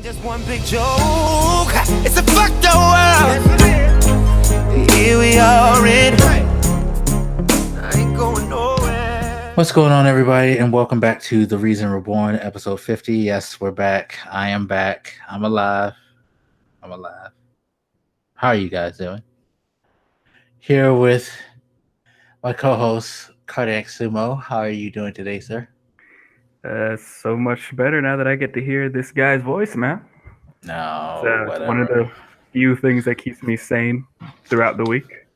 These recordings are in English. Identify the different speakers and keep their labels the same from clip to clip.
Speaker 1: Just one big joke. It's a fucked up world. Here we are in. I ain't going nowhere.
Speaker 2: What's going on, everybody, and welcome back to The Reason Reborn, episode 50. Yes, we're back. I am back. I'm alive. How are you guys doing? Here with my co-host, Cardiacsumo. How are you doing today, sir?
Speaker 3: So much better now that I get to hear this guy's voice, man.
Speaker 2: No,
Speaker 3: It's one of the few things that keeps me sane throughout the week.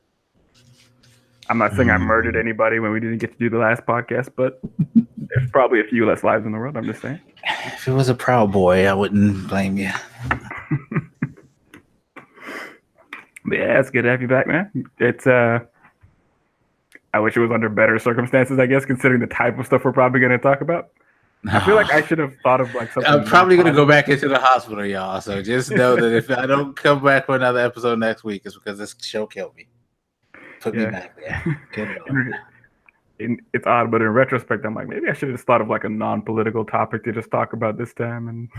Speaker 3: I'm not saying I murdered anybody when we didn't get to do the last podcast, but there's probably a few less lives in the world. I'm just saying.
Speaker 2: If it was a Proud Boy, I wouldn't blame you.
Speaker 3: But yeah, it's good to have you back, man. It's I wish it was under better circumstances, I guess, considering the type of stuff we're probably going to talk about. I feel like I should have thought of like something.
Speaker 2: I'm probably going to go back into the hospital, y'all. So just know that if I don't come back for another episode next week, it's because this show killed me. Put me back there.
Speaker 3: It's odd, but in retrospect, I'm like, maybe I should have just thought of like a non-political topic to just talk about this time. And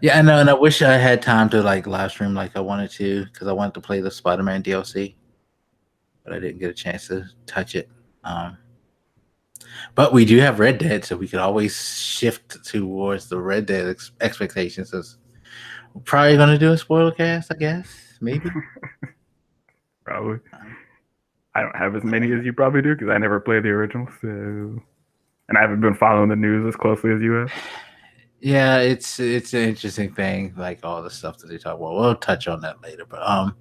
Speaker 2: yeah, I know, and I wish I had time to like live stream like I wanted to, because I wanted to play the Spider-Man DLC, but I didn't get a chance to touch it. But we do have Red Dead, so we could always shift towards the Red Dead expectations. So we're probably going to do a spoiler cast, I guess. Maybe.
Speaker 3: Probably. I don't have as many as you probably do because I never played the original. So, and I haven't been following the news as closely as you have.
Speaker 2: Yeah, it's an interesting thing, like all the stuff that they talk about. We'll touch on that later. But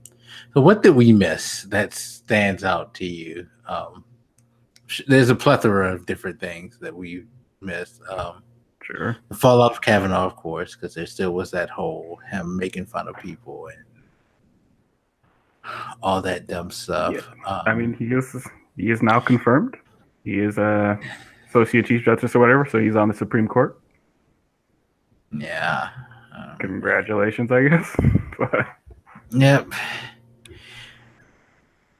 Speaker 2: so what did we miss that stands out to you? There's a plethora of different things that we missed.
Speaker 3: Sure.
Speaker 2: The fallout of Kavanaugh, of course, because there still was that whole him making fun of people and all that dumb stuff.
Speaker 3: Yeah. I mean, he is now confirmed. He is a associate chief justice or whatever, so he's on the Supreme Court.
Speaker 2: Yeah.
Speaker 3: Congratulations, I guess. But
Speaker 2: yep.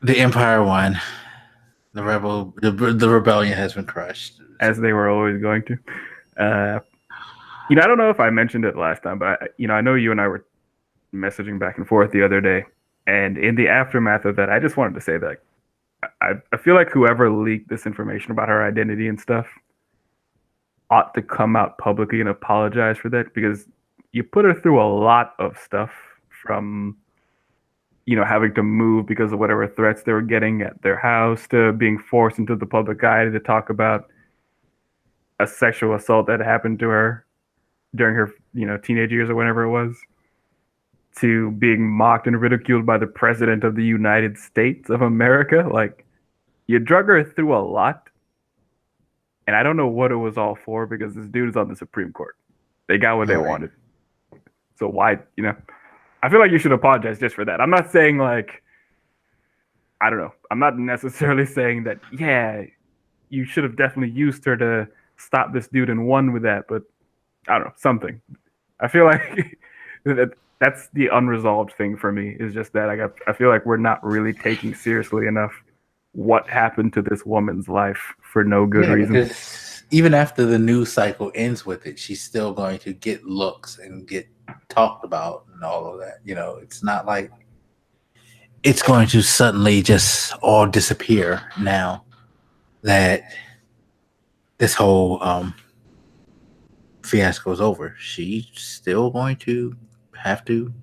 Speaker 2: The Empire won. The rebellion has been crushed,
Speaker 3: as they were always going to. I don't know if I mentioned it last time, but I know you and I were messaging back and forth the other day, and in the aftermath of that, I just wanted to say that I feel like whoever leaked this information about her identity and stuff ought to come out publicly and apologize for that, because you put her through a lot of stuff, from having to move because of whatever threats they were getting at their house, to being forced into the public eye to talk about a sexual assault that happened to her during her, teenage years or whenever it was, to being mocked and ridiculed by the president of the United States of America. Like, you drug her through a lot, and I don't know what it was all for, because this dude is on the Supreme Court. They got what they wanted. So why, I feel like you should apologize just for that. I'm not saying like, I don't know. I'm not necessarily saying that, yeah, you should have definitely used her to stop this dude and won with that. But I don't know, something. I feel like that's the unresolved thing for me, is just that I feel like we're not really taking seriously enough what happened to this woman's life for no good reason.
Speaker 2: Because even after the news cycle ends with it, she's still going to get looks and get talked about and all of that. It's not like it's going to suddenly just all disappear now that this whole fiasco is over. She's still going to have to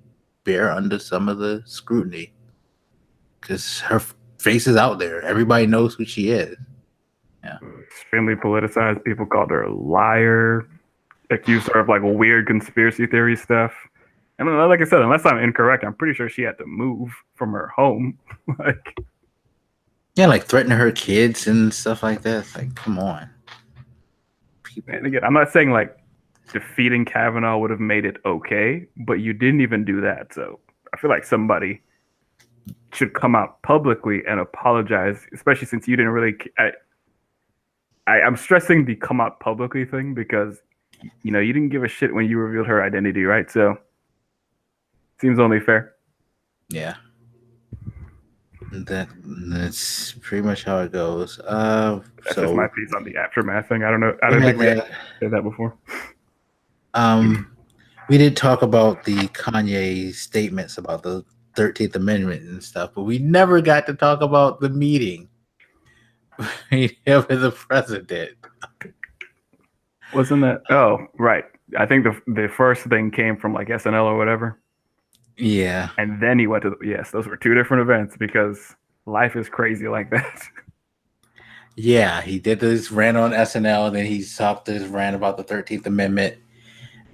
Speaker 2: bear under some of the scrutiny, because her face is out there. Everybody knows who she is. Yeah.
Speaker 3: Extremely politicized. People called her a liar, accused her of like weird conspiracy theory stuff. And like I said, unless I'm incorrect, I'm pretty sure she had to move from her home.
Speaker 2: Like threatening her kids and stuff like that. It's like, come on.
Speaker 3: And again, I'm not saying like defeating Kavanaugh would have made it okay, but you didn't even do that. So I feel like somebody should come out publicly and apologize, especially since you didn't really. I'm stressing the come out publicly thing because, you didn't give a shit when you revealed her identity, right? So seems only fair.
Speaker 2: Yeah. That's pretty much how it goes. That's
Speaker 3: just my piece on the aftermath thing. I don't know. I don't think we said that before.
Speaker 2: We did talk about the Kanye statements about the 13th Amendment and stuff, but we never got to talk about the meeting with the president.
Speaker 3: Wasn't that? Oh, right. I think the first thing came from like SNL or whatever,
Speaker 2: Yeah.
Speaker 3: and then he went to yes. Those were two different events because life is crazy like that.
Speaker 2: Yeah, he did this rant on SNL, and then he talked this rant about the 13th Amendment.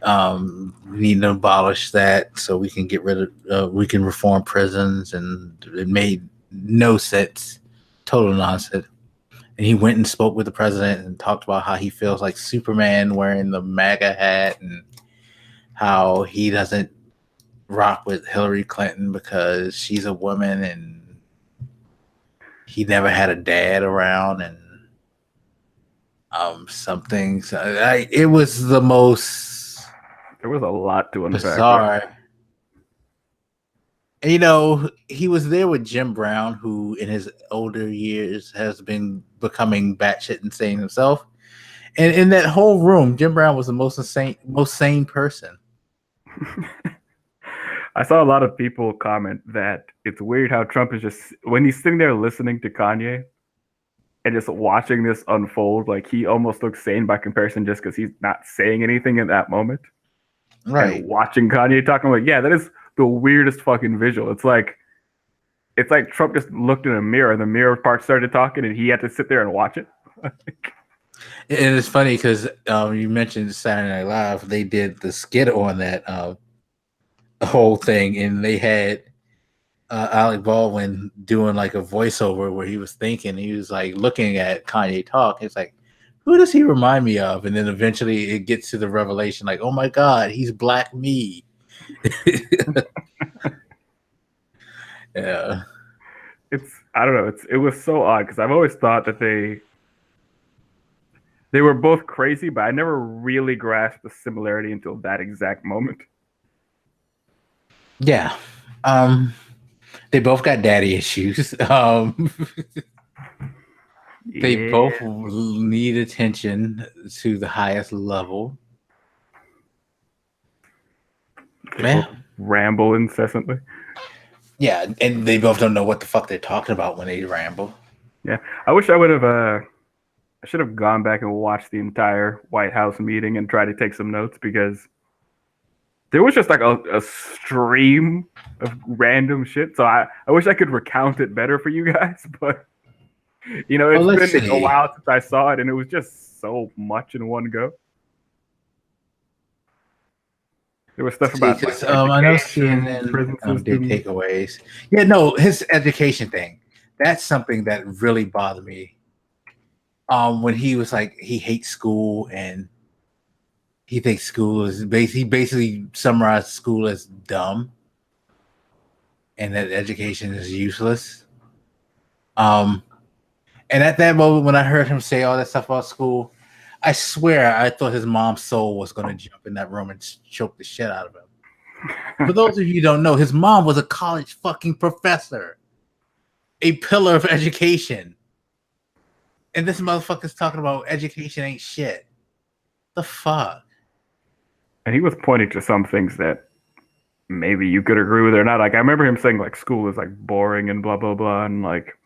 Speaker 2: We need to abolish that so we can get rid of, we can reform prisons, and it made no sense, total nonsense. And he went and spoke with the president and talked about how he feels like Superman wearing the MAGA hat, and how he doesn't rock with Hillary Clinton because she's a woman and he never had a dad around, and some things. It was the most
Speaker 3: There was a lot to unpack.
Speaker 2: bizarre. And, you know, he was there with Jim Brown, who in his older years has been becoming batshit insane himself. And in that whole room, Jim Brown was the most sane person.
Speaker 3: I saw a lot of people comment that it's weird how Trump is just when he's sitting there listening to Kanye and just watching this unfold, like he almost looks sane by comparison just because he's not saying anything in that moment.
Speaker 2: Right.
Speaker 3: And watching Kanye talking, like, yeah, that is the weirdest fucking visual. It's like Trump just looked in a mirror and the mirror part started talking and he had to sit there and watch it.
Speaker 2: And it's funny because you mentioned Saturday Night Live. They did the skit on that whole thing, and they had Alec Baldwin doing like a voiceover where he was thinking, he was like looking at Kanye talk. It's like, who does he remind me of? And then eventually it gets to the revelation, like, oh my God, he's Black Me. Yeah.
Speaker 3: I don't know. It was so odd because I've always thought that they were both crazy, but I never really grasped the similarity until that exact moment.
Speaker 2: Yeah. They both got daddy issues. They both need attention to the highest level.
Speaker 3: They ramble incessantly.
Speaker 2: Yeah, and they both don't know what the fuck they're talking about when they ramble.
Speaker 3: Yeah, I wish I would have. I should have gone back and watched the entire White House meeting and tried to take some notes because there was just like a stream of random shit. So I wish I could recount it better for you guys, but you know, it's been a while since I saw it, and it was just so much in one go. There was stuff about like,
Speaker 2: I know CNN did takeaways. Yeah, no, his education thing. That's something that really bothered me. When he was like, he hates school and he thinks school is he basically summarized school as dumb and that education is useless. And at that moment when I heard him say all that stuff about school, I swear I thought his mom's soul was going to jump in that room and choke the shit out of him. For those of you who don't know, his mom was a college fucking professor, a pillar of education. And this motherfucker's talking about education ain't shit. The fuck?
Speaker 3: And he was pointing to some things that maybe you could agree with or not. Like I remember him saying like school is like boring and blah blah blah, and like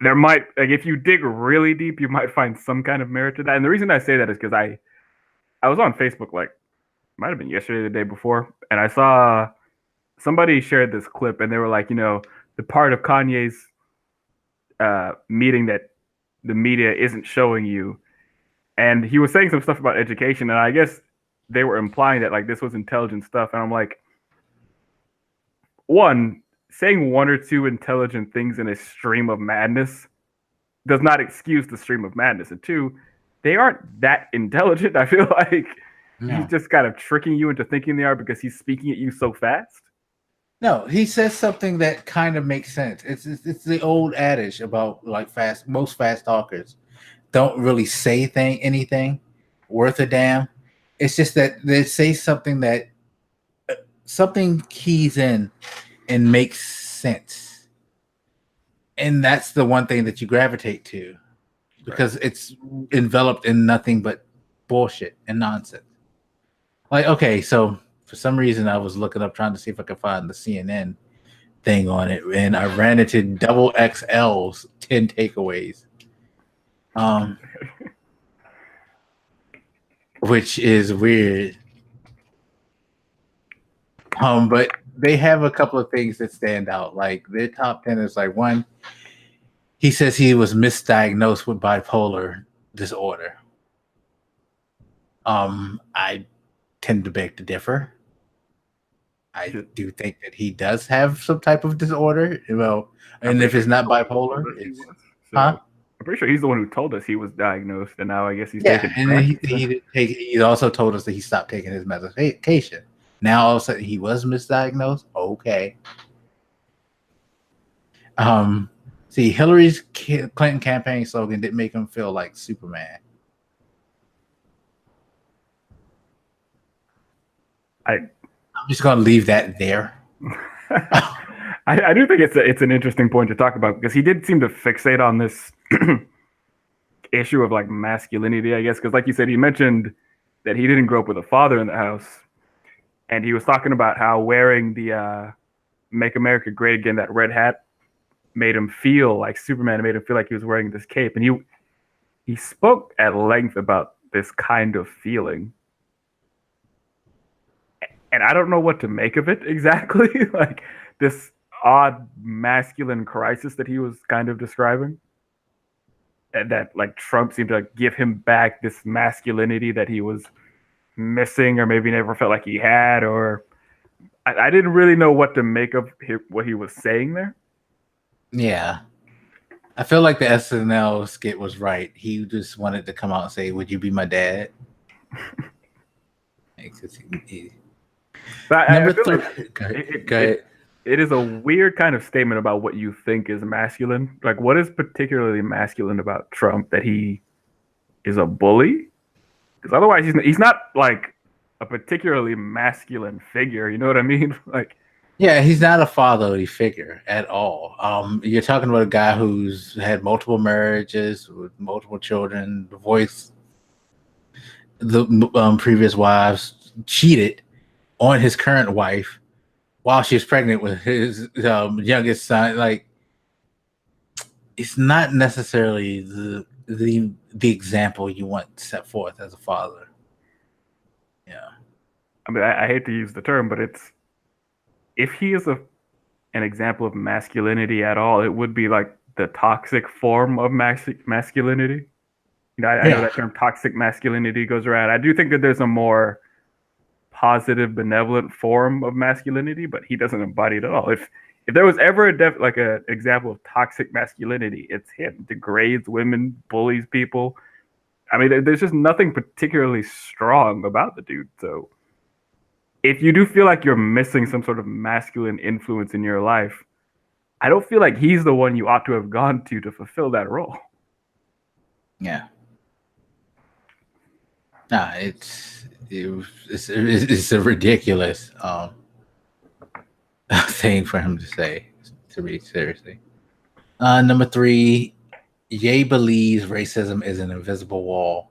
Speaker 3: there might, like if you dig really deep, you might find some kind of merit to that. And the reason I say that is because I was on Facebook, like might have been yesterday or the day before, and I saw somebody shared this clip and they were like, you know, the part of Kanye's meeting that the media isn't showing you. And he was saying some stuff about education, and I guess they were implying that like this was intelligent stuff. And I'm like, one, saying one or two intelligent things in a stream of madness does not excuse the stream of madness. And two, they aren't that intelligent. I feel like he's just kind of tricking you into thinking they are because he's speaking at you so fast.
Speaker 2: No, he says something that kind of makes sense. It's the old adage about like most fast talkers don't really say anything worth a damn. It's just that they say something that something keys in and makes sense. And that's the one thing that you gravitate to because it's enveloped in nothing but bullshit and nonsense. Like, okay, so for some reason I was looking up trying to see if I could find the CNN thing on it, and I ran into double XL's 10 takeaways. Which is weird. But they have a couple of things that stand out. Like their top 10 is like one, he says he was misdiagnosed with bipolar disorder. I tend to beg to differ. I do think that he does have some type of disorder. Well, and if it's not bipolar, it's
Speaker 3: I'm pretty sure he's the one who told us he was diagnosed, and now I guess he's taking.
Speaker 2: And then he also told us that he stopped taking his medication. Now all of a sudden he was misdiagnosed. Okay. See, Hillary's Clinton campaign slogan didn't make him feel like Superman. I'm just gonna leave that there.
Speaker 3: I do think it's an interesting point to talk about because he did seem to fixate on this issue of like masculinity, I guess, because like you said, he mentioned that he didn't grow up with a father in the house, and he was talking about how wearing the "Make America Great Again" that red hat made him feel like Superman. It made him feel like he was wearing this cape, and he spoke at length about this kind of feeling. And I don't know what to make of it exactly, like this odd masculine crisis that he was kind of describing. And that like Trump seemed to like, give him back this masculinity that he was missing or maybe never felt like he had, or I didn't really know what to make of what he was saying there.
Speaker 2: Yeah. I feel like the SNL skit was right. He just wanted to come out and say, "Would you be my dad?"
Speaker 3: Number three. Like go ahead. It is a weird kind of statement about what you think is masculine. Like, what is particularly masculine about Trump that he is a bully? Because otherwise, he's not like a particularly masculine figure. You know what I mean? Like,
Speaker 2: yeah, he's not a fatherly figure at all. You're talking about a guy who's had multiple marriages with multiple children, divorced the previous wives, cheated on his current wife while she was pregnant with his youngest son. Like, it's not necessarily the example you want set forth as a father. Yeah.
Speaker 3: I mean, I hate to use the term, but if he is an example of masculinity at all, it would be like the toxic form of masculinity. You know, I know that term toxic masculinity goes around. I do think that there's a more positive, benevolent form of masculinity, but he doesn't embody it at all. If there was ever an example of toxic masculinity, it's him. Degrades women, bullies people. I mean, there's just nothing particularly strong about the dude. So if you do feel like you're missing some sort of masculine influence in your life, I don't feel like he's the one you ought to have gone to fulfill that role.
Speaker 2: Yeah. Nah, it's a ridiculous thing for him to say, to be seriously. Number 3, Ye believes racism is an invisible wall.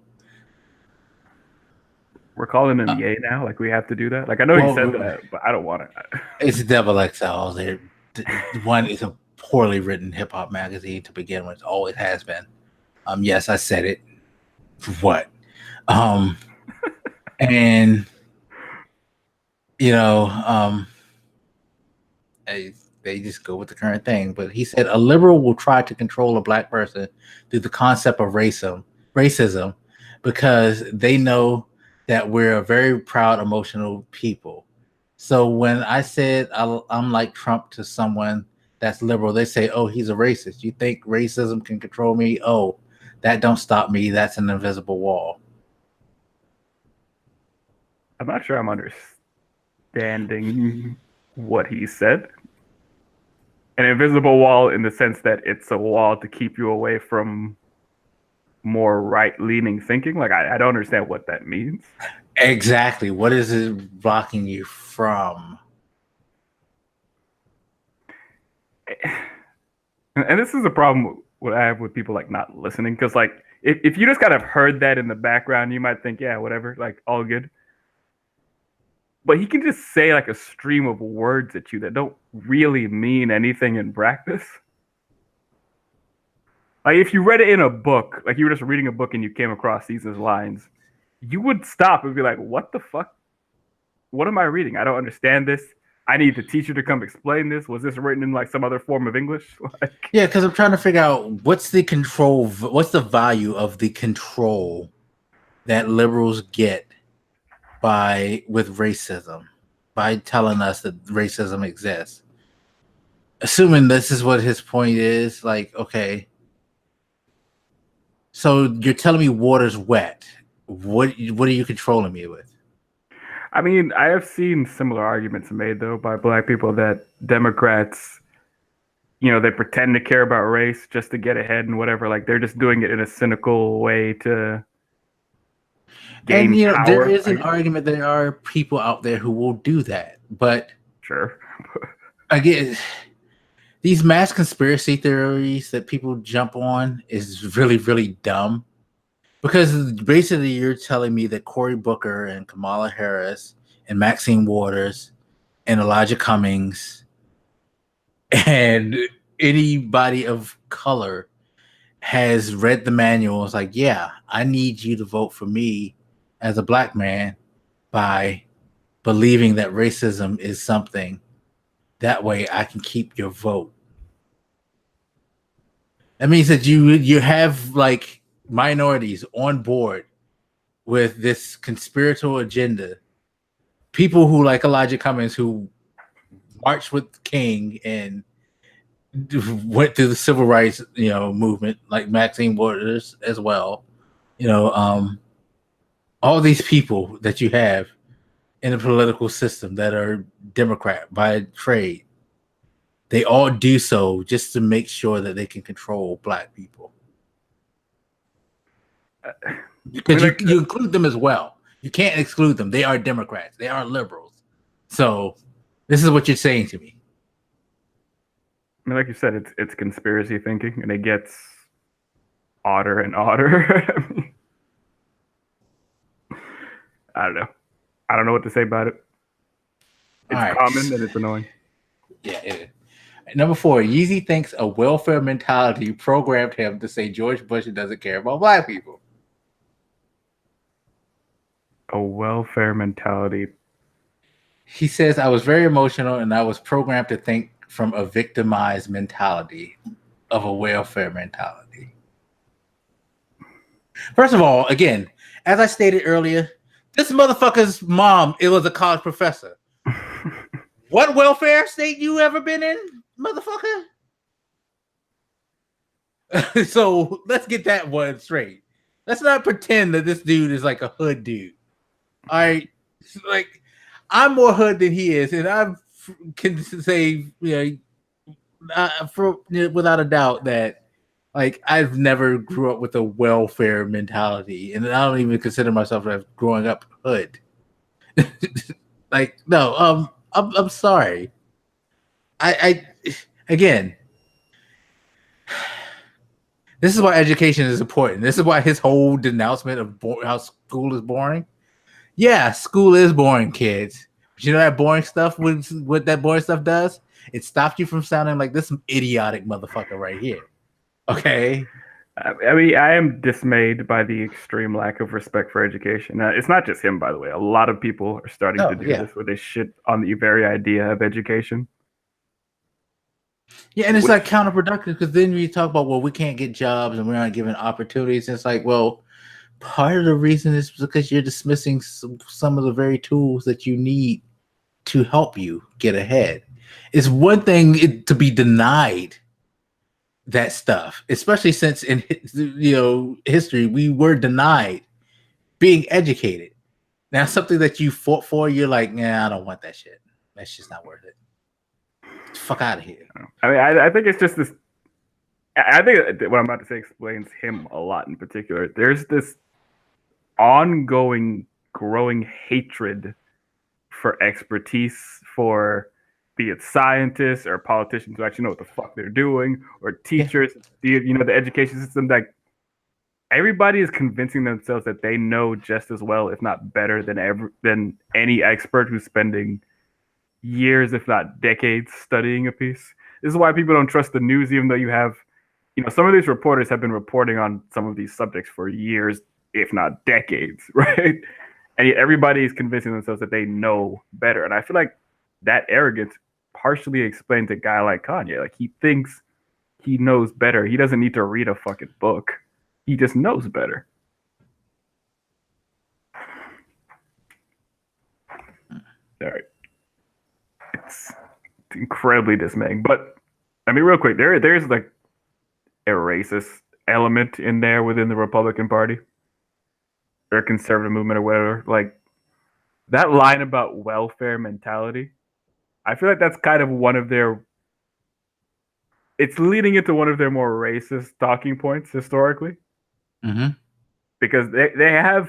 Speaker 3: We're calling him Ye now? Like, we have to do that? Like, I know he said that, but I don't want it.
Speaker 2: It's double XL. One is a poorly written hip-hop magazine to begin with. Always has been. Yes, I said it. What? And you know, they just go with the current thing. But he said a liberal will try to control a black person through the concept of racism, because they know that we're a very proud, emotional people. So when I said I'm like Trump to someone that's liberal, they say, "Oh, he's a racist. You think racism can control me? Oh, that don't stop me. That's an invisible wall."
Speaker 3: I'm not sure I'm understanding what he said. An invisible wall in the sense that it's a wall to keep you away from more right-leaning thinking. Like, I don't understand what that means.
Speaker 2: Exactly. What is it blocking you from?
Speaker 3: And this is a problem what I have with people like not listening, because like if you just kind of heard that in the background, you might think, yeah, whatever, like all good. but he can just say like a stream of words at you that don't really mean anything in practice. Like if you read it in a book, like you were just reading a book and you came across these as lines, you would stop and be like, what the fuck? What am I reading? I don't understand this. I need the teacher to come explain this. Was this written in like some other form of English? Like,
Speaker 2: Yeah, because I'm trying to figure out what's the value of the control that liberals get with racism, by telling us that racism exists. Assuming this is what his point is, like, okay, so you're telling me water's wet. What are you controlling me with?
Speaker 3: I mean, I have seen similar arguments made though by black people that Democrats, they pretend to care about race just to get ahead and whatever. Like they're just doing it in a cynical way to gain
Speaker 2: And there
Speaker 3: power.
Speaker 2: is an argument. There are people out there who will do that, but
Speaker 3: Sure.
Speaker 2: again, these mass conspiracy theories that people jump on is really, really dumb. Because basically you're telling me that Cory Booker and Kamala Harris and Maxine Waters and Elijah Cummings and anybody of color has read the manual. It's like, yeah, I need you to vote for me as a black man by believing that racism is something. That way I can keep your vote. That means that you have like minorities on board with this conspiratorial agenda. People who like Elijah Cummings, who marched with King and went through the civil rights, movement, like Maxine Waters as well. All these people that you have in the political system that are Democrat by trade, they all do so just to make sure that they can control black people. Because you include them as well. You can't exclude them. They are Democrats. They are liberals. So this is what you're saying to me.
Speaker 3: I mean, like you said, it's conspiracy thinking, and it gets odder and odder. I don't know. I don't know what to say about it. It's common and it's annoying.
Speaker 2: Yeah, it is. Number 4, Yeezy thinks a welfare mentality programmed him to say George Bush doesn't care about black people.
Speaker 3: A welfare mentality.
Speaker 2: He says, I was very emotional and I was programmed to think from a victimized mentality of a welfare mentality. First of all, again, as I stated earlier, this motherfucker's mom, it was a college professor. What welfare state you ever been in, motherfucker? So let's get that one straight. Let's not pretend that this dude is like a hood dude. All right, like I'm more hood than he is, and I can say, without a doubt that like I've never grew up with a welfare mentality, and I don't even consider myself as growing up hood. Like no, I'm sorry. I again, this is why education is important. This is why his whole denouncement of how school is boring. Yeah, school is boring, kids. But you know that boring stuff, what that boring stuff does? It stops you from sounding like this idiotic motherfucker right here. Okay?
Speaker 3: I mean, I am dismayed by the extreme lack of respect for education. It's not just him, by the way. A lot of people are starting to do this, where they shit on the very idea of education.
Speaker 2: Yeah, and it's like counterproductive, because then you talk about, well, we can't get jobs and we're not given opportunities. And it's like, well, part of the reason is because you're dismissing some of the very tools that you need to help you get ahead. It's one thing to be denied that stuff, especially since in history we were denied being educated. Now something that you fought for, you're like, nah, I don't want that shit. That's just not worth it. Get the fuck out of here.
Speaker 3: I mean, I think it's just this. I think what I'm about to say explains him a lot in particular. There's this ongoing, growing hatred for expertise, for be it scientists or politicians who actually know what the fuck they're doing, or teachers, the education system. Like everybody is convincing themselves that they know just as well, if not better, than any expert who's spending years, if not decades, studying a piece. This is why people don't trust the news, even though you have, some of these reporters have been reporting on some of these subjects for years, if not decades, right? And yet everybody is convincing themselves that they know better. And I feel like that arrogance partially explains a guy like Kanye. Like, he thinks he knows better. He doesn't need to read a fucking book. He just knows better. All right. It's incredibly dismaying. But, I mean, real quick, there's like a racist element in there within the Republican Party or conservative movement or whatever. Like, that line about welfare mentality, I feel like that's kind of it's leading into one of their more racist talking points historically.
Speaker 2: Mm-hmm.
Speaker 3: Because they have,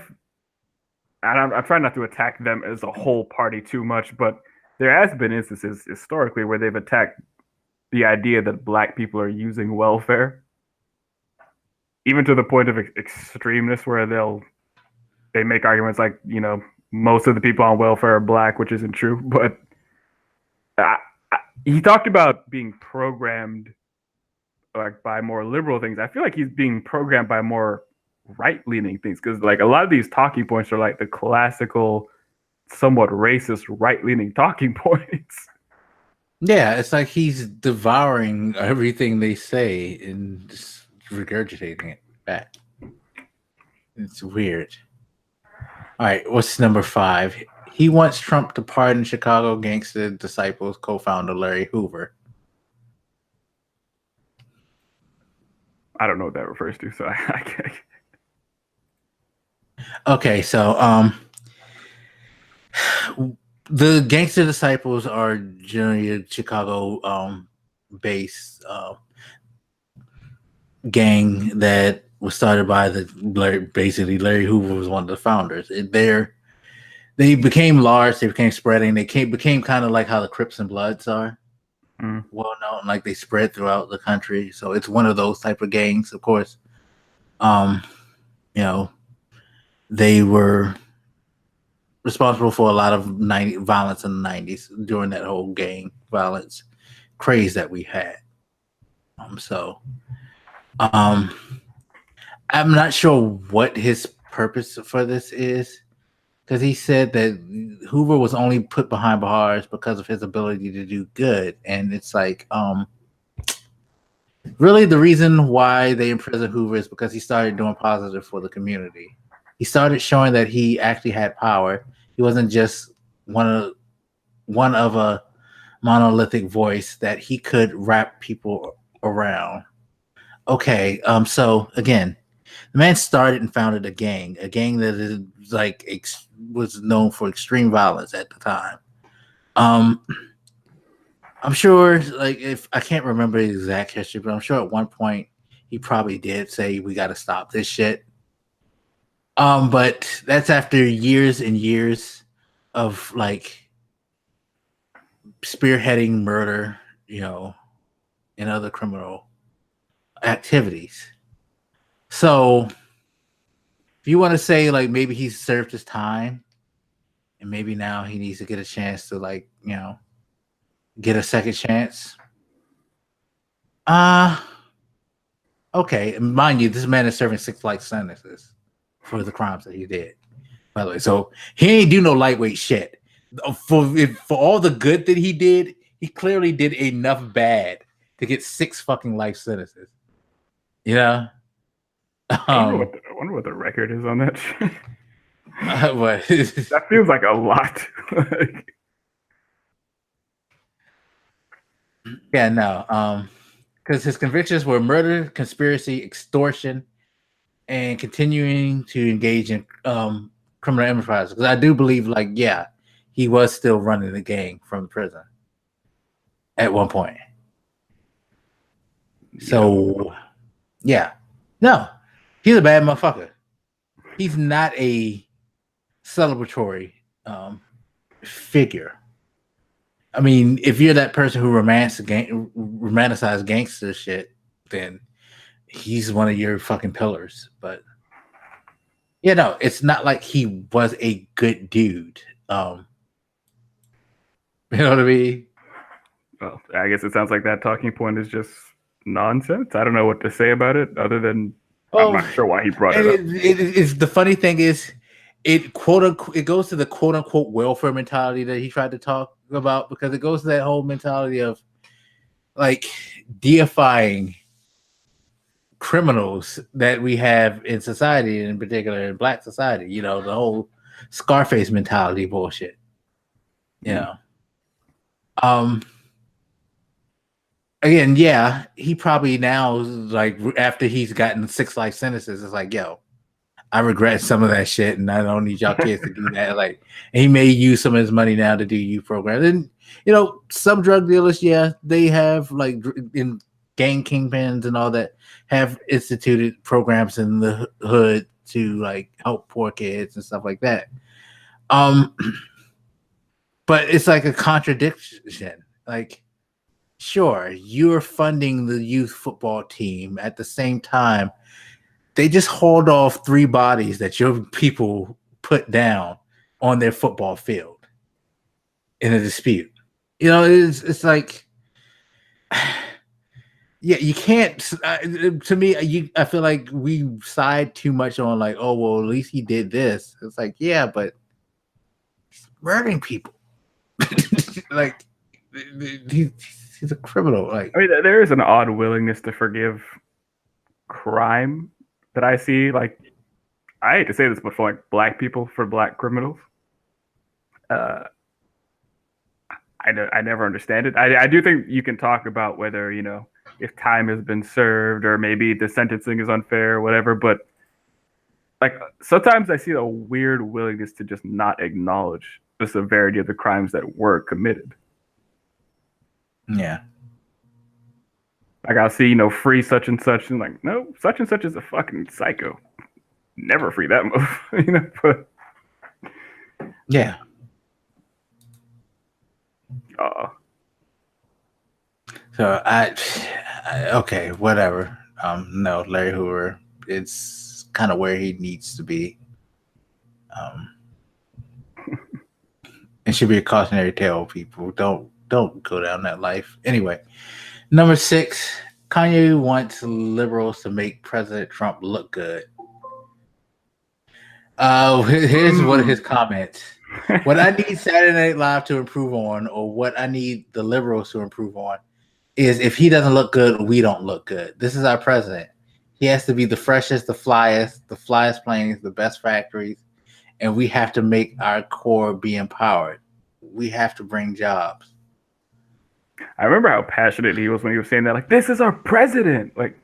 Speaker 3: and I'm trying not to attack them as a whole party too much, but there has been instances historically where they've attacked the idea that black people are using welfare, even to the point of extremeness where they make arguments like, most of the people on welfare are black, which isn't true. But he talked about being programmed like by more liberal things. I feel like he's being programmed by more right-leaning things, because like a lot of these talking points are like the classical, somewhat racist right-leaning talking points.
Speaker 2: Yeah, it's like he's devouring everything they say and just regurgitating it back. It's weird. All right, what's number 5? He wants Trump to pardon Chicago Gangster Disciples co-founder Larry Hoover.
Speaker 3: I don't know what that refers to, so I can't.
Speaker 2: Okay, so the Gangster Disciples are generally a Chicago based gang that was started by Larry Hoover was one of the founders. They became large, they became spreading, they became kind of like how the Crips and Bloods are. Well known, like they spread throughout the country. So it's one of those type of gangs, of course. They were responsible for a lot of violence in the 90s during that whole gang violence craze that we had. I'm not sure what his purpose for this is, because he said that Hoover was only put behind bars because of his ability to do good. And it's like, really the reason why they imprisoned Hoover is because he started doing positive for the community. He started showing that he actually had power. He wasn't just one of a monolithic voice, that he could wrap people around. Okay, so again, the man started and founded a gang that is like was known for extreme violence at the time. I'm sure, like, if I can't remember the exact history, but I'm sure at one point he probably did say we got to stop this shit. But that's after years and years of like spearheading murder, and other criminal activities. So if you want to say like maybe he's served his time and maybe now he needs to get a chance to like, get a second chance. Okay. And mind you, this man is serving 6 life sentences for the crimes that he did, by the way. So he ain't do no lightweight shit. For all the good that he did, he clearly did enough bad to get 6 fucking life sentences.
Speaker 3: I wonder what the record is on that shit. That feels like a lot.
Speaker 2: Yeah, no. Because his convictions were murder, conspiracy, extortion, and continuing to engage in criminal enterprise. Because I do believe, like, yeah, he was still running the gang from prison at one point. So, yeah. No, he's a bad motherfucker. He's not a celebratory figure. I mean, if you're that person who romanticizes gangster shit, then he's one of your fucking pillars. But you know, it's not like he was a good dude. You know what I mean?
Speaker 3: Well, I guess it sounds like that talking point is just nonsense. I don't know what to say about it other than I'm not sure why he brought it up.
Speaker 2: It's the funny thing is, it goes to the quote unquote welfare mentality that he tried to talk about, because it goes to that whole mentality of like deifying criminals that we have in society, in particular in Black society. You know, the whole Scarface mentality bullshit. You know. Again, yeah, he probably now, like, after he's gotten 6 life sentences, it's like, yo, I regret some of that shit, and I don't need y'all kids to do that. Like, and he may use some of his money now to do youth programs. And you know, some drug dealers, yeah, they have, like, in gang kingpins and all that, have instituted programs in the hood to like help poor kids and stuff like that. But it's like a contradiction. Like, sure, you're funding the youth football team. At the same time, they just hauled off 3 bodies that your people put down on their football field in a dispute. You know, it's like, yeah, you can't. To me, I feel like we side too much on like, oh well, at least he did this. It's like, yeah, but he's murdering people. Like, he's a criminal. Like,
Speaker 3: I mean, there is an odd willingness to forgive crime that I see. Like, I hate to say this, but for like Black people, for Black criminals, I never understand it. I do think you can talk about whether, you know, if time has been served or maybe the sentencing is unfair or whatever, but like sometimes I see a weird willingness to just not acknowledge the severity of the crimes that were committed.
Speaker 2: yeah.
Speaker 3: Like I'll see, you know, free such and such, and like, no, such and such is a fucking psycho. Never free that move, you know. But
Speaker 2: Yeah. So I okay, whatever. No, Larry Hoover, it's kind of where he needs to be. It should be a cautionary tale. People don't go down that life. Anyway, number 6, Kanye wants liberals to make President Trump look good. Here's one of his comments. What I need Saturday Night Live to improve on, or what I need the liberals to improve on, is if he doesn't look good, we don't look good. This is our president. He has to be the freshest, the flyest planes, the best factories, and we have to make our core be empowered. We have to bring jobs.
Speaker 3: I remember how passionate he was when he was saying that, like, this is our president. Like,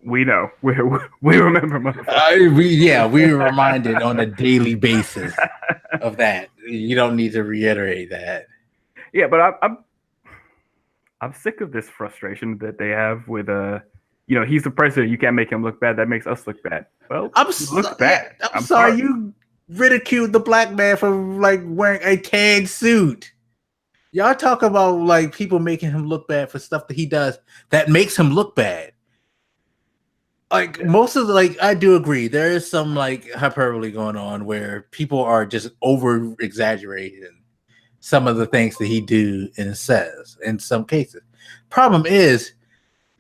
Speaker 3: we know. We remember, motherfucker.
Speaker 2: We were reminded on a daily basis of that. You don't need to reiterate that.
Speaker 3: Yeah, but I'm sick of this frustration that they have with you know, he's the president. You can't make him look bad. That makes us look bad. Well, I'm sorry.
Speaker 2: You ridiculed the Black man for like wearing a tan suit. Y'all talk about like people making him look bad for stuff that he does that makes him look bad. Like most of the, like, I do agree there is some like hyperbole going on where people are just over exaggerating some of the things that he do and says in some cases. Problem is,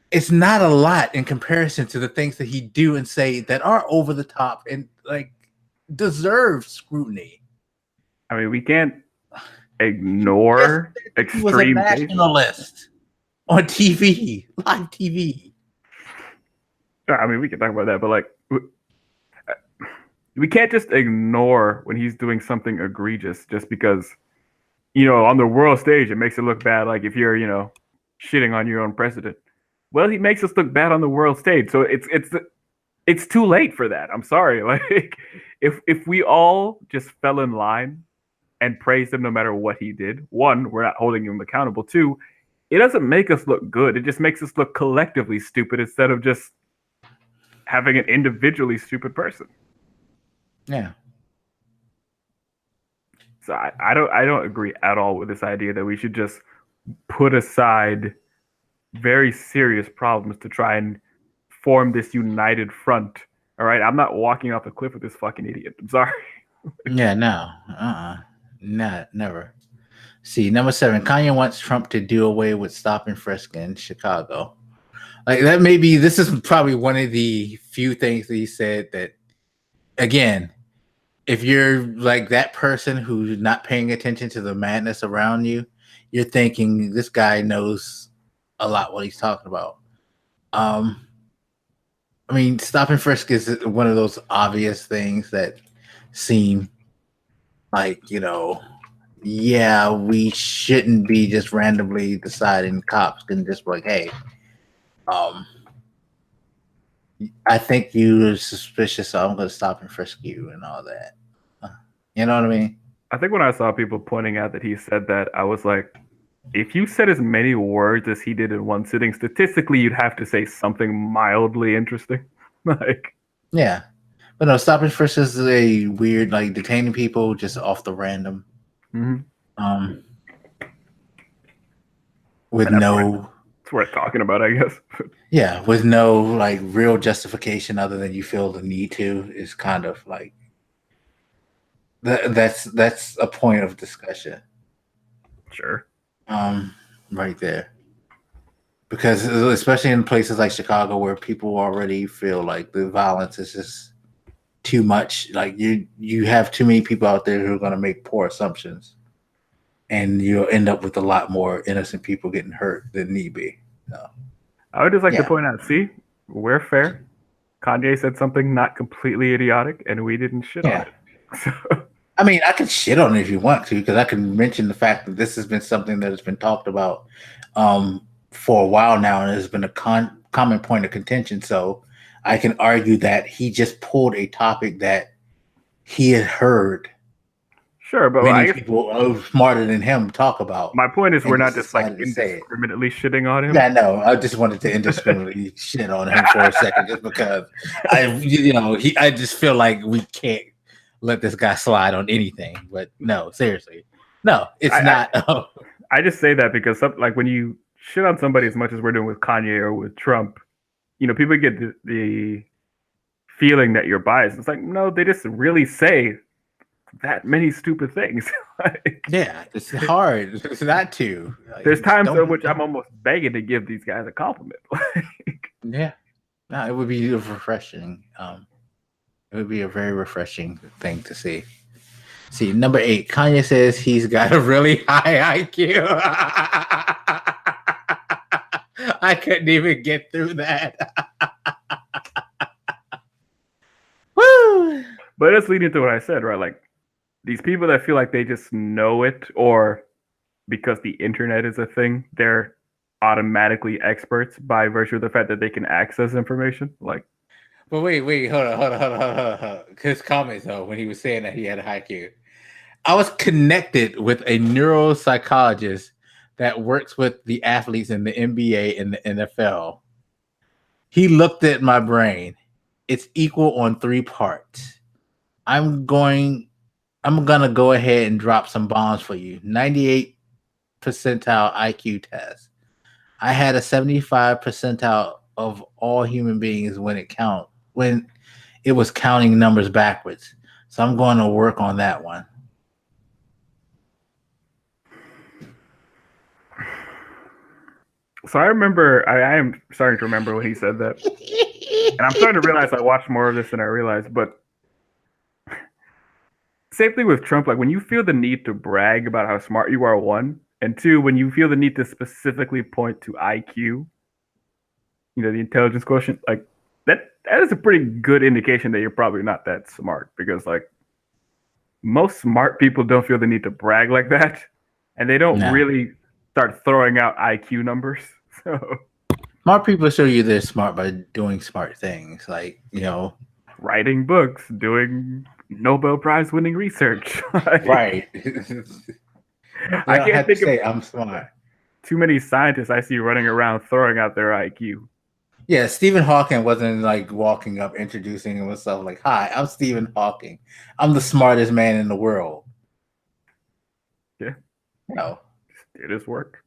Speaker 2: it's not a lot in comparison to the things that he do and say that are over the top and like deserve scrutiny.
Speaker 3: I mean, we can't ignore extreme.
Speaker 2: He was a nationalist on TV, live TV.
Speaker 3: I mean, we can talk about that, but like, we can't just ignore when he's doing something egregious just because, you know, on the world stage it makes it look bad. Like if you're, you know, shitting on your own president. Well, he makes us look bad on the world stage, so it's too late for that. I'm sorry. Like if we all just fell in line and praised him no matter what he did, 1, we're not holding him accountable. 2, it doesn't make us look good. It just makes us look collectively stupid instead of just having an individually stupid person.
Speaker 2: Yeah.
Speaker 3: So I don't agree at all with this idea that we should just put aside very serious problems to try and form this united front. All right, I'm not walking off the cliff with this fucking idiot. I'm sorry.
Speaker 2: Yeah, no, never. See, number 7, Kanye wants Trump to do away with stop and frisk in Chicago. Like that, maybe this is probably one of the few things that he said that, again, if you're like that person who's not paying attention to the madness around you, you're thinking this guy knows a lot what he's talking about. I mean, stop and frisk is one of those obvious things that seem like, yeah, we shouldn't be just randomly deciding. Cops can just be like, hey, I think you're suspicious, so I'm going to stop and frisk you and all that. You know what I mean?
Speaker 3: I think when I saw people pointing out that he said that, I was like, if you said as many words as he did in one sitting, statistically, you'd have to say something mildly interesting. Like,
Speaker 2: yeah. But no, stop and frisk is a weird, like, detaining people just off the random.
Speaker 3: mm-hmm.
Speaker 2: With no...
Speaker 3: It's worth talking about, I guess.
Speaker 2: Yeah, with no, like, real justification other than you feel the need to is kind of like... That's a point of discussion.
Speaker 3: Sure.
Speaker 2: Right there. Because especially in places like Chicago where people already feel like the violence is just too much, like you have too many people out there who are going to make poor assumptions, and you'll end up with a lot more innocent people getting hurt than need be. So,
Speaker 3: I would just like to point out, see, we're fair. Kanye said something not completely idiotic, and we didn't shit on it. So.
Speaker 2: I mean, I can shit on it if you want to, because I can mention the fact that this has been something that has been talked about for a while now, and has been a common point of contention. So I can argue that he just pulled a topic that he had heard.
Speaker 3: Sure, but
Speaker 2: many people smarter than him talk about.
Speaker 3: My point is, we're not just like indiscriminately shitting on him.
Speaker 2: Yeah, no, I just wanted to indiscriminately shit on him for a second, just because I just feel like we can't let this guy slide on anything. But no, seriously, no, it's not.
Speaker 3: I just say that because like when you shit on somebody as much as we're doing with Kanye or with Trump, people get the feeling that you're biased. It's like, no, they just really say that many stupid things.
Speaker 2: Yeah, it's hard. It's not to.
Speaker 3: There's times in which I'm almost begging to give these guys a compliment.
Speaker 2: Yeah, no, it would be refreshing. It would be a very refreshing thing to see. See, number 8, Kanye says he's got a really high IQ. I couldn't even get through that. Woo!
Speaker 3: But it's leading to what I said, right? Like, these people that feel like they just know it, or because the internet is a thing, they're automatically experts by virtue of the fact that they can access information. Like,
Speaker 2: but wait, hold on. His comments though, when he was saying that he had a high IQ, I was connected with a neuropsychologist that works with the athletes in the NBA and the NFL. He looked at my brain. It's equal on 3 parts. I'm gonna go ahead and drop some bombs for you. 98 percentile IQ test. I had a 75 percentile of all human beings when it was counting numbers backwards. So I'm going to work on that one.
Speaker 3: So I remember, I am starting to remember when he said that. And I'm starting to realize I watched more of this than I realized. But same thing with Trump. Like, when you feel the need to brag about how smart you are, 1, and 2, when you feel the need to specifically point to IQ, the intelligence quotient, like that is a pretty good indication that you're probably not that smart, because like most smart people don't feel the need to brag like that, and they don't really start throwing out IQ numbers. So
Speaker 2: smart people show you they're smart by doing smart things, like
Speaker 3: writing books, doing Nobel Prize winning research.
Speaker 2: Right.
Speaker 3: I can't think
Speaker 2: of I'm smart.
Speaker 3: Too many scientists I see running around throwing out their IQ.
Speaker 2: Yeah, Stephen Hawking wasn't like walking up introducing himself like, "Hi, I'm Stephen Hawking. I'm the smartest man in the world."
Speaker 3: Yeah.
Speaker 2: No.
Speaker 3: Just did his work.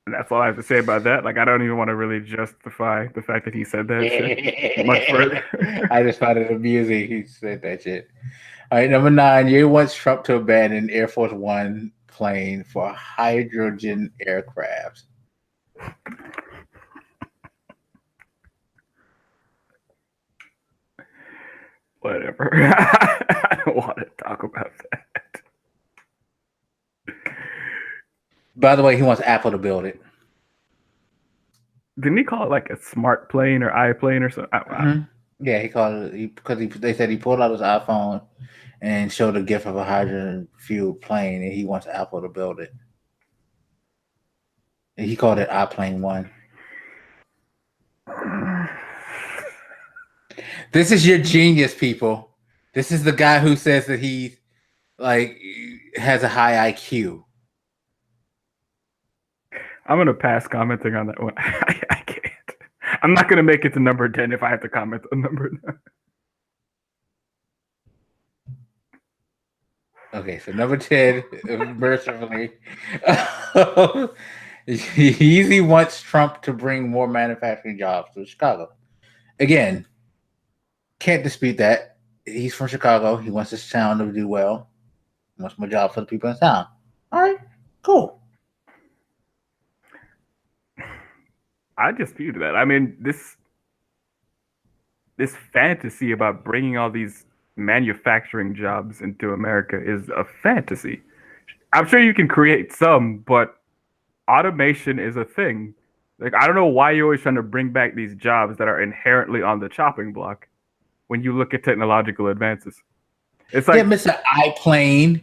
Speaker 3: And that's all I have to say about that. Like, I don't even want to really justify the fact that he said that shit much further.
Speaker 2: I just found it amusing. He said that shit. All right, number 9. You wants Trump to abandon Air Force One plane for hydrogen aircraft.
Speaker 3: Whatever. I don't want to talk about that.
Speaker 2: By the way, he wants Apple to build it.
Speaker 3: Didn't he call it like a smart plane or iPlane or something?
Speaker 2: Mm-hmm. Yeah, he called it because they said he pulled out his iPhone and showed a GIF of a hydrogen fueled plane, and he wants Apple to build it. And he called it iPlane 1. This is your genius, people. This is the guy who says that he has a high IQ.
Speaker 3: I'm gonna pass commenting on that one. I can't. I'm not gonna make it to number 10 if I have to comment on number 9.
Speaker 2: Okay, so number 10, mercifully, Yeezy wants Trump to bring more manufacturing jobs to Chicago. Again, can't dispute that. He's from Chicago. He wants his town to do well. He wants more jobs for the people in town. All right, cool.
Speaker 3: I dispute that. I mean, this fantasy about bringing all these manufacturing jobs into America is a fantasy. I'm sure you can create some, but automation is a thing. Like, I don't know why you're always trying to bring back these jobs that are inherently on the chopping block when you look at technological advances. It's like
Speaker 2: Mr. iPlane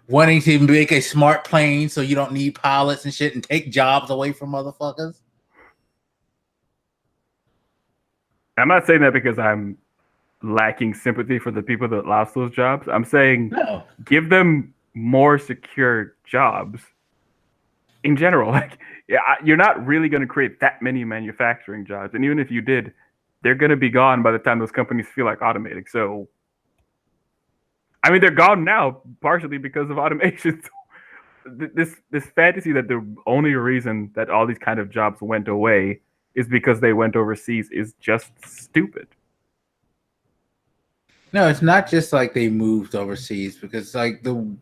Speaker 2: wanting to make a smart plane so you don't need pilots and shit and take jobs away from motherfuckers.
Speaker 3: I'm not saying that because I'm lacking sympathy for the people that lost those jobs. I'm saying give them more secure jobs in general. Like, you're not really going to create that many manufacturing jobs. And even if you did, they're going to be gone by the time those companies feel like automating. So, I mean, they're gone now, partially because of automation. This fantasy that the only reason that all these kind of jobs went away is because they went overseas is just stupid.
Speaker 2: No, it's not just like they moved overseas, because like some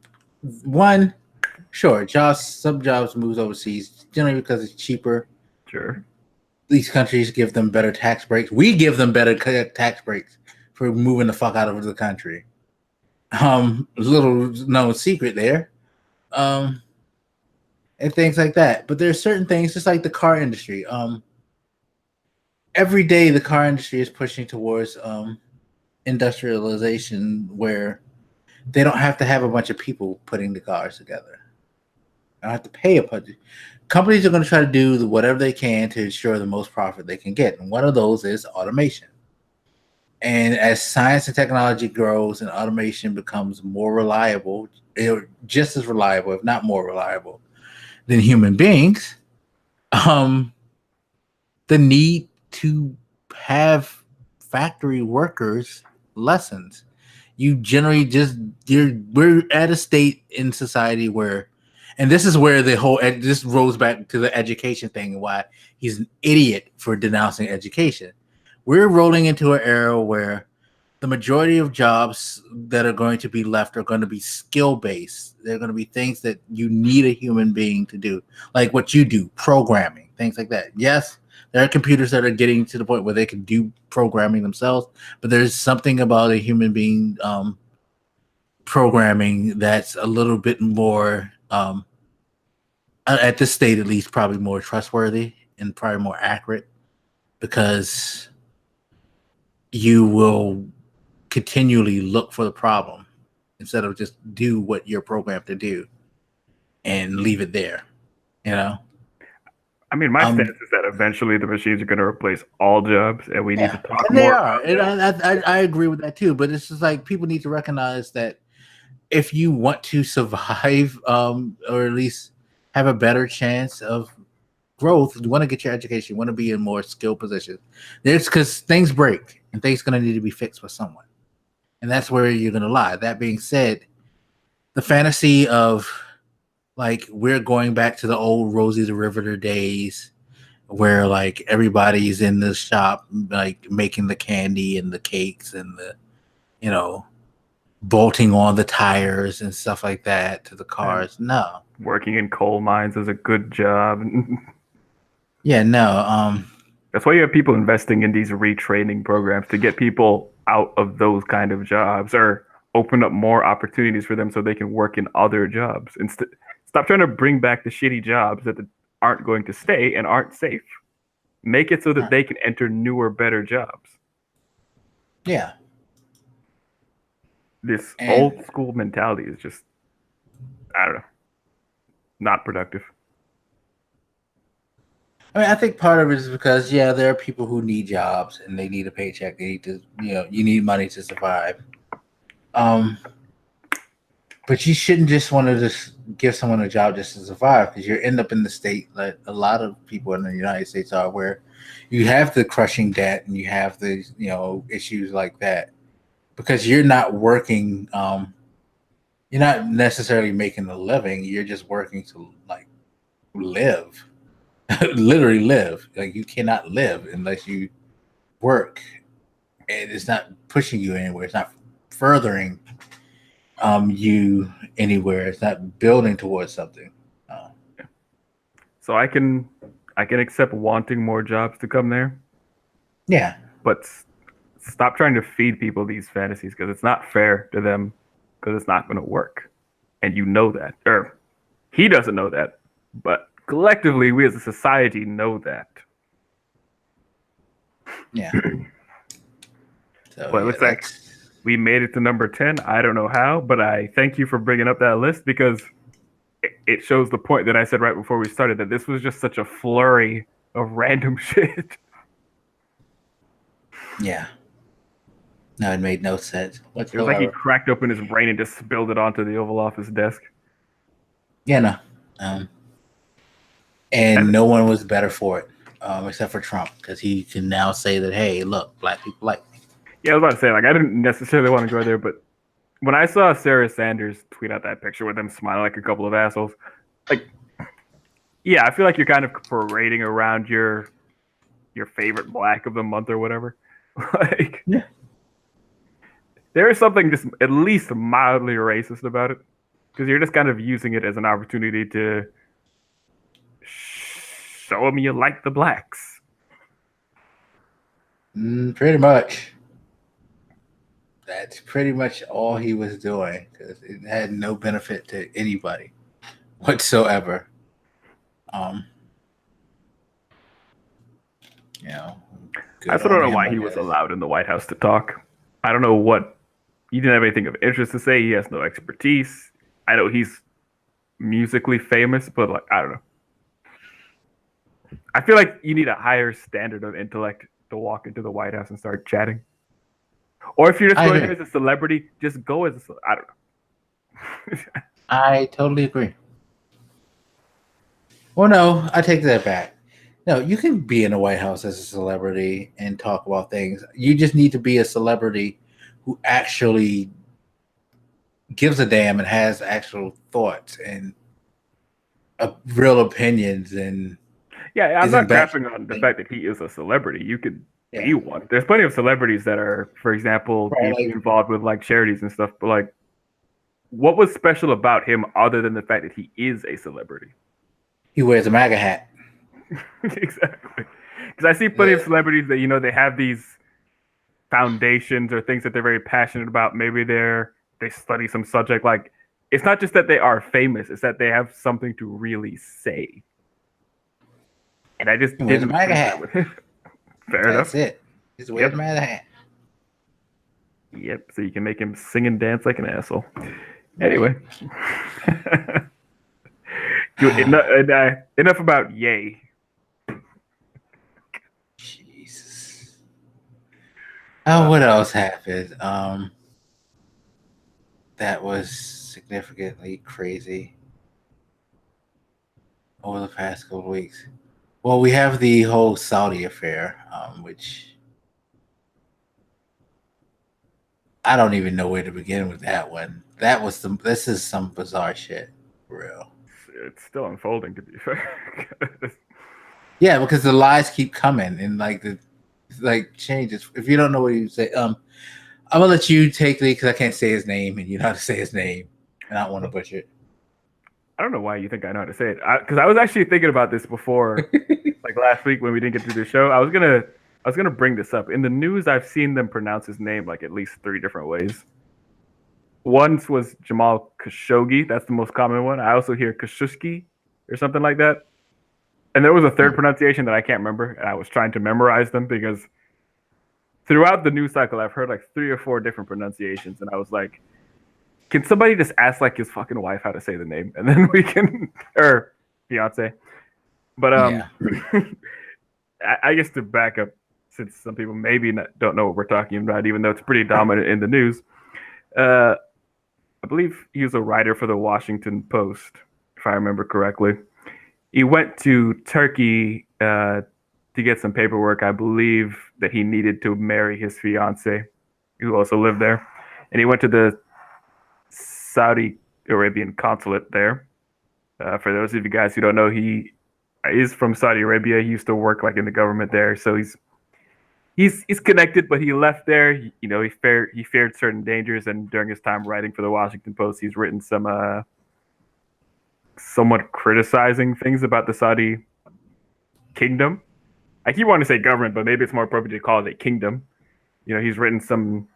Speaker 2: jobs moved overseas generally because it's cheaper.
Speaker 3: Sure.
Speaker 2: These countries give them better tax breaks. We give them better tax breaks for moving the fuck out of the country. Little known secret there. And things like that. But there's certain things, just like the car industry. Every day the car industry is pushing towards industrialization, where they don't have to have a bunch of people putting the cars together. They don't have to pay a bunch. Companies are going to try to do whatever they can to ensure the most profit they can get. And one of those is automation. And as science and technology grows and automation becomes more reliable, just as reliable, if not more reliable, than human beings, the need to have factory workers lessons. You generally we're at a state in society where, and this is where this rolls back to the education thing and why he's an idiot for denouncing education. We're rolling into an era where the majority of jobs that are going to be left are going to be skill-based. They're going to be things that you need a human being to do, like what you do, programming, things like that. Yes, there are computers that are getting to the point where they can do programming themselves, but there's something about a human being programming that's a little bit more, at this state at least, probably more trustworthy and probably more accurate, because you will continually look for the problem instead of just do what you're programmed to do and leave it there, you know?
Speaker 3: I mean, my stance is that eventually the machines are going to replace all jobs, and we need to talk
Speaker 2: and
Speaker 3: more.
Speaker 2: They are. And I agree with that too. But it's just like people need to recognize that if you want to survive, or at least have a better chance of growth, you want to get your education, you want to be in more skilled positions. There's because things break and things going to need to be fixed for someone, and that's where you're going to lie. That being said, the fantasy of like we're going back to the old Rosie the Riveter days where like everybody's in the shop like making the candy and the cakes and the bolting on the tires and stuff like that to the cars. No.
Speaker 3: Working in coal mines is a good job.
Speaker 2: Yeah, no.
Speaker 3: That's why you have people investing in these retraining programs to get people out of those kind of jobs or open up more opportunities for them so they can work in other jobs. Stop trying to bring back the shitty jobs that aren't going to stay and aren't safe. Make it so that they can enter newer, better jobs.
Speaker 2: Yeah.
Speaker 3: This old school mentality is just, I don't know, not productive.
Speaker 2: I mean, I think part of it is because, there are people who need jobs and they need a paycheck. They need to, you need money to survive. But you shouldn't just want to just give someone a job just to survive, because you end up in the state that a lot of people in the United States are, where you have the crushing debt and you have the, issues like that, because you're not working. You're not necessarily making a living. You're just working to like live. Literally live. Like you cannot live unless you work, and it's not pushing you anywhere. It's not furthering you anywhere. It's not building towards something.
Speaker 3: So I can accept wanting more jobs to come there.
Speaker 2: Yeah,
Speaker 3: but stop trying to feed people these fantasies, because it's not fair to them, because it's not going to work, and you know that, or he doesn't know that, but collectively we as a society know that.
Speaker 2: Yeah. So,
Speaker 3: but it looks like we made it to number 10. I don't know how, but I thank you for bringing up that list, because it shows the point that I said right before we started, that this was just such a flurry of random shit.
Speaker 2: Yeah. No, it made no sense whatsoever.
Speaker 3: It was like he cracked open his brain and just spilled it onto the Oval Office desk.
Speaker 2: Yeah, no. And no one was better for it, except for Trump, because he can now say that, hey, look, black people like me.
Speaker 3: Yeah, I was about to say, like, I didn't necessarily want to go there, but when I saw Sarah Sanders tweet out that picture with them smiling like a couple of assholes, like, yeah, I feel like you're kind of parading around your favorite black of the month or whatever. Like,
Speaker 2: yeah.
Speaker 3: There is something just at least mildly racist about it, because you're just kind of using it as an opportunity to show them you like the blacks.
Speaker 2: Pretty much. That's pretty much all he was doing, because it had no benefit to anybody whatsoever.
Speaker 3: I still don't know why he was allowed in the White House to talk. I don't know what. He didn't have anything of interest to say. He has no expertise. I know he's musically famous, but like, I don't know. I feel like you need a higher standard of intellect to walk into the White House and start chatting. Or if you're just going as a celebrity, just go as I don't know.
Speaker 2: I totally agree. Well, no, I take that back. No, you can be in the White House as a celebrity and talk about things. You just need to be a celebrity who actually gives a damn and has actual thoughts and real opinions. And
Speaker 3: yeah, I'm not grappling on the fact that he is a celebrity. You could be one. There's plenty of celebrities that are, for example, deeply involved with like charities and stuff. But like, what was special about him other than the fact that he is a celebrity?
Speaker 2: He wears a MAGA hat.
Speaker 3: Exactly. Because I see plenty of celebrities that, they have these foundations or things that they're very passionate about. Maybe they study some subject. Like, it's not just that they are famous, it's that they have something to really say. And I just didn't
Speaker 2: MAGA hat.
Speaker 3: Fair enough.
Speaker 2: That's it. He's wearing a MAGA hat.
Speaker 3: Yep, so you can make him sing and dance like an asshole. Anyway. Enough about Ye.
Speaker 2: Jesus. Oh, what else happened? That was significantly crazy over the past couple of weeks. Well, we have the whole Saudi affair, which I don't even know where to begin with that one. This is some bizarre shit, for real.
Speaker 3: it's still unfolding, to be fair.
Speaker 2: Yeah, because the lies keep coming and changes. If you don't know what you say, I'm gonna let you take the because I can't say his name and you know how to say his name, and I don't want to butcher it.
Speaker 3: I don't know why you think I know how to say it. Because I was actually thinking about this before, like last week when we didn't get to the show. I was gonna bring this up. In the news, I've seen them pronounce his name like at least 3 different ways. Once was Jamal Khashoggi. That's the most common one. I also hear Khashoggi or something like that. And there was a third pronunciation that I can't remember, and I was trying to memorize them because throughout the news cycle, I've heard like 3 or 4 different pronunciations, and I was like, can somebody just ask like his fucking wife how to say the name, and then we can, or fiance. But
Speaker 2: Yeah.
Speaker 3: I guess to back up, since some people maybe don't know what we're talking about, even though it's pretty dominant in the news. I believe he was a writer for the Washington Post, if I remember correctly. He went to Turkey to get some paperwork. I believe that he needed to marry his fiance, who also lived there. And he went to the Saudi Arabian consulate there. For those of you guys who don't know, he is from Saudi Arabia. He used to work like in the government there, so he's connected. But he left there. He feared certain dangers, and during his time writing for the Washington Post, he's written some somewhat criticizing things about the Saudi kingdom. I keep wanting to say government, but maybe it's more appropriate to call it a kingdom. He's written some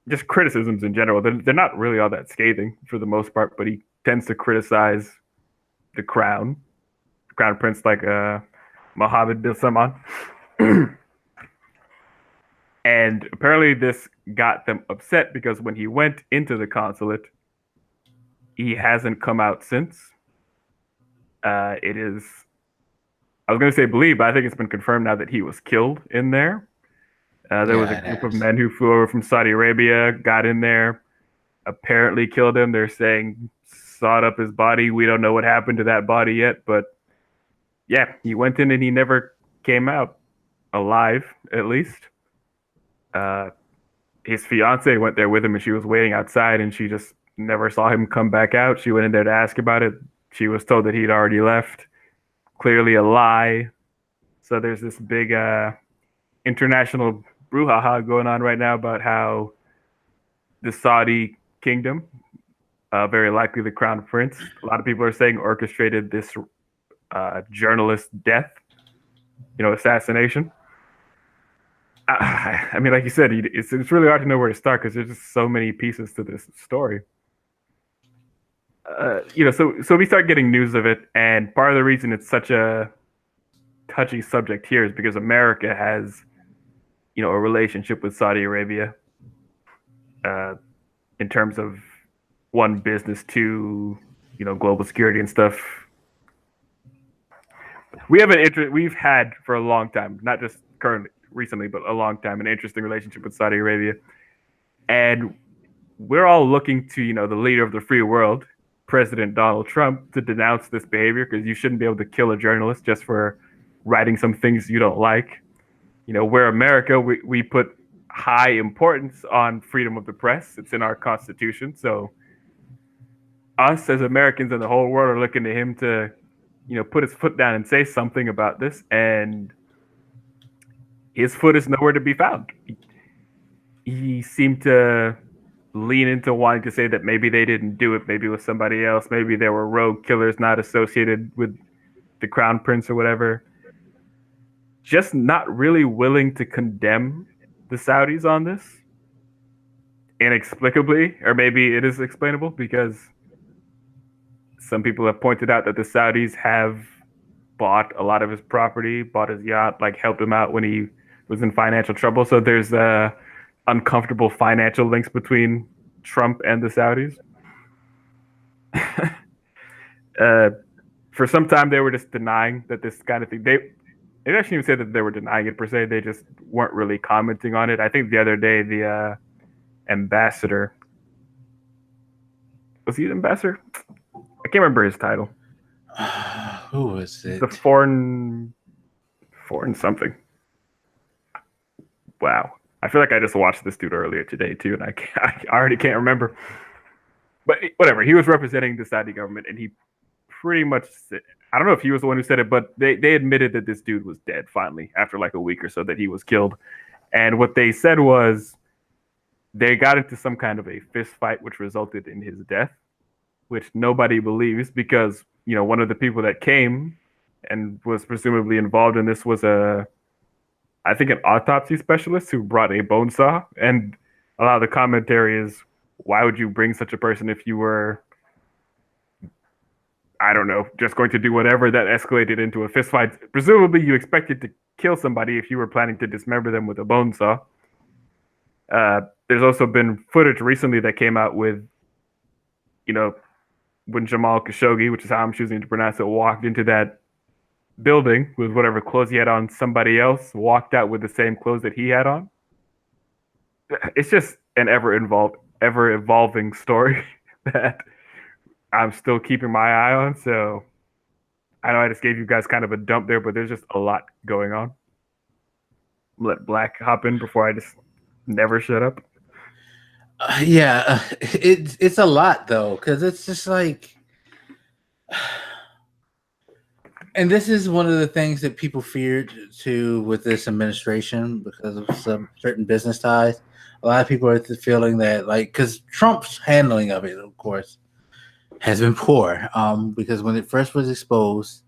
Speaker 3: just criticisms in general. They're not really all that scathing for the most part, but he tends to criticize the crown prince, like Mohammed bin Salman. And apparently this got them upset because when he went into the consulate, he hasn't come out since. It is, I was going to say believed, but I think it's been confirmed now that he was killed in there. There was a group of men who flew over from Saudi Arabia, got in there, apparently killed him. They're saying sawed up his body. We don't know what happened to that body yet, but yeah, he went in and he never came out alive, at least. His fiance went there with him, and she was waiting outside, and she just never saw him come back out. She went in there to ask about it. She was told that he'd already left. Clearly a lie. So there's this big international brouhaha going on right now about how the Saudi kingdom, very likely the crown prince, a lot of people are saying orchestrated this journalist death, assassination. I mean, like you said, it's really hard to know where to start because there's just so many pieces to this story. So we start getting news of it, and part of the reason it's such a touchy subject here is because America has, a relationship with Saudi Arabia, in terms of one, business, two, global security and stuff. We've had for a long time, not just recently, but a long time, an interesting relationship with Saudi Arabia. And we're all looking to, the leader of the free world, President Donald Trump, to denounce this behavior, because you shouldn't be able to kill a journalist just for writing some things you don't like. We're America. We put high importance on freedom of the press. It's in our Constitution. So us as Americans and the whole world are looking to him to, put his foot down and say something about this. And his foot is nowhere to be found. He seemed to lean into wanting to say that maybe they didn't do it. Maybe it was somebody else. Maybe there were rogue killers not associated with the crown prince or whatever. Just not really willing to condemn the Saudis on this inexplicably, or maybe it is explainable because some people have pointed out that the Saudis have bought a lot of his property, bought his yacht, like helped him out when he was in financial trouble. So there's uncomfortable financial links between Trump and the Saudis. For some time, they were just denying that this kind of thing. They actually even said that they were denying it per se. They just weren't really commenting on it. I think the other day, the ambassador, was he an ambassador? I can't remember his title.
Speaker 2: Who was it?
Speaker 3: The foreign something. Wow. I feel like I just watched this dude earlier today too, and I already can't remember. But whatever, he was representing the Saudi government, and he pretty much said, I don't know if he was the one who said it, but they admitted that this dude was dead finally after like a week or so that he was killed. And what they said was they got into some kind of a fist fight, which resulted in his death, which nobody believes because, you know, one of the people that came and was presumably involved in this was I think an autopsy specialist who brought a bone saw. And a lot of the commentary is, why would you bring such a person if you were, I don't know, just going to do whatever? That escalated into a fist fight. Presumably you expected to kill somebody if you were planning to dismember them with a bone saw. There's also been footage recently that came out with, you know, when Jamal Khashoggi, which is how I'm choosing to pronounce it, walked into that building with whatever clothes he had on, somebody else walked out with the same clothes that he had on. It's just an ever evolving story that I'm still keeping my eye on. So I know I just gave you guys kind of a dump there, but there's just a lot going on. Let Black hop in before I just never shut up.
Speaker 2: It's a lot though, because it's just like, and this is one of the things that people feared too with this administration because of some certain business ties. A lot of people are feeling that, like, because Trump's handling of it, of course, has been poor. Because when it first was exposed,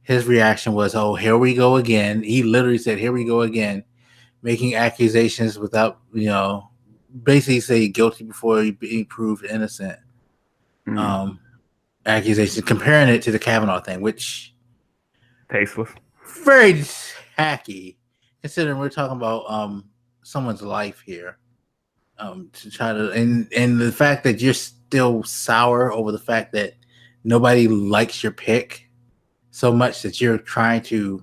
Speaker 2: his reaction was, "Oh, here we go again." He literally said, "Here we go again," making accusations without, you know, basically say guilty before being proved innocent. Accusations, comparing it to the Kavanaugh thing, which
Speaker 3: tasteless,
Speaker 2: very hacky, considering we're talking about someone's life here. To try to and the fact that you're still sour over the fact that nobody likes your pick so much that you're trying to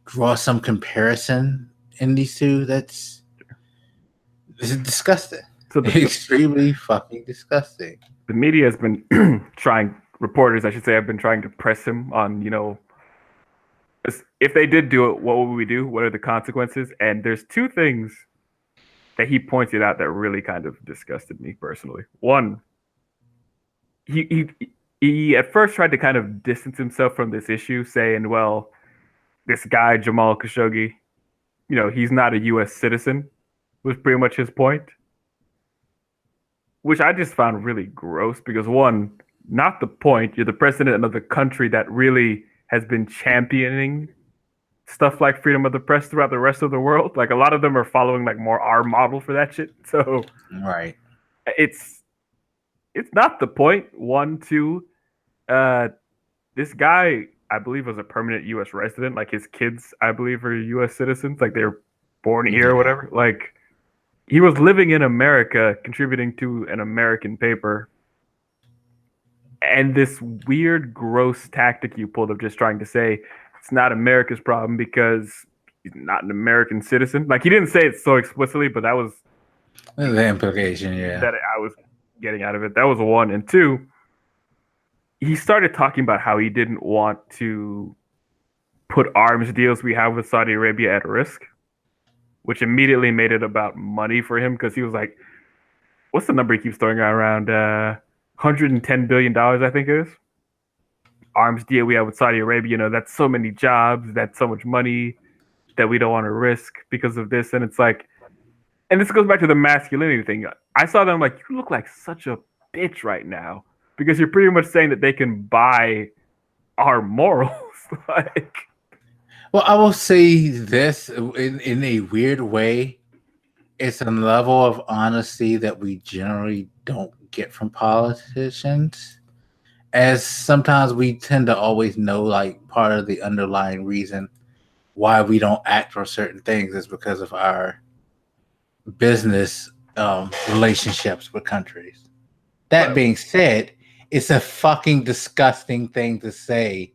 Speaker 2: draw some comparison in these two, this is disgusting. So extremely fucking disgusting.
Speaker 3: The media has been reporters, I should say, have been trying to press him on, you know, if they did do it, what would we do? What are the consequences? And there's two things that he pointed out that really kind of disgusted me personally. One, he at first tried to kind of distance himself from this issue, saying, well, this guy, Jamal Khashoggi, you know, he's not a U.S. citizen, was pretty much his point. Which I just found really gross because, one, not the point. You're the president of the country that really has been championing stuff like freedom of the press throughout the rest of the world. Like, a lot of them are following like more our model for that shit. So
Speaker 2: right,
Speaker 3: it's not the point. One, two, this guy, I believe, was a permanent U.S. resident. Like, his kids, I believe, are U.S. citizens. Like, they're born here or whatever. Like, he was living in America, contributing to an American paper. And this weird, gross tactic you pulled of just trying to say it's not America's problem because he's not an American citizen. Like, he didn't say it so explicitly, but that was
Speaker 2: the implication, yeah,
Speaker 3: that I was getting out of it. That was one. And two, he started talking about how he didn't want to put arms deals we have with Saudi Arabia at risk, which immediately made it about money for him because he was like, what's the number he keeps throwing around? $110 billion, I think it is. Arms deal we have with Saudi Arabia, you know, that's so many jobs, that's so much money that we don't want to risk because of this. And it's like, and this goes back to the masculinity thing. I saw them like, you look like such a bitch right now because you're pretty much saying that they can buy our morals. Like,
Speaker 2: well, I will say this in a weird way. It's a level of honesty that we generally don't get from politicians. As sometimes we tend to always know, like, part of the underlying reason why we don't act on certain things is because of our business relationships with countries. That being said, it's a fucking disgusting thing to say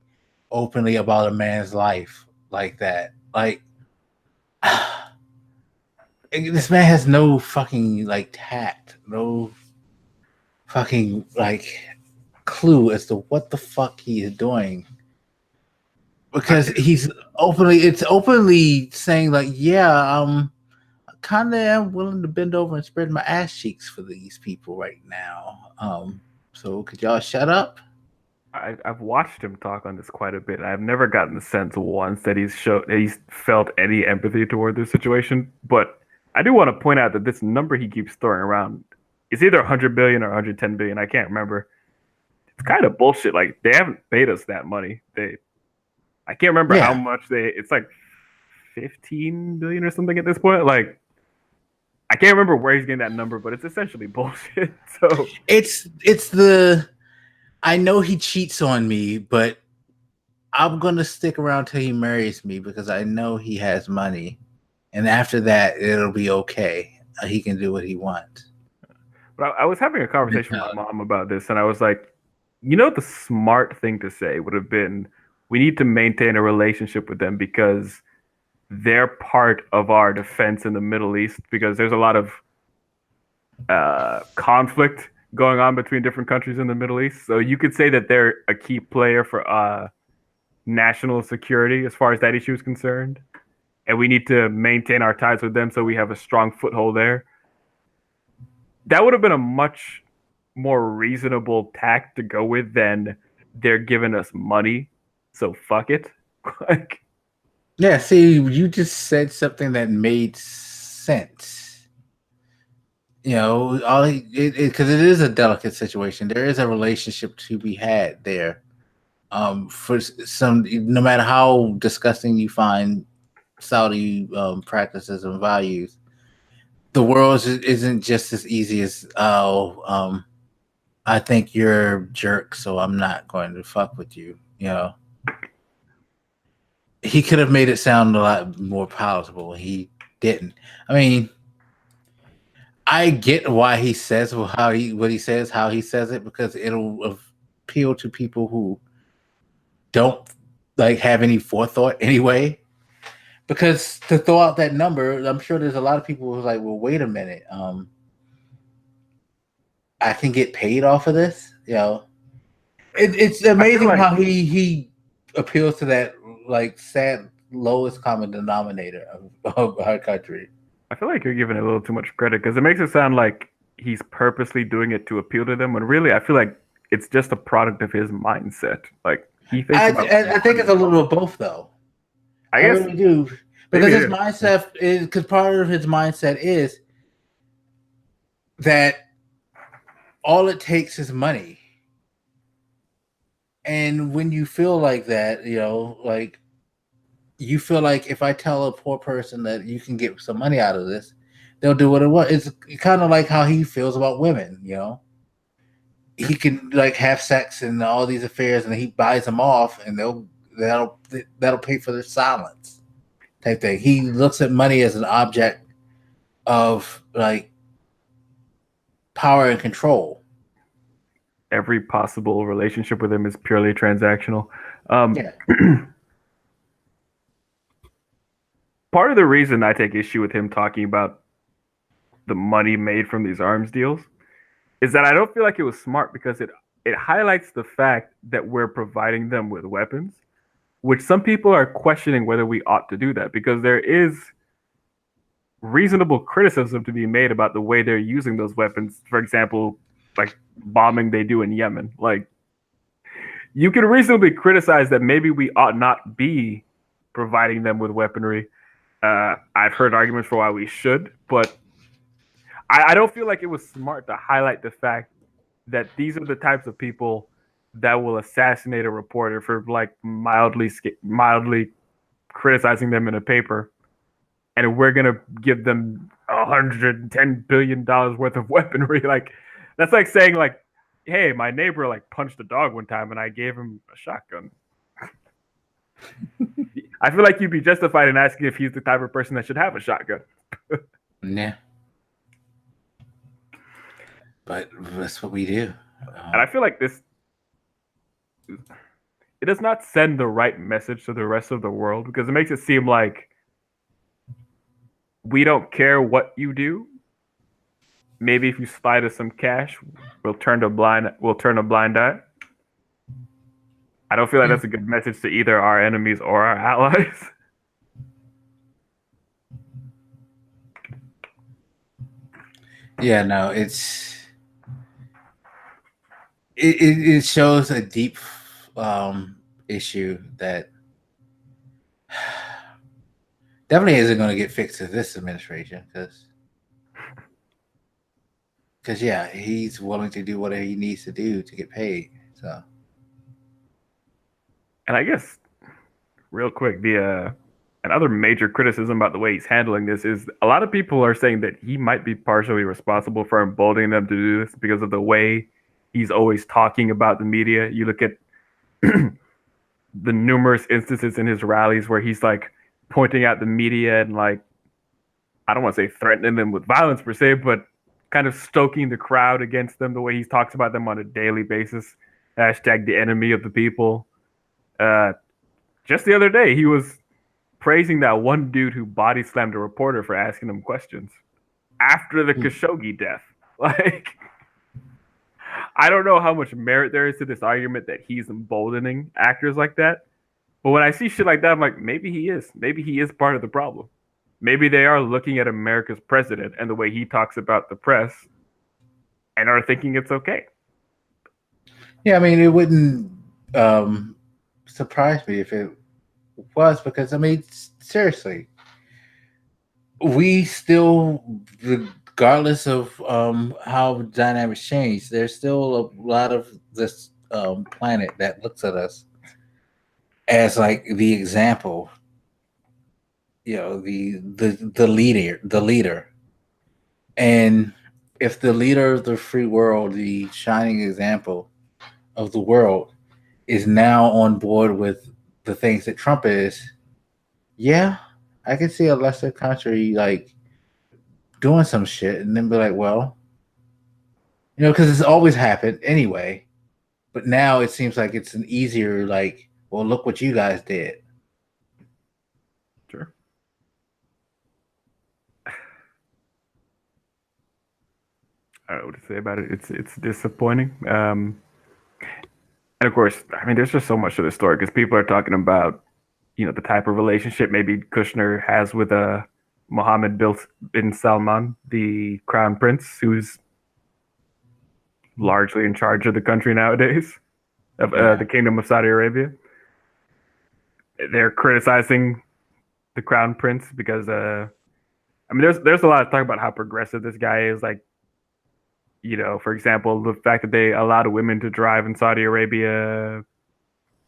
Speaker 2: openly about a man's life like that. Like, this man has no fucking, like, tact, no fucking, like, clue as to what the fuck he is doing, because it's openly saying, like, yeah, kind of am willing to bend over and spread my ass cheeks for these people right now. So could y'all shut up?
Speaker 3: I've watched him talk on this quite a bit. I've never gotten the sense once that he's felt any empathy toward this situation. But I do want to point out that this number he keeps throwing around is either 100 billion or 110 billion. I can't remember. It's kind of bullshit. Like, they haven't paid us that money. I can't remember how much it's like 15 billion or something at this point. Like, I can't remember where he's getting that number, but it's essentially bullshit. So
Speaker 2: it's I know he cheats on me, but I'm gonna stick around till he marries me because I know he has money, and after that it'll be okay. He can do what he wants.
Speaker 3: But I was having a conversation with my mom about this, and I was like, you know, the smart thing to say would have been, we need to maintain a relationship with them because they're part of our defense in the Middle East, because there's a lot of conflict going on between different countries in the Middle East. So you could say that they're a key player for national security as far as that issue is concerned. And we need to maintain our ties with them so we have a strong foothold there. That would have been a much more reasonable tack to go with than they're giving us money, so fuck it. Like,
Speaker 2: yeah, see, you just said something that made sense. You know, because it is a delicate situation. There is a relationship to be had there. For some, no matter how disgusting you find Saudi practices and values, the world isn't just as easy as I think you're a jerk, so I'm not going to fuck with you. You know, he could have made it sound a lot more palatable. He didn't. I mean, I get why he says what he says it, because it'll appeal to people who don't like have any forethought anyway. Because to throw out that number, I'm sure there's a lot of people who's like, well, wait a minute, I can get paid off of this. You know, it's amazing how he appeals to that like sad lowest common denominator of our country.
Speaker 3: I feel like you're giving it a little too much credit, because it makes it sound like he's purposely doing it to appeal to them, when really I feel like it's just a product of his mindset. Like, he thinks
Speaker 2: I think it's a little of both, though. I guess really do, because his mindset is, because part of his mindset is that all it takes is money, and when you feel like that, you know, like, you feel like if I tell a poor person that you can get some money out of this, they'll do what it was. It's kind of like how he feels about women, you know. He can like have sex and all these affairs, and he buys them off, and that'll pay for their silence type thing. He looks at money as an object of like power and control.
Speaker 3: Every possible relationship with him is purely transactional.
Speaker 2: Yeah.
Speaker 3: Part of the reason I take issue with him talking about the money made from these arms deals is that I don't feel like it was smart, because it highlights the fact that we're providing them with weapons, which some people are questioning whether we ought to do that, because there is reasonable criticism to be made about the way they're using those weapons. For example, like bombing they do in Yemen. Like, you can reasonably criticize that maybe we ought not be providing them with weaponry. I've heard arguments for why we should, but I don't feel like it was smart to highlight the fact that these are the types of people that will assassinate a reporter for like mildly criticizing them in a paper, and we're gonna give them $110 billion worth of weaponry. Like, that's like saying like, hey, my neighbor like punched a dog one time and I gave him a shotgun. I feel like you'd be justified in asking if he's the type of person that should have a shotgun.
Speaker 2: Yeah. But that's what we do.
Speaker 3: And I feel like it does not send the right message to the rest of the world, because it makes it seem like we don't care what you do. Maybe if you slide us some cash, we'll turn a blind eye. I don't feel like that's a good message to either our enemies or our allies.
Speaker 2: Yeah, no, it shows a deep issue that definitely isn't going to get fixed in this administration because yeah, he's willing to do whatever he needs to do to get paid. So,
Speaker 3: And I guess real quick, the another major criticism about the way he's handling this is a lot of people are saying that he might be partially responsible for emboldening them to do this because of the way he's always talking about the media. You look at the numerous instances in his rallies where he's like pointing out the media and like, I don't want to say threatening them with violence per se, but kind of stoking the crowd against them the way he talks about them on a daily basis. Hashtag the enemy of the people. Just the other day, he was praising that one dude who body slammed a reporter for asking him questions after the Khashoggi death. Like, I don't know how much merit there is to this argument that he's emboldening actors like that. But when I see shit like that, I'm like, maybe he is. Maybe he is part of the problem. Maybe they are looking at America's president and the way he talks about the press and are thinking it's okay.
Speaker 2: yeah, I mean, it wouldn't surprise me if it was because, I mean, seriously, we still, regardless of how dynamics change, there's still a lot of this planet that looks at us as like the example, you know, the leader. And if the leader of the free world, the shining example of the world, is now on board with the things that Trump is, yeah, I can see a lesser country like doing some shit and then be like, well, you know, because it's always happened anyway. But now it seems like it's an easier, like, well, look what you guys did.
Speaker 3: Sure. I don't know what to say about it. It's disappointing. And of course, I mean, there's just so much to the story because people are talking about, you know, the type of relationship maybe Kushner has with Mohammed bin Salman, the crown prince, who's largely in charge of the country nowadays, of the Kingdom of Saudi Arabia. They're criticizing the crown prince because, I mean, there's a lot of talk about how progressive this guy is. Like, you know, for example, the fact that they allowed women to drive in Saudi Arabia.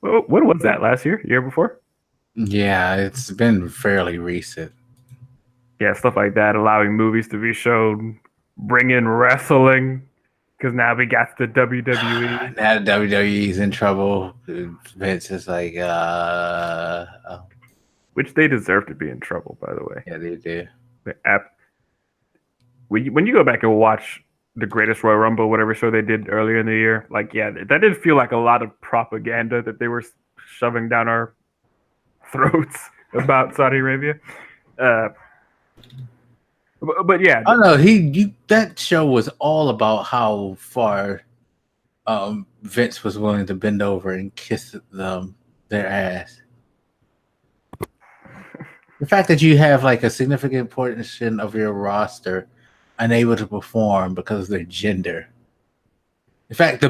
Speaker 3: When was that? Last year? Year before?
Speaker 2: Yeah, it's been fairly recent.
Speaker 3: Yeah, stuff like that. Allowing movies to be shown. Bring in wrestling. Because now we got the WWE.
Speaker 2: Now the WWE's in trouble. Vince is like,
Speaker 3: Which they deserve to be in trouble, by the way.
Speaker 2: yeah, they do.
Speaker 3: When you go back and watch the Greatest Royal Rumble, whatever show they did earlier in the year, like, yeah, that did feel like a lot of propaganda that they were shoving down our throats about Saudi Arabia. But yeah,
Speaker 2: I don't know. That show was all about how far Vince was willing to bend over and kiss their ass. The fact that you have like a significant portion of your roster unable to perform because of their gender. In fact,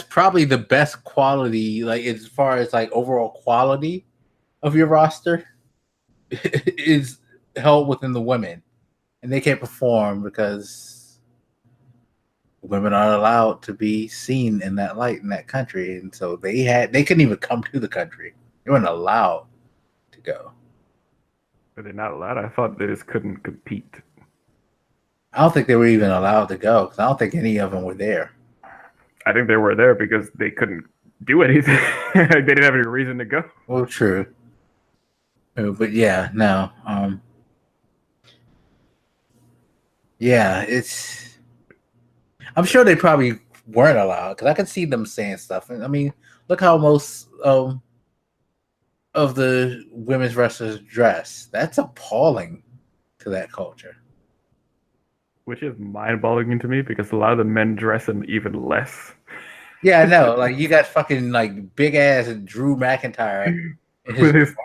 Speaker 2: probably the best quality, like as far as like overall quality of your roster, is held within the women, and they can't perform because women aren't allowed to be seen in that light in that country, and so they couldn't even come to the country. They weren't allowed to go.
Speaker 3: But they're not allowed. I thought they just couldn't compete.
Speaker 2: I don't think they were even allowed to go because I don't think any of them were there.
Speaker 3: I think they were there because they couldn't do anything. They didn't have any reason to go.
Speaker 2: Well, true. But yeah, no. Yeah, it's. I'm sure they probably weren't allowed because I could see them saying stuff. And I mean, look how most of the women's wrestlers dress. That's appalling to that culture.
Speaker 3: Which is mind-boggling to me because a lot of the men dress in even less.
Speaker 2: Yeah, I know. Like you got fucking like big ass Drew McIntyre
Speaker 3: with his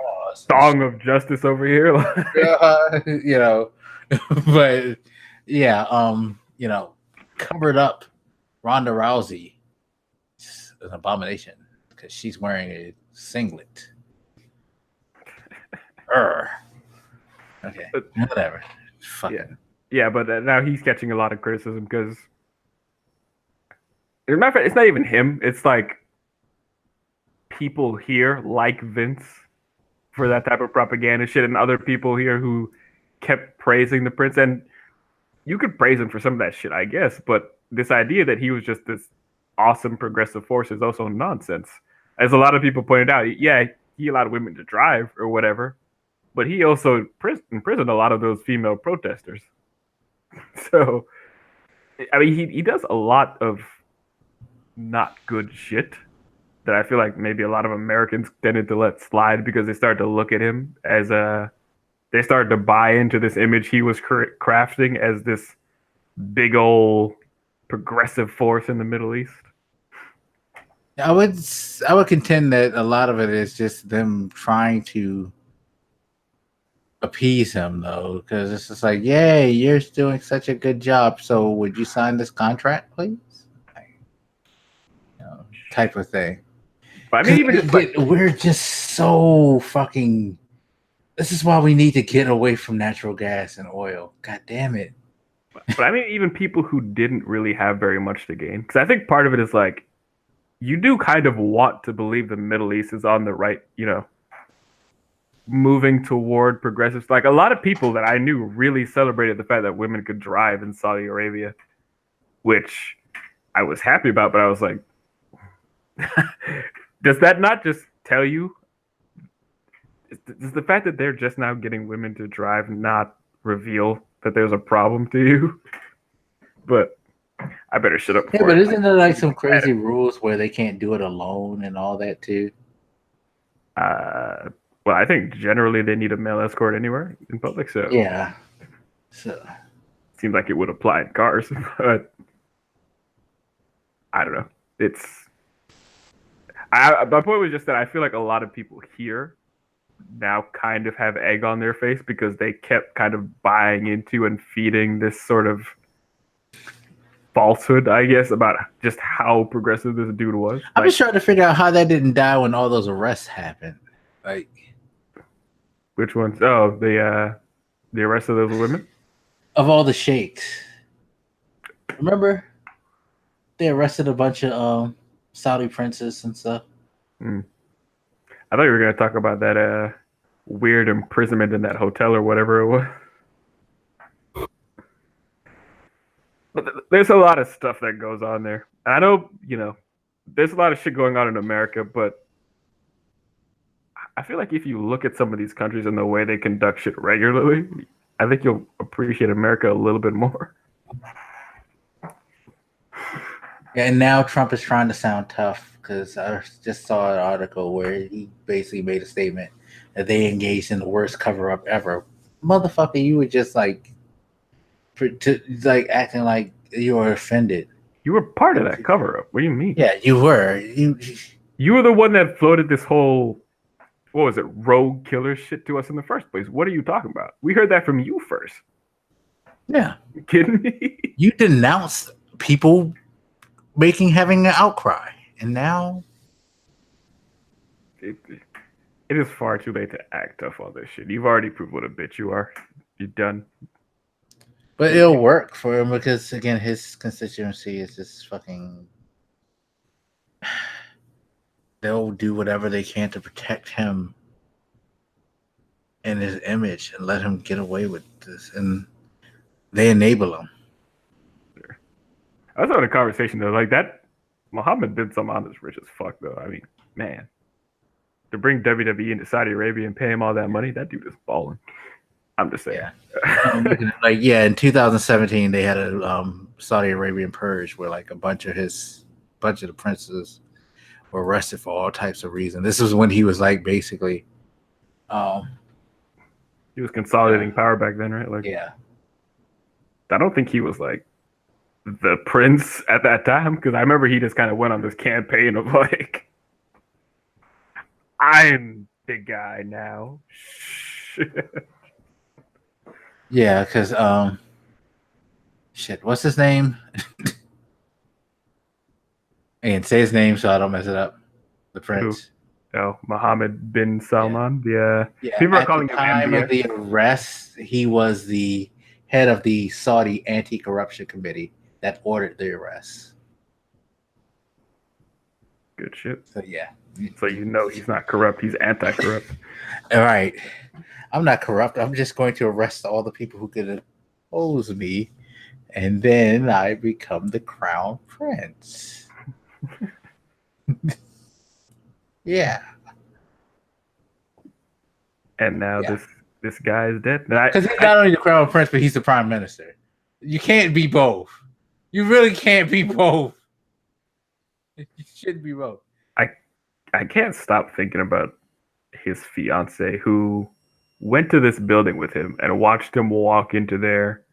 Speaker 3: thong of justice over here.
Speaker 2: you know, but yeah, covered up Ronda Rousey. It's an abomination because she's wearing a singlet. Okay, whatever. Fuck it.
Speaker 3: Yeah, but now he's catching a lot of criticism because, as a matter of fact, it's not even him. It's like people here like Vince for that type of propaganda shit, and other people here who kept praising the prince. And you could praise him for some of that shit, I guess, but this idea that he was just this awesome progressive force is also nonsense. As a lot of people pointed out, yeah, he allowed women to drive or whatever, but he also imprisoned a lot of those female protesters. So, I mean, he does a lot of not good shit that I feel like maybe a lot of Americans tended to let slide because they started to look at him as they started to buy into this image he was crafting as this big old progressive force in the Middle East.
Speaker 2: I would contend that a lot of it is just them trying to appease him, though, because it's just like, yay, you're doing such a good job, so would you sign this contract, please? Type of thing.
Speaker 3: But I mean, even
Speaker 2: we're just so fucking. This is why we need to get away from natural gas and oil. God damn it.
Speaker 3: But I mean, even people who didn't really have very much to gain, because I think part of it is like, you do kind of want to believe the Middle East is on the right, moving toward progressives. Like a lot of people that I knew really celebrated the fact that women could drive in Saudi Arabia, which I was happy about, but I was like, does that not just tell you? Does the fact that they're just now getting women to drive not reveal that there's a problem to you? But I better shut up.
Speaker 2: Yeah, but isn't there like some crazy rules where they can't do it alone and all that too?
Speaker 3: Well, I think generally they need a male escort anywhere in public. So
Speaker 2: yeah, so
Speaker 3: seems like it would apply in cars, but I don't know. My point was just that I feel like a lot of people here now kind of have egg on their face because they kept kind of buying into and feeding this sort of falsehood, I guess, about just how progressive this dude was.
Speaker 2: I'm just trying to figure out how that didn't die when all those arrests happened. Like,
Speaker 3: which ones? Oh, the arrest of those women?
Speaker 2: Of all the sheikhs. Remember? They arrested a bunch of Saudi princes and stuff.
Speaker 3: I thought you were going to talk about that weird imprisonment in that hotel or whatever it was. But there's a lot of stuff that goes on there. And I know, there's a lot of shit going on in America, but I feel like if you look at some of these countries and the way they conduct shit regularly, I think you'll appreciate America a little bit more.
Speaker 2: Yeah, and now Trump is trying to sound tough because I just saw an article where he basically made a statement that they engaged in the worst cover-up ever. Motherfucker, you were just like acting like you were offended.
Speaker 3: You were part of that cover-up. What do you mean?
Speaker 2: Yeah, you were.
Speaker 3: You were the one that floated this whole, what was it, rogue killer shit to us in the first place. What are you talking about? We heard that from you first.
Speaker 2: Yeah.
Speaker 3: You kidding me?
Speaker 2: You denounced people having an outcry, and now
Speaker 3: it is far too late to act tough on this shit. You've already proved what a bitch you are. You're done.
Speaker 2: But it'll work for him because, again, his constituency is just fucking. They'll do whatever they can to protect him and his image and let him get away with this, and they enable him.
Speaker 3: I was having a conversation though, like that. Muhammad did something on this rich as fuck though. I mean, man, to bring WWE into Saudi Arabia and pay him all that money, that dude is balling. I'm just saying.
Speaker 2: Yeah. In 2017, they had a Saudi Arabian purge where like a bunch of the princes were arrested for all types of reasons. This was when he was like basically,
Speaker 3: he was consolidating power back then, right? Like,
Speaker 2: yeah.
Speaker 3: I don't think he was like the prince at that time, because I remember he just kind of went on this campaign of like, I'm the guy now.
Speaker 2: Yeah, because shit, what's his name? And say his name so I don't mess it up. The prince.
Speaker 3: Mohammed bin Salman.
Speaker 2: Yeah,
Speaker 3: People are
Speaker 2: at
Speaker 3: calling
Speaker 2: the
Speaker 3: him
Speaker 2: time
Speaker 3: MBS.
Speaker 2: of the arrest, he was the head of the Saudi anti-corruption committee that ordered the arrest.
Speaker 3: Good shit.
Speaker 2: So yeah.
Speaker 3: So he's not corrupt. He's anti-corrupt.
Speaker 2: All right. I'm not corrupt. I'm just going to arrest all the people who could oppose me, and then I become the crown prince. Yeah.
Speaker 3: And now this guy is dead.
Speaker 2: Because he's not only the crown prince, but he's the prime minister. You can't be both. You really can't be both. You shouldn't be both.
Speaker 3: I can't stop thinking about his fiance who went to this building with him and watched him walk into there,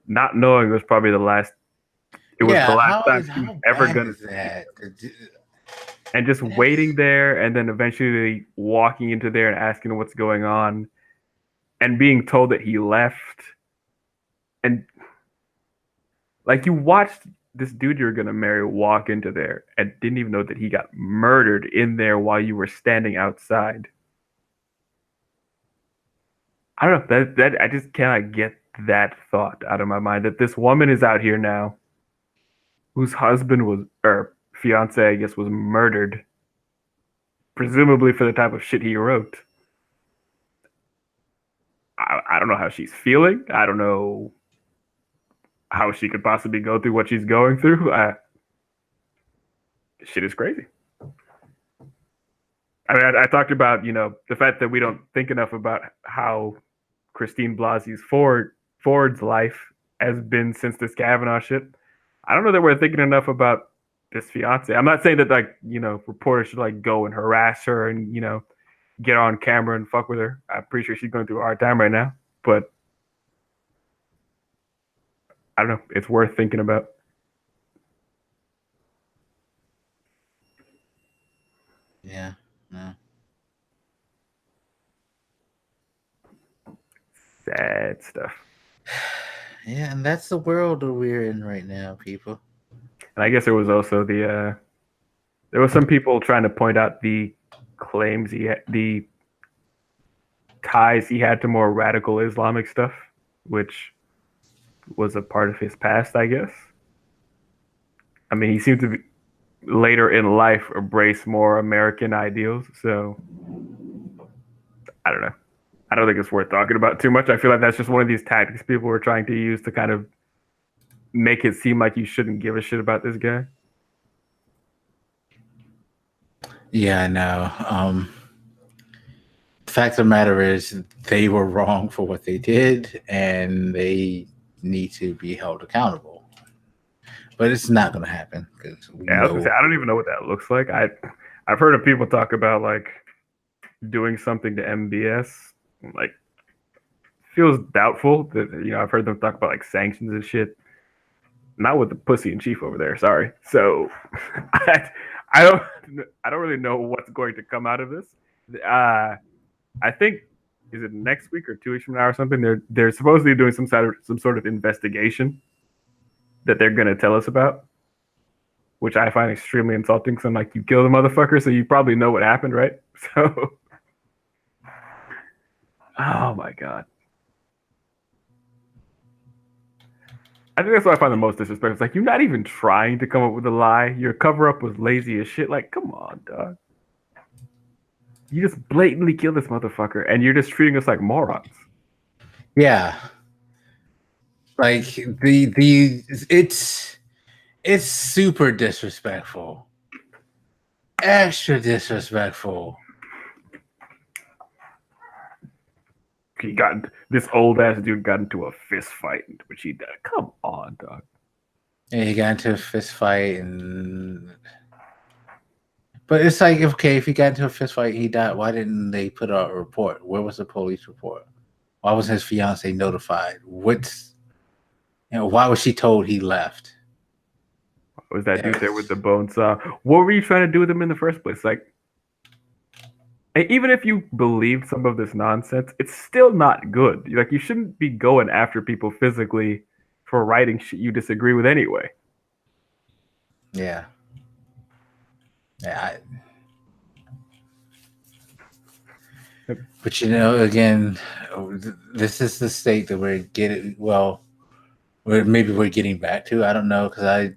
Speaker 3: not knowing it was probably the last. It was the last time he was ever gonna see it. And just waiting there, and then eventually walking into there and asking what's going on, and being told that he left, and like you watched this dude you're gonna marry walk into there and didn't even know that he got murdered in there while you were standing outside. I don't know, that I just cannot get that thought out of my mind that this woman is out here now whose husband was, or fiance, I guess, was murdered, presumably for the type of shit he wrote. I don't know how she's feeling. I don't know how she could possibly go through what she's going through. Shit is crazy. I mean, I talked about, the fact that we don't think enough about how Christine Blasey's Ford's life has been since this Kavanaugh shit. I don't know that we're thinking enough about this fiance. I'm not saying that reporters should go and harass her and get on camera and fuck with her. I'm pretty sure she's going through a hard time right now, but I don't know. It's worth thinking about.
Speaker 2: Yeah. No.
Speaker 3: Sad stuff.
Speaker 2: Yeah, and that's the world that we're in right now, people.
Speaker 3: And I guess there was also there was some people trying to point out the claims the ties he had to more radical Islamic stuff, which was a part of his past, I guess. I mean, he seemed to be later in life embrace more American ideals, so I don't know. I don't think it's worth talking about too much. I feel like that's just one of these tactics people were trying to use to kind of make it seem like you shouldn't give a shit about this guy.
Speaker 2: Yeah, I know. The fact of the matter is they were wrong for what they did, and they need to be held accountable. But it's not going to happen.
Speaker 3: I was gonna say, I don't even know what that looks like. I've heard of people talk about doing something to MBS. Feels doubtful that I've heard them talk about sanctions and shit. Not with the pussy in chief over there. Sorry. So I don't really know what's going to come out of this. I think, is it next week or 2 weeks from now or something? They're supposedly doing some sort of investigation that they're going to tell us about, which I find extremely insulting. Because I'm like, you killed a motherfucker, so you probably know what happened, right? So, oh my god. I think that's what I find the most disrespectful. It's you're not even trying to come up with a lie. Your cover-up was lazy as shit. Come on, dog. You just blatantly killed this motherfucker, and you're just treating us like morons.
Speaker 2: Yeah. It's super disrespectful. Extra disrespectful.
Speaker 3: This old ass dude got into a fist fight, which he did. Come on, dog.
Speaker 2: Yeah, he got into a fist fight, but it's okay, if he got into a fist fight, he died. Why didn't they put out a report? Where was the police report? Why wasn't his fiance notified? Why was she told he left?
Speaker 3: Was that dude there with the bone saw? What were you trying to do with him in the first place? Even if you believe some of this nonsense, it's still not good. You shouldn't be going after people physically for writing shit you disagree with anyway.
Speaker 2: Yeah. Yeah. But again, this is the state that we're getting. Well, maybe we're getting back to. I don't know, because I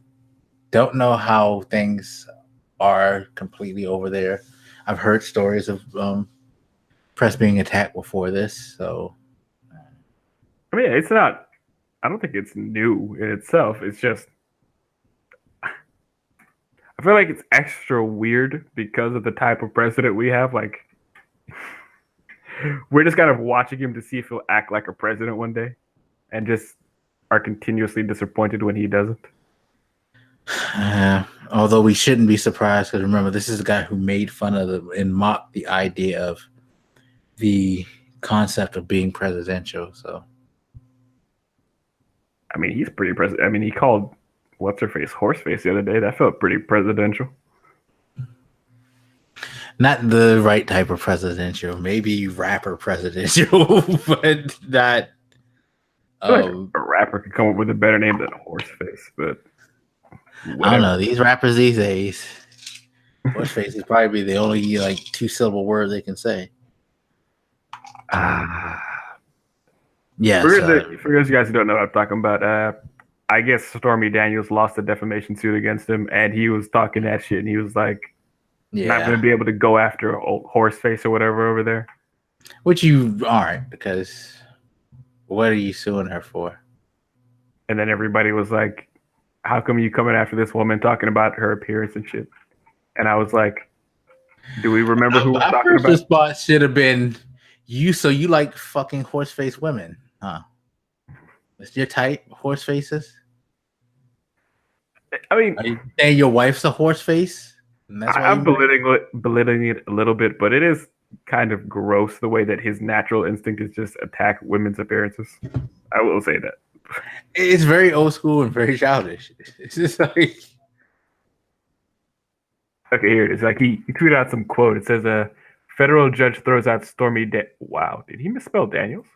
Speaker 2: don't know how things are completely over there. I've heard stories of press being attacked before this, so
Speaker 3: I mean, it's not. I don't think it's new in itself. It's just I feel like it's extra weird because of the type of president we have. Like, we're just kind of watching him to see if he'll act like a president one day, and just are continuously disappointed when he doesn't.
Speaker 2: Although we shouldn't be surprised, because remember, this is the guy who made fun of and mocked the idea of the concept of being presidential. So,
Speaker 3: I mean, he's pretty president. I mean, he called what's her face horseface the other day. That felt pretty presidential.
Speaker 2: Not the right type of presidential. Maybe rapper presidential, but not.
Speaker 3: Like a rapper could come up with a better name than horseface, but whatever.
Speaker 2: I don't know. These rappers these days, horseface is probably the only 2-syllable word they can say. Yeah.
Speaker 3: For those guys who don't know what I'm talking about, I guess Stormy Daniels lost a defamation suit against him, and he was talking that shit, and he was like, not going to be able to go after old horseface or whatever over there.
Speaker 2: Which you aren't, because what are you suing her for?
Speaker 3: And then everybody was like, how come you coming after this woman talking about her appearance and shit? And I was like, do we remember who we're talking about?
Speaker 2: Response should have been, so you like fucking horseface women, huh? Is your type horse faces?
Speaker 3: I mean,
Speaker 2: are you saying your wife's a horse face?
Speaker 3: I'm belittling it a little bit, but it is kind of gross the way that his natural instinct is just attack women's appearances. I will say that.
Speaker 2: It's very old school and very childish. It's just like,
Speaker 3: okay, here it is. Like he tweeted out some quote. It says, federal judge throws out Stormy wow, did he misspell Daniels?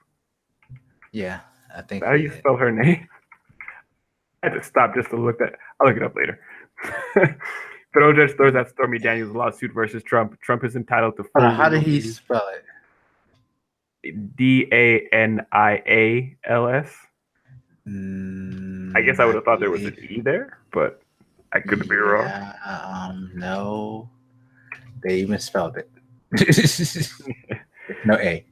Speaker 2: Yeah, I think.
Speaker 3: How do you spell her name? I had to stop just to look that. I'll look it up later. Federal judge throws out Stormy Daniels' lawsuit versus Trump. Trump is entitled to full.
Speaker 2: How did he spell it?
Speaker 3: Danials. I guess I would have thought there was an E there, but I could be wrong.
Speaker 2: No, they misspelled it. No A.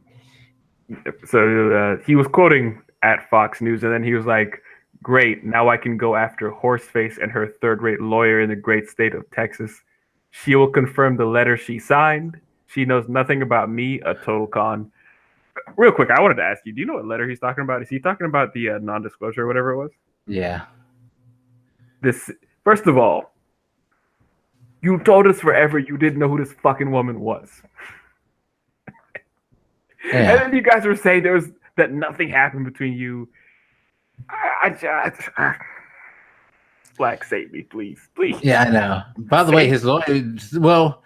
Speaker 3: So he was quoting at Fox News, and then he was like, great, now I can go after Horseface and her third-rate lawyer in the great state of Texas. She will confirm the letter she signed. She knows nothing about me, a total con. Real quick, I wanted to ask you, do you know what letter he's talking about? Is he talking about the non-disclosure or whatever it was?
Speaker 2: Yeah.
Speaker 3: First of all, you told us forever you didn't know who this fucking woman was. Yeah. And then you guys were saying that nothing happened between you. Black, save me, please.
Speaker 2: Yeah, I know. By the way, his lawyer, well,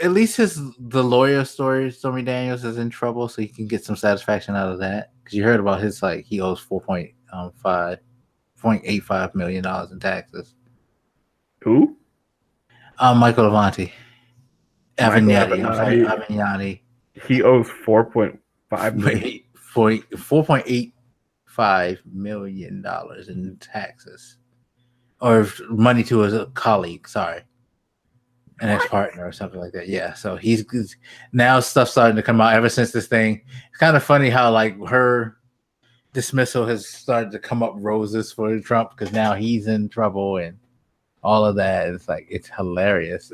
Speaker 2: at least the lawyer story, Stormy Daniels, is in trouble, so he can get some satisfaction out of that. Because you heard about his, he owes $4.85 million in taxes.
Speaker 3: Who?
Speaker 2: Michael Avenatti. Avignani.
Speaker 3: He owes $4.5 million.
Speaker 2: $4.85 million in taxes, or money to a colleague. Sorry, an ex-partner or something like that. Yeah, so he's now stuff starting to come out ever since this thing. It's kind of funny how her dismissal has started to come up roses for Trump, because now he's in trouble and all of that. It's it's hilarious.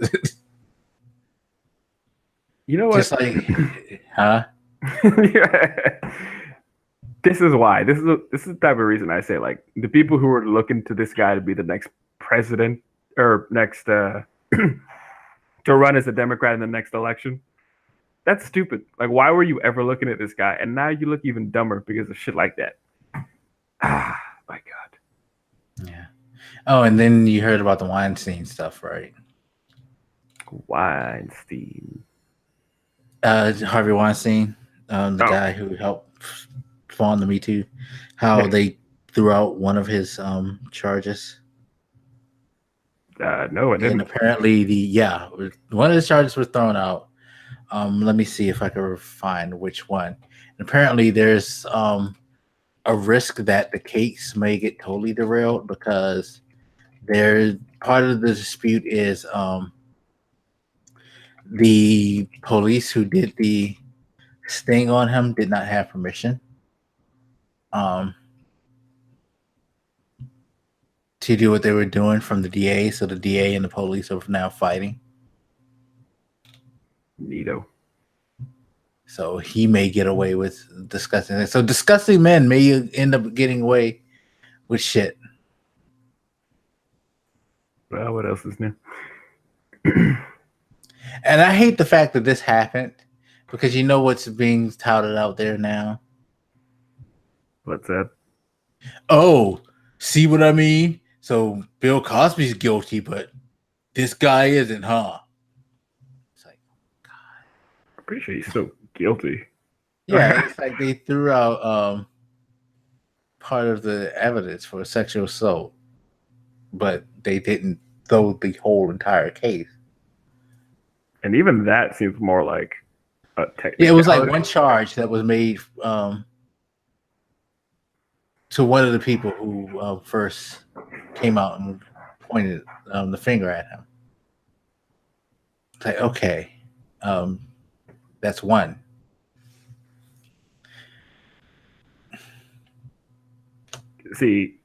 Speaker 3: You know what?
Speaker 2: Just huh?
Speaker 3: Yeah. This is why. This is the type of reason I say, the people who are looking to this guy to be the next president or next to run as a Democrat in the next election. That's stupid. Why were you ever looking at this guy? And now you look even dumber because of shit like that. Ah, my God.
Speaker 2: Yeah. Oh, and then you heard about the Weinstein stuff, right?
Speaker 3: Weinstein.
Speaker 2: Harvey Weinstein, the guy who helped spawn the Me Too. How they threw out one of his charges?
Speaker 3: No, it
Speaker 2: And
Speaker 3: didn't.
Speaker 2: apparently one of his charges was thrown out. Let me see if I can find which one. And apparently there's a risk that the case may get totally derailed because there's part of the dispute is the police who did the sting on him did not have permission to do what they were doing from the DA. So the DA and the police are now fighting.
Speaker 3: Neato.
Speaker 2: So he may get away with discussing it. So disgusting men may end up getting away with shit.
Speaker 3: Well, what else is new?
Speaker 2: And I hate the fact that this happened because you know what's being touted out there now.
Speaker 3: What's that?
Speaker 2: Oh, see what I mean? So Bill Cosby's guilty, but this guy isn't, huh? It's like,
Speaker 3: I'm pretty sure he's still guilty.
Speaker 2: yeah, it's like they threw out part of the evidence for sexual assault, but they didn't throw the whole entire case.
Speaker 3: And even that seems more like a technical.
Speaker 2: Yeah, it was like one charge that was made to one of the people who first came out and pointed the finger at him. It's like, okay, that's one.
Speaker 3: See,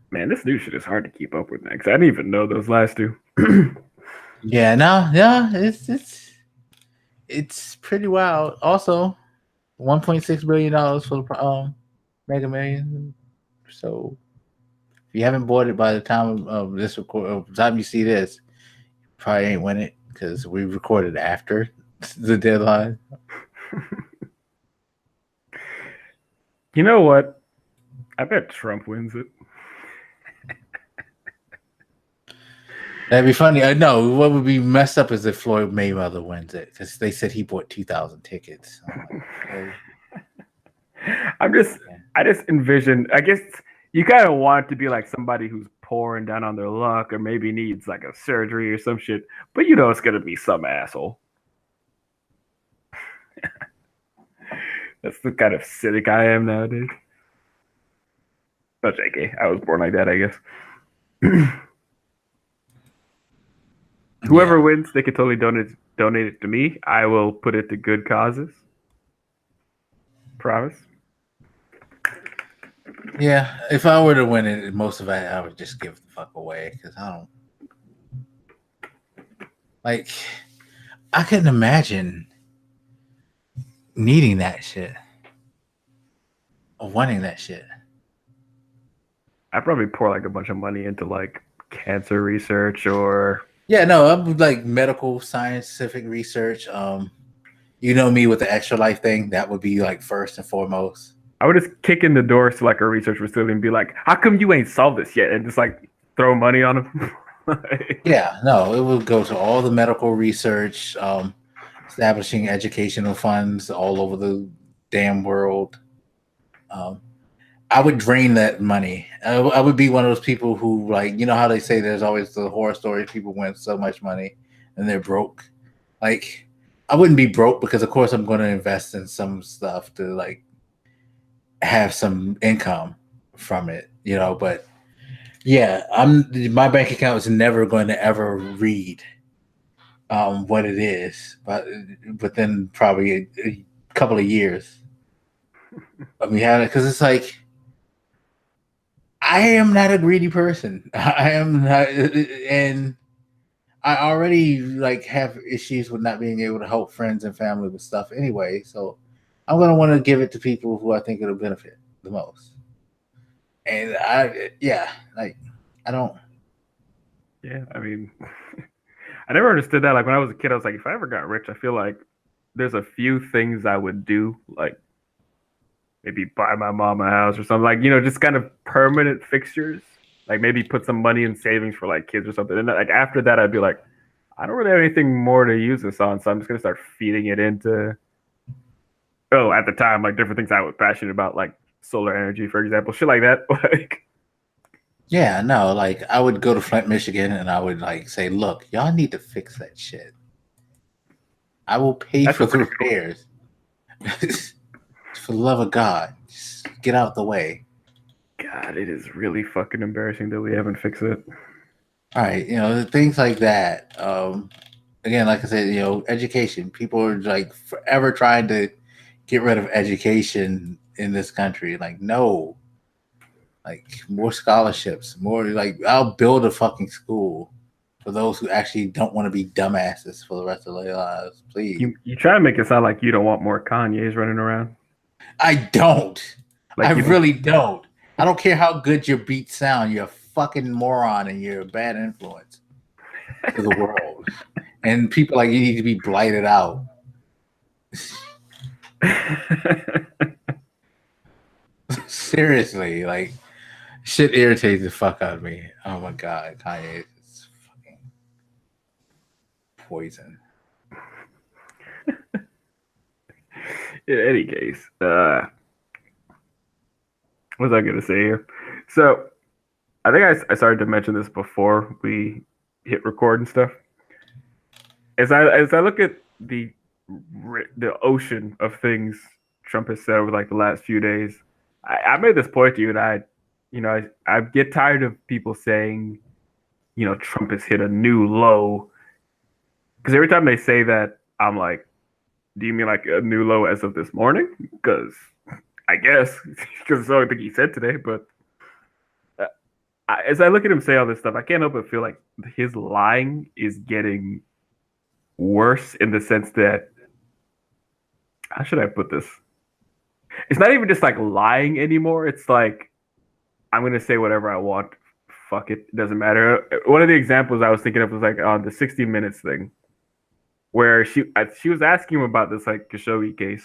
Speaker 3: man, this new shit is hard to keep up with, man, because I didn't even know those last two.
Speaker 2: Yeah, it's pretty wild. Also, $1.6 billion for the Mega Millions. So if you haven't bought it by the time of this record, the time you see this, you probably ain't win it because we recorded after the deadline.
Speaker 3: You know what? I bet Trump wins it.
Speaker 2: That'd be funny. I know what would be messed up is if Floyd Mayweather wins it because they said he bought 2,000 tickets. Okay.
Speaker 3: I just envision. I guess you kind of want to be like somebody who's pouring down on their luck, or maybe needs like a surgery or some shit. But you know, it's gonna be some asshole. That's the kind of cynic I am nowadays. But JK, I was born like that, I guess. Whoever wins, they can totally donate it to me. I will put it to good causes. Promise.
Speaker 2: Yeah, if I were to win it, most of it I would just give the fuck away because I don't like. I couldn't imagine needing that shit or wanting that shit.
Speaker 3: I'd probably pour like a bunch of money into like cancer research or.
Speaker 2: Yeah, no, I'm like medical scientific research. You know me with the extra life thing. That would be like first and foremost.
Speaker 3: I would just kick in the doors to like a research facility and be like, "How come you ain't solved this yet?" And just like throw money on them.
Speaker 2: Yeah, no, it would go to all the medical research, establishing educational funds all over the damn world. I would drain that money. I would be one of those people who, like, you know how they say there's always the horror stories, people win so much money and they're broke. Like, I wouldn't be broke because, of course, I'm going to invest in some stuff to, like, have some income from it, you know. But, yeah, my bank account is never going to ever read what it is, but within probably a couple of years. I mean, because it's like, I am not a greedy person. I am not, and I already like have issues with not being able to help friends and family with stuff anyway. So I'm gonna want to give it to people who I think it'll benefit the most. And I don't.
Speaker 3: Yeah, I mean, I never understood that. Like when I was a kid, I was like, if I ever got rich, I feel like there's a few things I would do, like maybe buy my mom a house or something, like, you know, just kind of permanent fixtures. Like maybe put some money in savings for like kids or something. And like after that, I'd be like, I don't really have anything more to use this on, so I'm just gonna start feeding it into. Oh, at the time, like different things I was passionate about, like solar energy, for example, shit like that. Like,
Speaker 2: Yeah, no, like I would go to Flint, Michigan, and I would like say, "Look, y'all need to fix that shit. I will pay
Speaker 3: That's
Speaker 2: for
Speaker 3: a
Speaker 2: the
Speaker 3: pretty cool-
Speaker 2: repairs. For the love of God, just get out the way."
Speaker 3: God, it is really fucking embarrassing that we haven't fixed it.
Speaker 2: All right, things like that. Again, like I said, education. People are like forever trying to get rid of education in this country. Like, no, like more scholarships, more like I'll build a fucking school for those who actually don't want to be dumbasses for the rest of their lives. Please.
Speaker 3: You try to make it sound like you don't want more Kanyes running around.
Speaker 2: I don't.
Speaker 3: Like
Speaker 2: I
Speaker 3: you
Speaker 2: really don't. I don't care how good your beats sound. You're a fucking moron and you're a bad influence to the world. And people like you need to be blighted out. Seriously, like shit irritates the fuck out of me. Oh my god, Kanye is fucking poison.
Speaker 3: In any case, what was I gonna say here? So I think I started to mention this before we hit record and stuff. As I look at the ocean of things Trump has said over like the last few days, I made this point to you, and I get tired of people saying, Trump has hit a new low, because every time they say that, I'm like, do you mean like a new low as of this morning? Because I guess because it's the only thing he said today. But as I look at him say all this stuff, I can't help but feel like his lying is getting worse in the sense that, how should I put this? It's not even just like lying anymore. It's like, I'm going to say whatever I want. Fuck it. It doesn't matter. One of the examples I was thinking of was like on the 60 Minutes thing, where she was asking him about this like Khashoggi case.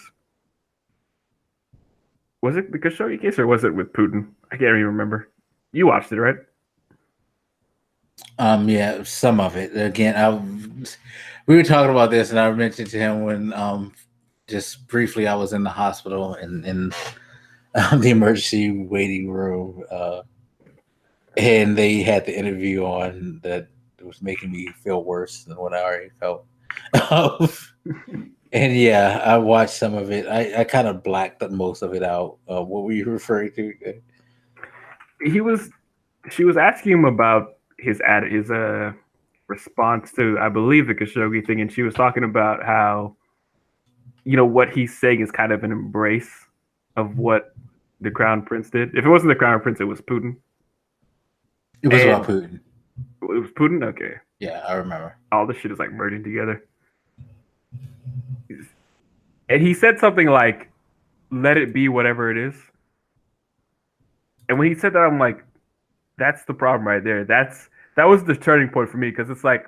Speaker 3: Was it the Khashoggi case or was it with Putin? I can't even remember. You watched it, right?
Speaker 2: Yeah, some of it. Again, we were talking about this, and I mentioned to him when just briefly I was in the hospital and in the emergency waiting room, and they had the interview on that was making me feel worse than what I already felt. And yeah, I watched some of it. I kind of blacked most of it out. What were you referring to?
Speaker 3: She was asking him about his response to, I believe, the Khashoggi thing, and she was talking about how, what he's saying is kind of an embrace of what the Crown Prince did. If it wasn't the Crown Prince, it was Putin.
Speaker 2: It was about Putin.
Speaker 3: It was Putin? Okay.
Speaker 2: Yeah, I remember.
Speaker 3: All this shit is like merging together. And he said something like, let it be whatever it is. And when he said that, I'm like, that's the problem right there. That was the turning point for me, because it's like,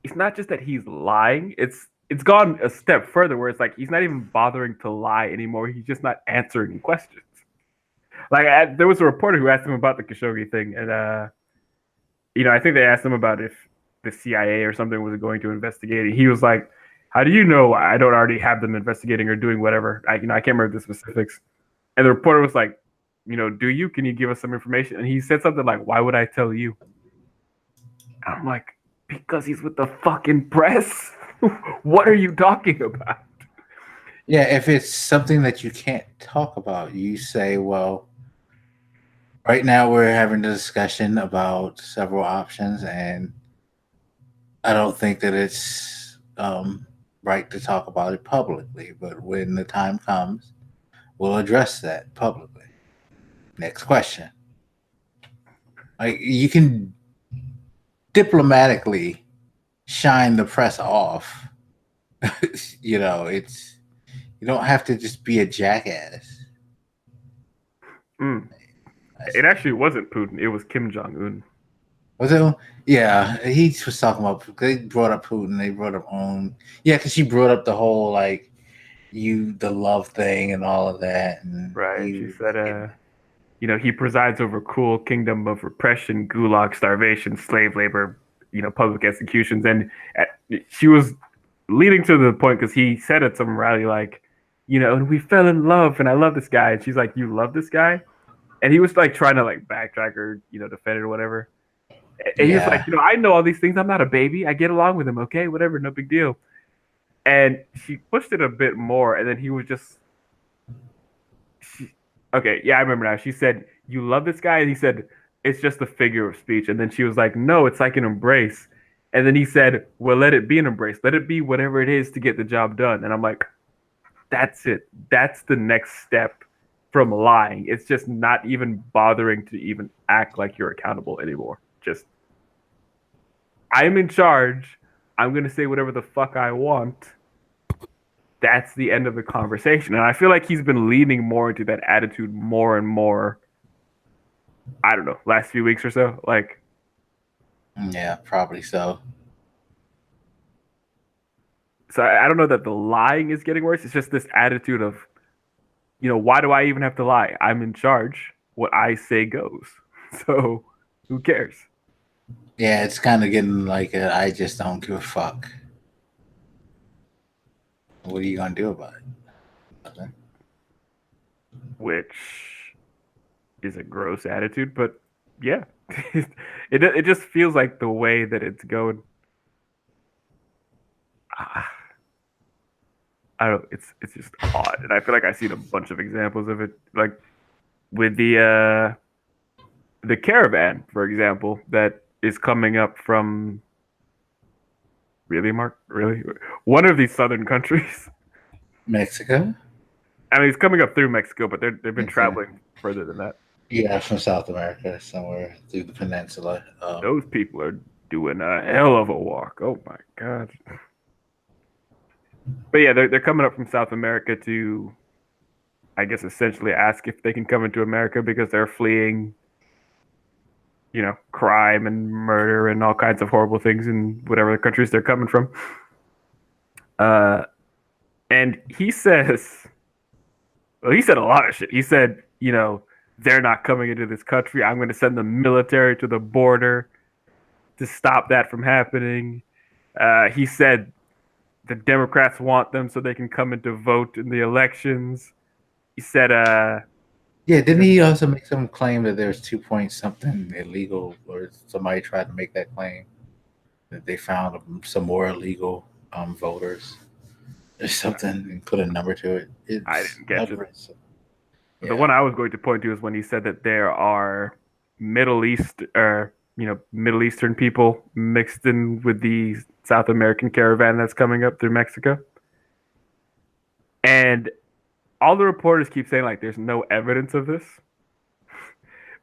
Speaker 3: it's not just that he's lying. It's gone a step further where it's like he's not even bothering to lie anymore. He's just not answering questions. Like there was a reporter who asked him about the Khashoggi thing, and I think they asked him about if the CIA or something was going to investigate it. He was like, "How do you know I don't already have them investigating or doing whatever?" I can't remember the specifics. And the reporter was like, "Do you? Can you give us some information?" And he said something like, "Why would I tell you?" I'm like, because he's with the fucking press. What are you talking about?
Speaker 2: Yeah, if it's something that you can't talk about, you say, well, right now we're having a discussion about several options, and I don't think that it's right to talk about it publicly. But when the time comes, we'll address that publicly. Next question. Like, you can diplomatically shine the press off. You don't have to just be a jackass.
Speaker 3: It actually wasn't Putin. It was Kim Jong-un.
Speaker 2: Was it? Yeah, he was talking about. They brought up Putin. They brought up Yeah, because she brought up the whole like the love thing and all of that. And
Speaker 3: right. She said, he presides over cruel kingdom of repression, gulag, starvation, slave labor, public executions. And she was leading to the point because he said at some rally like, and we fell in love, and I love this guy. And she's like, you love this guy? And he was like trying to like backtrack or, defend it or whatever. And he was like, I know all these things. I'm not a baby. I get along with him. Okay, whatever, no big deal. And she pushed it a bit more, and then he was just, okay, yeah, I remember now. She said, you love this guy? And he said, it's just a figure of speech. And then she was like, no, it's like an embrace. And then he said, well, let it be an embrace. Let it be whatever it is to get the job done. And I'm like, that's it. That's the next step from lying. It's just not even bothering to even act like you're accountable anymore. Just, I'm in charge. I'm going to say whatever the fuck I want. That's the end of the conversation. And I feel like he's been leaning more into that attitude more and more. I don't know, last few weeks or so. Like,
Speaker 2: yeah, probably so.
Speaker 3: So I don't know that the lying is getting worse. It's just this attitude of, why do I even have to lie? I'm in charge. What I say goes. So who cares?
Speaker 2: Yeah, it's kind of getting like I just don't give a fuck. What are you gonna do about it? Nothing.
Speaker 3: Which is a gross attitude, but yeah, it just feels like the way that it's going. I don't know, it's just odd, and I feel like I've seen a bunch of examples of it, like with the caravan, for example, that is coming up from really, Mark, really one of these southern countries.
Speaker 2: Mexico?
Speaker 3: I mean, it's coming up through Mexico, but they've been traveling further than that.
Speaker 2: Yeah, from South America, somewhere through the peninsula.
Speaker 3: Those people are doing a hell of a walk. Oh my god. But yeah, they're coming up from South America to, I guess, essentially ask if they can come into America because they're fleeing, crime and murder and all kinds of horrible things in whatever countries they're coming from. And he says, well, he said a lot of shit. He said, they're not coming into this country. I'm going to send the military to the border to stop that from happening. He said the Democrats want them so they can come in to vote in the elections. He said,
Speaker 2: yeah, didn't he also make some claim that there's 2 point something illegal, or somebody tried to make that claim that they found some more illegal voters or something and put a number to it?
Speaker 3: I didn't get it.
Speaker 2: Yeah.
Speaker 3: The one I was going to point to is when he said that there are Middle Eastern people mixed in with the South American caravan that's coming up through Mexico. And all the reporters keep saying, like, there's no evidence of this.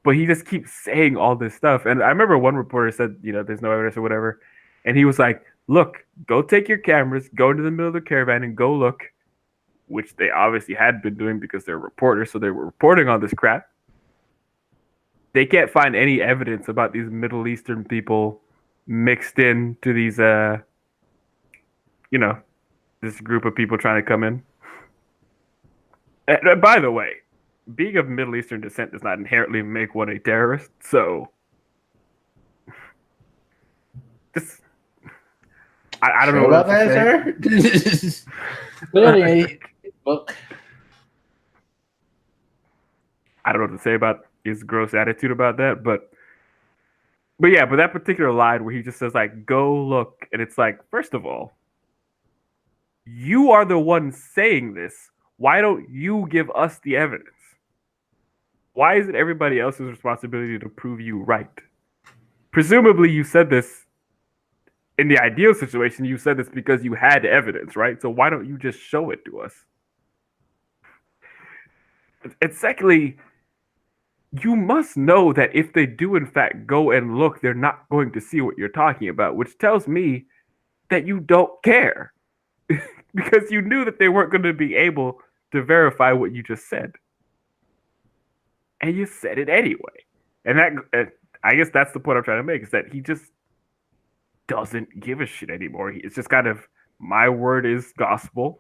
Speaker 3: But he just keeps saying all this stuff. And I remember one reporter said, there's no evidence or whatever. And he was like, look, go take your cameras, go into the middle of the caravan and go look, which they obviously had been doing because they're reporters. So they were reporting on this crap. They can't find any evidence about these Middle Eastern people mixed in to these, this group of people trying to come in. And by the way, being of Middle Eastern descent does not inherently make one a terrorist. So, just, I don't know
Speaker 2: about that, sir. Well,
Speaker 3: I don't know what to say about his gross attitude about that, but yeah, but that particular line where he just says, like, go look, and it's like, first of all, you are the one saying this. Why don't you give us the evidence? Why is it everybody else's responsibility to prove you right? Presumably you said this, in the ideal situation, you said this because you had evidence, right? So why don't you just show it to us? And secondly, you must know that if they do in fact go and look, they're not going to see what you're talking about, which tells me that you don't care. Because you knew that they weren't going to be able to verify what you just said. And you said it anyway. And that, I guess that's the point I'm trying to make, is that he just doesn't give a shit anymore. It's just kind of, my word is gospel.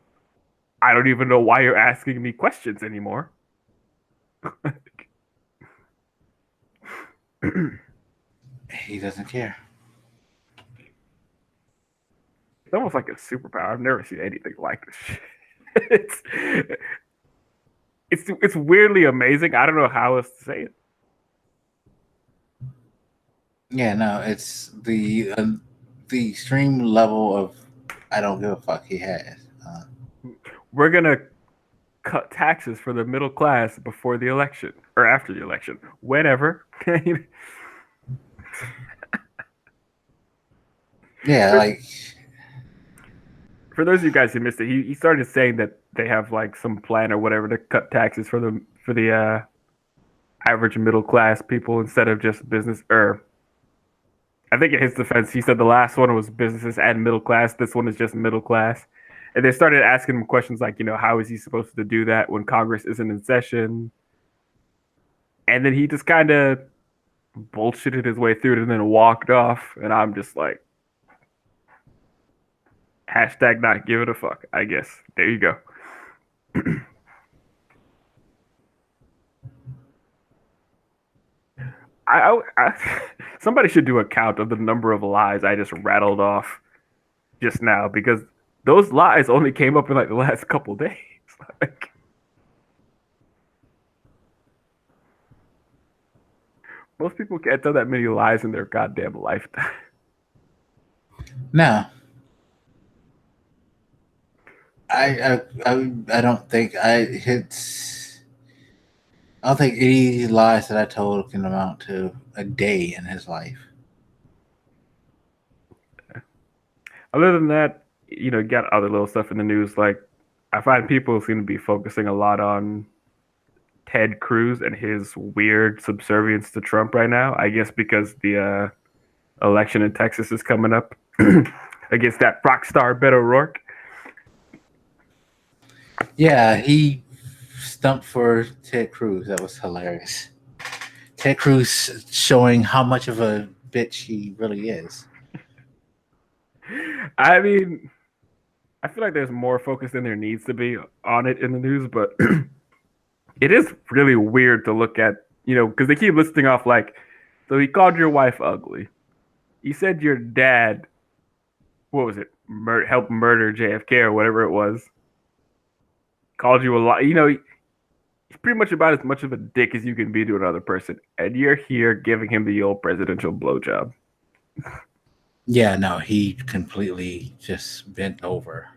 Speaker 3: I don't even know why you're asking me questions anymore.
Speaker 2: He doesn't care.
Speaker 3: It's almost like a superpower. I've never seen anything like this shit. it's weirdly amazing. I don't know how else to say it.
Speaker 2: Yeah, no, it's the extreme level of I don't give a fuck he has.
Speaker 3: We're gonna cut taxes for the middle class before the election or after the election, whenever.
Speaker 2: Yeah, like
Speaker 3: For those of you guys who missed it, he started saying that they have like some plan or whatever to cut taxes for the average middle class people instead of just business. Or I think in his defense, he said the last one was businesses and middle class. This one is just middle class. And they started asking him questions like, how is he supposed to do that when Congress isn't in session? And then he just kind of bullshitted his way through it and then walked off. And I'm just like, hashtag not give it a fuck, I guess. There you go. Somebody should do a count of the number of lies I just rattled off just now, because those lies only came up in like the last couple days. Like, most people can't tell that many lies in their goddamn lifetime.
Speaker 2: no. I don't think I don't think any lies that I told can amount to a day in his life.
Speaker 3: Other than that, got other little stuff in the news. Like, I find people seem to be focusing a lot on Ted Cruz and his weird subservience to Trump right now. I guess because the election in Texas is coming up against that rock star Beto O'Rourke.
Speaker 2: Yeah, he stumped for Ted Cruz. That was hilarious. Ted Cruz showing how much of a bitch he really is.
Speaker 3: I mean, I feel like there's more focus than there needs to be on it in the news, but it is really weird to look at, because they keep listing off like, so he called your wife ugly. He said your dad, what was it, helped murder JFK or whatever it was. Called you a lot. He's pretty much about as much of a dick as you can be to another person, and you're here giving him the old presidential blowjob.
Speaker 2: Yeah, no, he completely just bent over.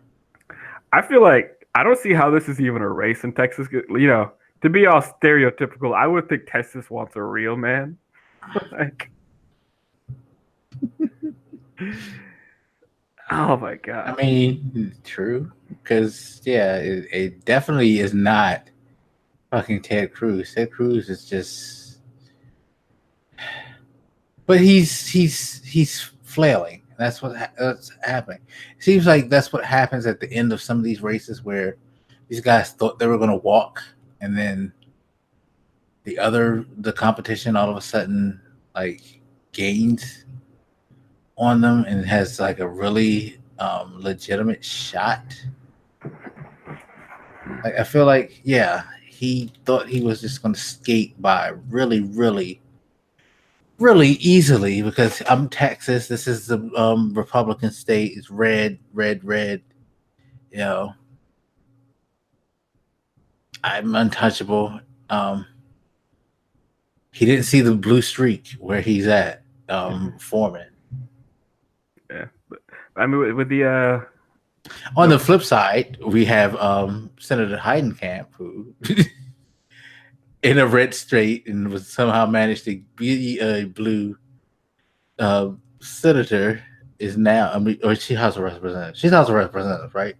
Speaker 3: I feel like I don't see how this is even a race in Texas. To be all stereotypical, I would think Texas wants a real man. Like, oh my god.
Speaker 2: I mean, true, because it definitely is not fucking Ted Cruz. Ted Cruz is just, but he's flailing. That's that's happening. It seems like that's what happens at the end of some of these races where these guys thought they were going to walk, and then the competition all of a sudden like gains on them and has like a really legitimate shot. Like, I feel like, he thought he was just going to skate by really, really, really easily because I'm Texas. This is the Republican state. It's red, red, red. I'm untouchable. He didn't see the blue streak where he's at, forming.
Speaker 3: Yeah, but I mean, with the
Speaker 2: on the flip side, we have Senator Heidenkamp, who in a red state and was somehow managed to be a blue senator, is now, or she House of Representatives. She's House of Representatives, right?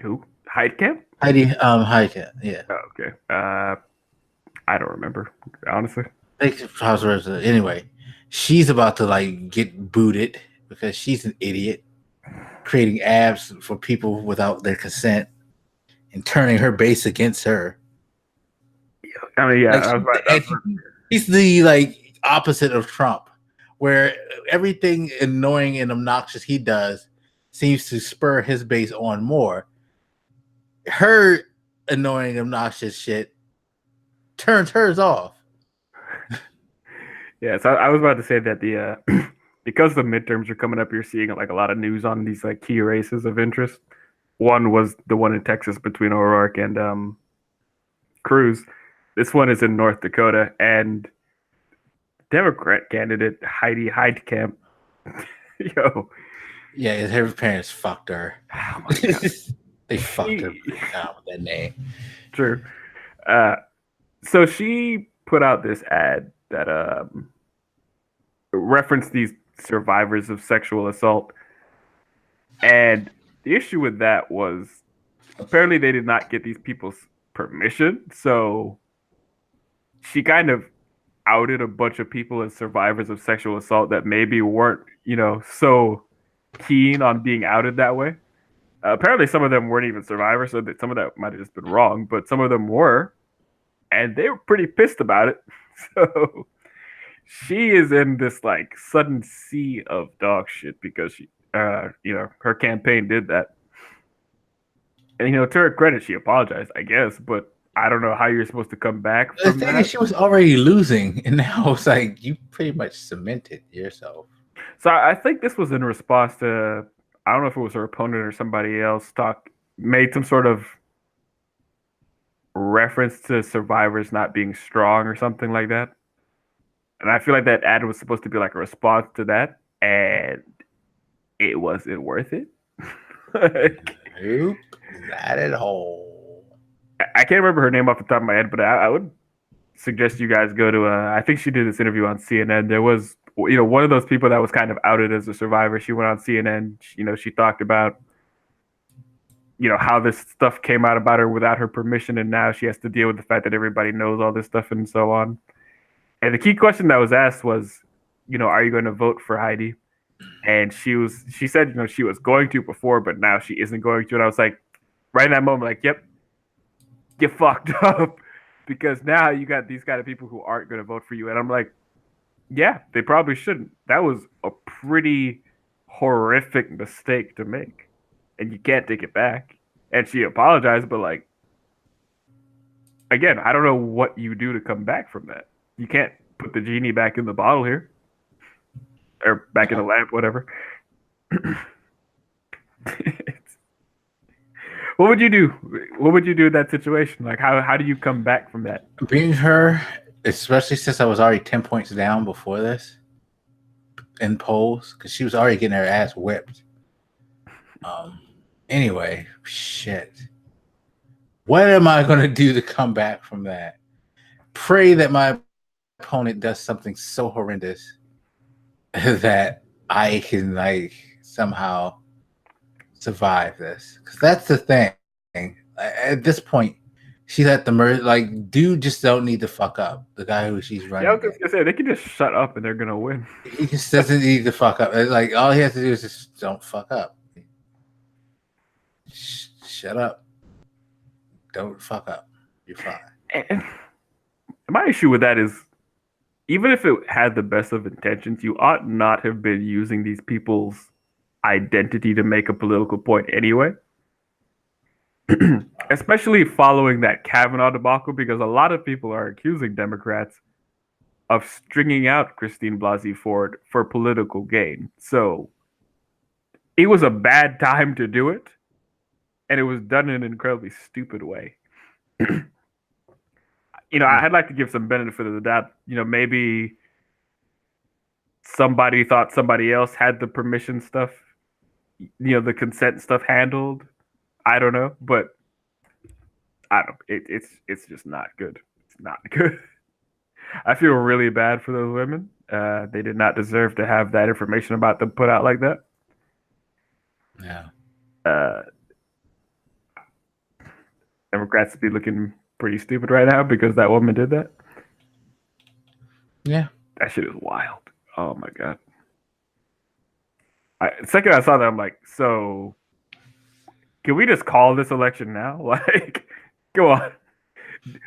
Speaker 3: Who? Heidkamp?
Speaker 2: Heidenkamp, yeah.
Speaker 3: Oh, okay. I don't remember, honestly.
Speaker 2: House of Representatives. Anyway, she's about to like get booted because she's an idiot, creating abs for people without their consent and turning her base against her.
Speaker 3: I mean, yeah,
Speaker 2: he's the like opposite of Trump, where everything annoying and obnoxious he does seems to spur his base on more. Her annoying, obnoxious shit turns hers off.
Speaker 3: Yeah, so I was about to say that the because the midterms are coming up, you're seeing like a lot of news on these like key races of interest. One was the one in Texas between O'Rourke and Cruz. This one is in North Dakota, and Democrat candidate Heidi Heitkamp. Yo,
Speaker 2: Yeah, her parents fucked her.
Speaker 3: oh my god,
Speaker 2: They fucked her big time with that name.
Speaker 3: true. So she put out this ad that referenced these survivors of sexual assault, and the issue with that was apparently they did not get these people's permission. So she kind of outed a bunch of people as survivors of sexual assault that maybe weren't, so keen on being outed that way. Apparently, some of them weren't even survivors, so that some of that might have just been wrong, but some of them were, and they were pretty pissed about it. So she is in this like sudden sea of dog shit because she, her campaign did that. And to her credit, she apologized, I guess, but I don't know how you're supposed to come back
Speaker 2: The
Speaker 3: from
Speaker 2: thing
Speaker 3: that.
Speaker 2: is, she was already losing, and now it's like you pretty much cemented yourself.
Speaker 3: So I think this was in response to, I don't know if it was her opponent or somebody else made some sort of reference to survivors not being strong or something like that. And I feel like that ad was supposed to be like a response to that, and it wasn't worth it.
Speaker 2: Nope, not at all.
Speaker 3: I can't remember her name off the top of my head, but I would suggest you guys go to I think she did this interview on CNN. There was, one of those people that was kind of outed as a survivor. She went on CNN. She talked about, how this stuff came out about her without her permission, and now she has to deal with the fact that everybody knows all this stuff and so on. And the key question that was asked was, are you going to vote for Heidi? And she said, she was going to before, but now she isn't going to. And I was like, right in that moment, like, yep, you fucked up, because now you got these kind of people who aren't going to vote for you. And I'm like, yeah, they probably shouldn't. That was a pretty horrific mistake to make, and you can't take it back. And she apologized, but like, again, I don't know what you do to come back from that. You can't put the genie back in the bottle here, or back in the lamp, whatever. What would you do? What would you do in that situation? Like, how do you come back from that?
Speaker 2: Being her, especially since I was already 10 points down before this in polls, because she was already getting her ass whipped. Anyway, shit. What am I going to do to come back from that? Pray that my opponent does something so horrendous that I can like somehow survive this, because that's the thing. At this point, she's at the mercy. Like, dude, just don't need to fuck up. The guy who she's running.
Speaker 3: Yeah, I was just gonna say they can just shut up and they're gonna win.
Speaker 2: He just doesn't need to fuck up. It's like all he has to do is just don't fuck up. Shut up. Don't fuck up. You're fine.
Speaker 3: And my issue with that is, even if it had the best of intentions, you ought not have been using these people's identity to make a political point anyway. Especially following that Kavanaugh debacle, because a lot of people are accusing Democrats of stringing out Christine Blasey Ford for political gain. So it was a bad time to do it, and it was done in an incredibly stupid way. I'd like to give some benefit of the doubt. Maybe somebody thought somebody else had the permission stuff, the consent stuff handled. I don't know, but I don't. It's just not good. It's not good. I feel really bad for those women. They did not deserve to have that information about them put out like that.
Speaker 2: Yeah.
Speaker 3: Democrats would be looking pretty stupid right now because that woman did that.
Speaker 2: Yeah.
Speaker 3: That shit is wild. Oh my god. The second I saw that, I'm like, so can we just call this election now? Like, go on.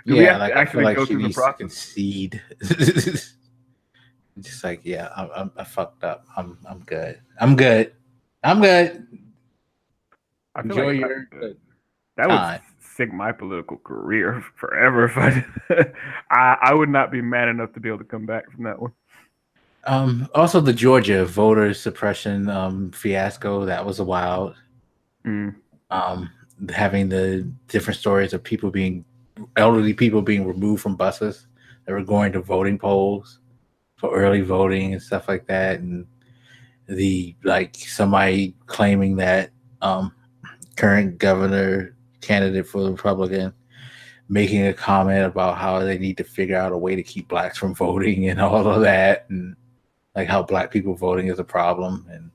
Speaker 3: Do we have to actually go through the process?
Speaker 2: Concede. Just like, yeah, I fucked up. I'm good. I'm good. Enjoy
Speaker 3: like
Speaker 2: your
Speaker 3: that would sink my political career forever if I would not be mad enough to be able to come back from that one.
Speaker 2: Also the Georgia voter suppression fiasco, that was wild. having the different stories of elderly people being removed from buses that were going to voting polls for early voting and stuff like that, and somebody claiming that current governor candidate for the Republican making a comment about how they need to figure out a way to keep blacks from voting and all of that, and like how black people voting is a problem, and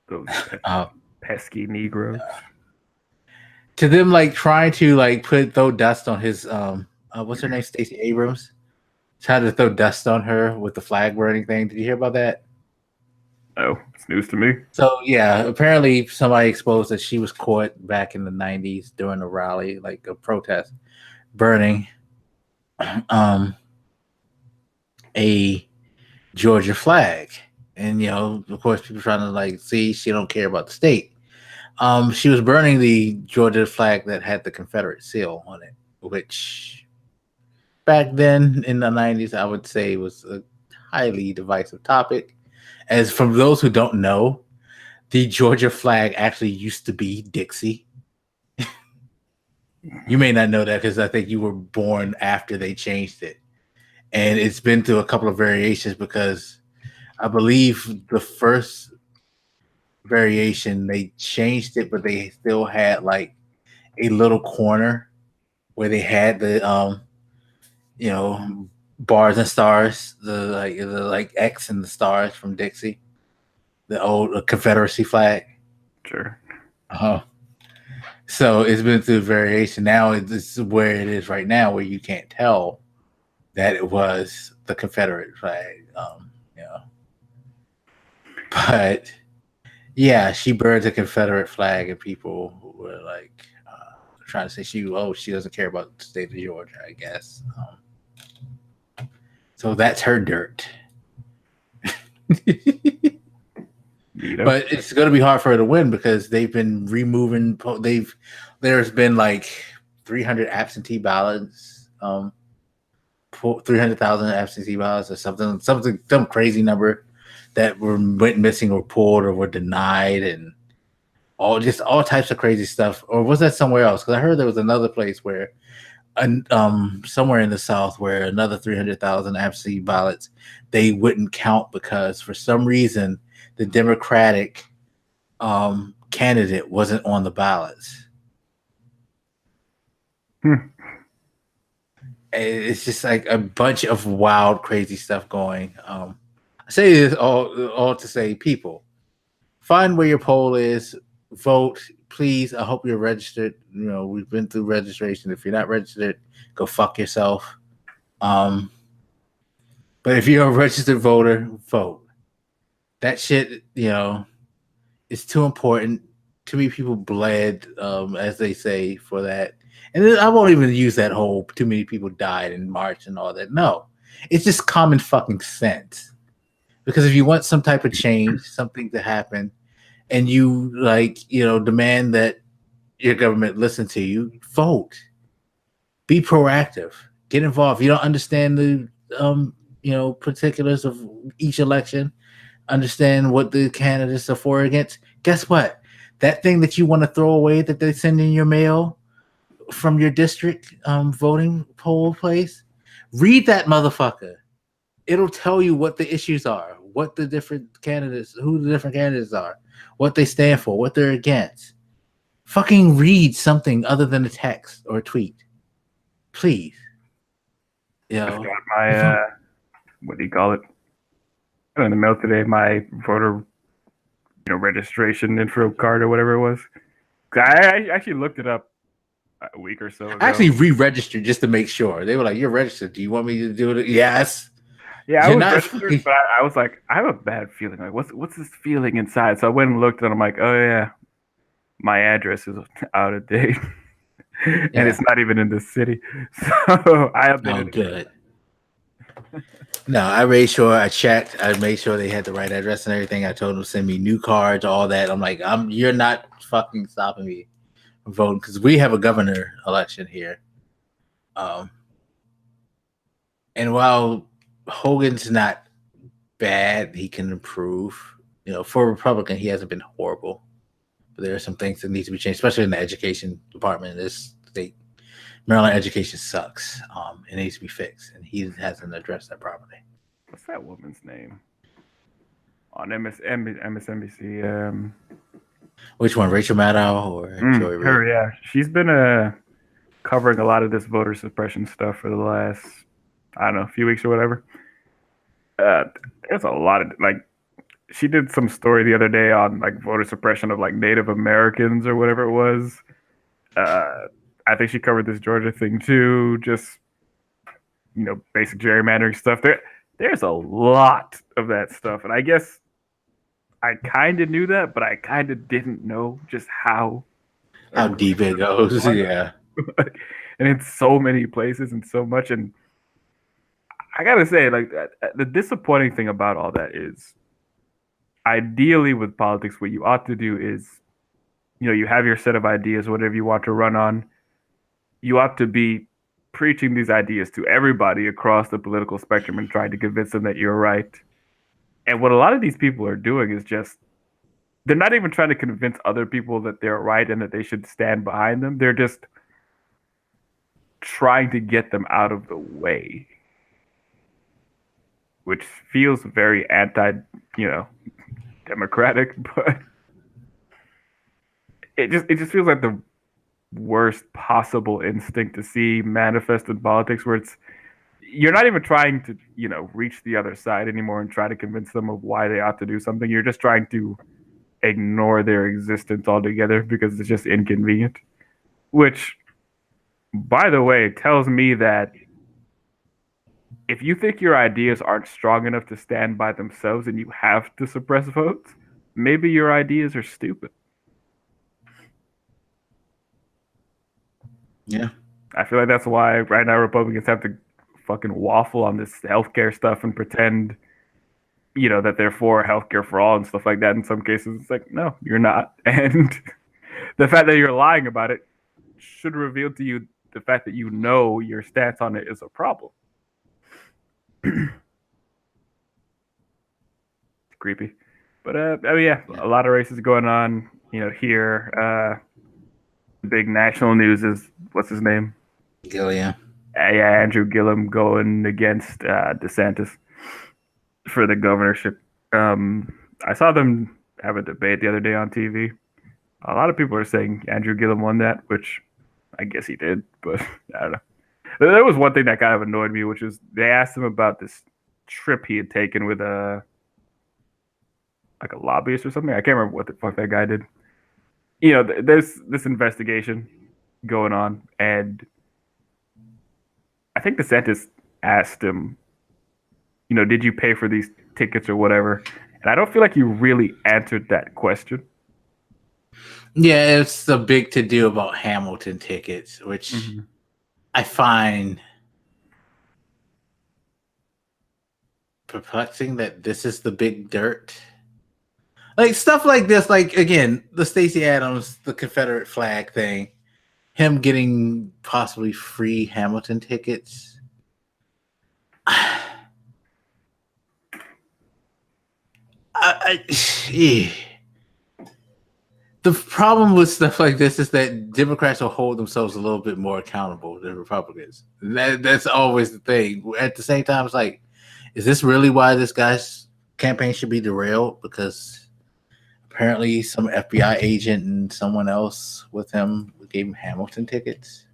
Speaker 3: Those pesky Negroes.
Speaker 2: to them like trying to like throw dust on his what's her name, Stacey Abrams, trying to throw dust on her with the flag burning thing. Did you hear about that?
Speaker 3: Oh, it's news to me.
Speaker 2: So yeah, apparently somebody exposed that she was caught back in the 90s during a rally, like a protest, burning a Georgia flag. And of course people trying to like see she don't care about the state. She was burning the Georgia flag that had the Confederate seal on it, which back then in the 90s I would say was a highly divisive topic. As from those who don't know, the Georgia flag actually used to be Dixie. You may not know that because I think you were born after they changed it. And it's been through a couple of variations because I believe the first variation, they changed it, but they still had like a little corner where they had the bars and stars, the X and the stars from Dixie, the old Confederacy flag.
Speaker 3: Sure.
Speaker 2: So it's been through variation. Now it's where it is right now, where you can't tell that it was the Confederate flag. But yeah, she burned the Confederate flag, and people were like trying to say she doesn't care about the state of Georgia, I guess. So that's her dirt. But it's going to be hard for her to win because they've been removing. There's been like 300 absentee ballots, 300,000 absentee ballots, or some crazy number that went missing or pulled or were denied, and all types of crazy stuff. Or was that somewhere else? Because I heard there was another place where, somewhere in the South, where another 300,000 absentee ballots they wouldn't count because for some reason the Democratic candidate wasn't on the ballots. It's just like a bunch of wild, crazy stuff going. I say this all to say, people, find where your poll is, vote, please. I hope you're registered. We've been through registration. If you're not registered, go fuck yourself. But if you're a registered voter, vote. That shit, is too important. Too many people bled, as they say, for that. And I won't even use that whole too many people died in March and all that. No, it's just common fucking sense. Because if you want some type of change, something to happen, and you demand that your government listen to you, vote. Be proactive. Get involved. You don't understand the particulars of each election, understand what the candidates are for or against. Guess what? That thing that you want to throw away that they send in your mail from your district voting poll place, read that motherfucker. It'll tell you what the issues are, who the different candidates are, what they stand for, what they're against. Fucking read something other than a text or a tweet, please.
Speaker 3: I got my what do you call it? I got in the mail today my voter registration info card or whatever it was. I actually looked it up a week or so ago.
Speaker 2: I actually re-registered just to make sure. They were like, "You're registered. Do you want me to do it?" Yes.
Speaker 3: Yeah, I was registered, but I was like, I have a bad feeling. Like, what's this feeling inside? So I went and looked, and I'm like, oh yeah, my address is out of date, and it's not even in the city. So I updated.
Speaker 2: Oh, good. No, I made sure I checked. I made sure they had the right address and everything. I told them to send me new cards, all that. I'm like, you're not fucking stopping me from voting because we have a governor election here. And while Hogan's not bad, he can improve. For a Republican, he hasn't been horrible. but there are some things that need to be changed, especially in the education department in this state. Maryland education sucks. It needs to be fixed, and he hasn't addressed that properly.
Speaker 3: What's that woman's name on MSNBC?
Speaker 2: Which one, Rachel Maddow or Joy Reid?
Speaker 3: Her, yeah. She's been covering a lot of this voter suppression stuff for the last, I don't know, a few weeks or whatever. There's a lot of, like, she did some story the other day on, like, voter suppression of, like, Native Americans or whatever it was. I think she covered this Georgia thing too, just, basic gerrymandering stuff. There's a lot of that stuff, and I guess I kind of knew that, but I kind of didn't know just how
Speaker 2: deep it goes. Yeah.
Speaker 3: And in so many places and so much. And I gotta say, like, the disappointing thing about all that is, ideally with politics, what you ought to do is, you have your set of ideas, whatever you want to run on. You ought to be preaching these ideas to everybody across the political spectrum and trying to convince them that you're right. And what a lot of these people are doing is just, they're not even trying to convince other people that they're right and that they should stand behind them. They're just trying to get them out of the way, which feels very democratic, but it just feels like the worst possible instinct to see manifest in politics, where you're not even trying to, reach the other side anymore and try to convince them of why they ought to do something. You're just trying to ignore their existence altogether because it's just inconvenient, which, by the way, tells me that if you think your ideas aren't strong enough to stand by themselves and you have to suppress votes, maybe your ideas are stupid.
Speaker 2: Yeah.
Speaker 3: I feel like that's why right now Republicans have to fucking waffle on this healthcare stuff and pretend, that they're for healthcare for all and stuff like that. In some cases, it's like, no, you're not. And the fact that you're lying about it should reveal to you the fact that your stance on it is a problem. It's creepy. But, yeah, a lot of races going on, here. The big national news is, what's his name?
Speaker 2: Gilliam.
Speaker 3: Yeah, Andrew Gillum going against DeSantis for the governorship. I saw them have a debate the other day on TV. A lot of people are saying Andrew Gillum won that, which I guess he did, but I don't know. There was one thing that kind of annoyed me, which was they asked him about this trip he had taken with a lobbyist or something. I can't remember what the fuck that guy did. There's this investigation going on, and I think DeSantis asked him, did you pay for these tickets or whatever? And I don't feel like he really answered that question.
Speaker 2: Yeah, it's the big to-do about Hamilton tickets, which I find perplexing that this is the big dirt. Like, stuff like this, like, again, the Stacey Adams, the Confederate flag thing, him getting possibly free Hamilton tickets. The problem with stuff like this is that Democrats will hold themselves a little bit more accountable than Republicans. That's always the thing. At the same time, it's like, is this really why this guy's campaign should be derailed? Because apparently some FBI agent and someone else with him gave him Hamilton tickets.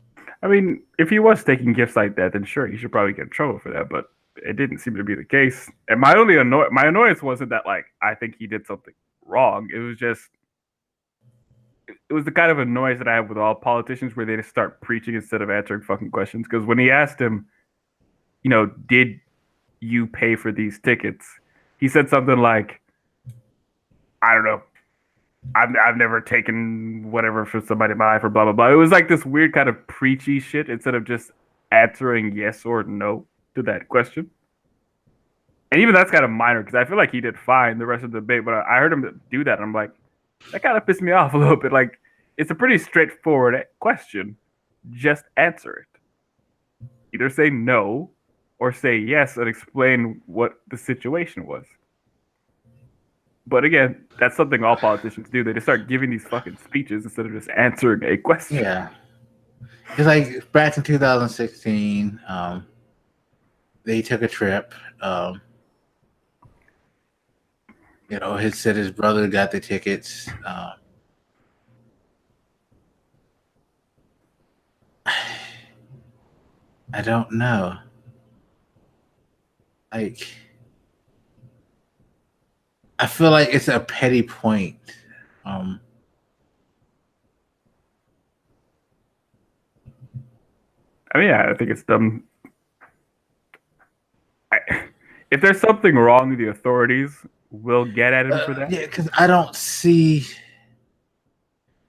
Speaker 3: I mean, if he was taking gifts like that, then sure, he should probably get in trouble for that. But it didn't seem to be the case. And my annoyance wasn't that, like, I think he did something wrong. It was just, it was the kind of annoyance that I have with all politicians, where they just start preaching instead of answering fucking questions. Because when he asked him, did you pay for these tickets? He said something like, I don't know, I've never taken whatever for somebody in my life or blah, blah, blah. It was like this weird kind of preachy shit instead of just answering yes or no to that question. And even that's kind of minor, because I feel like he did fine the rest of the debate, but I heard him do that, and I'm like, that kind of pissed me off a little bit. Like, it's a pretty straightforward question. Just answer it. Either say no or say yes and explain what the situation was. But again, that's something all politicians do. They just start giving these fucking speeches instead of just answering a question.
Speaker 2: Yeah. It's like back in 2016, they took a trip. He said his brother got the tickets. I don't know. Like, I feel like it's a petty point. I
Speaker 3: mean, yeah, I think it's dumb. If there's something wrong, the authorities will get at him for that.
Speaker 2: Yeah, because I don't see.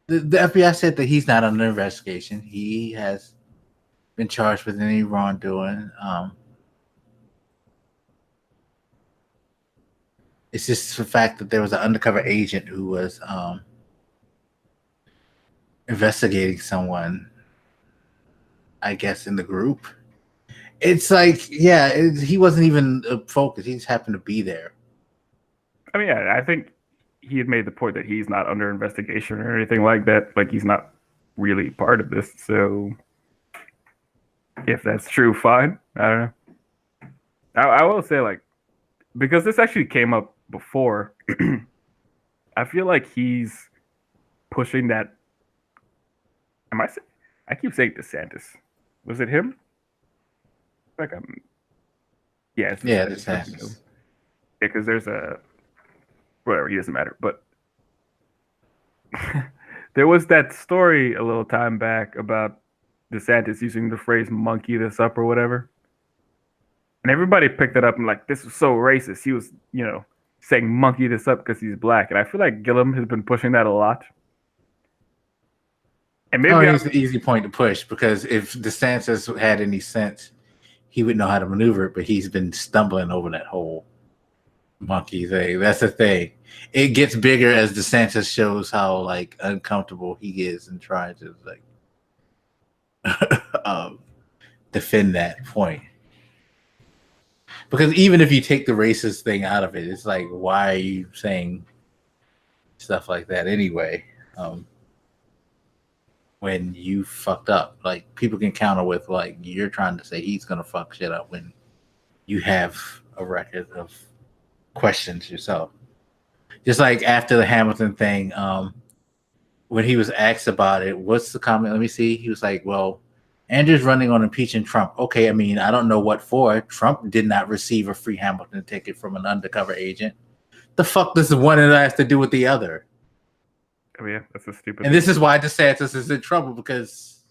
Speaker 2: The FBI said that he's not under investigation. He has been charged with any wrongdoing. It's just the fact that there was an undercover agent who was investigating someone, I guess, in the group. It's like, yeah, he wasn't even focused. He just happened to be there.
Speaker 3: I mean, yeah, I think he had made the point that he's not under investigation or anything like that. Like, he's not really part of this. So if that's true, fine. I don't know. I will say, like, because this actually came up before, I feel like he's pushing that. I keep saying DeSantis. Was it him? Like, yeah,
Speaker 2: DeSantis.
Speaker 3: Yeah, because there's a whatever. He doesn't matter. But there was that story a little time back about DeSantis using the phrase "monkey this up" or whatever, and everybody picked it up and like, this was so racist. He was, saying "monkey this up" because he's black, and I feel like Gillum has been pushing that a lot. And maybe
Speaker 2: it's an easy point to push, because if DeSantis had any sense, he would know how to maneuver it, but he's been stumbling over that whole monkey thing. That's the thing. It gets bigger as DeSantis shows how like uncomfortable he is and trying to like defend that point. Because even if you take the racist thing out of it, it's like, why are you saying stuff like that anyway? When you fucked up, like, people can counter with like, you're trying to say he's gonna fuck shit up when you have a record of questions yourself. Just like after the Hamilton thing, when he was asked about it, what's the comment? Let me see. He was like, well, Andrew's running on impeaching Trump. Okay, I mean, I don't know what for. Trump did not receive a free Hamilton ticket from an undercover agent. The fuck does the one and that have to do with the other?
Speaker 3: Oh yeah, that's a stupid.
Speaker 2: And this is why DeSantis is in trouble, because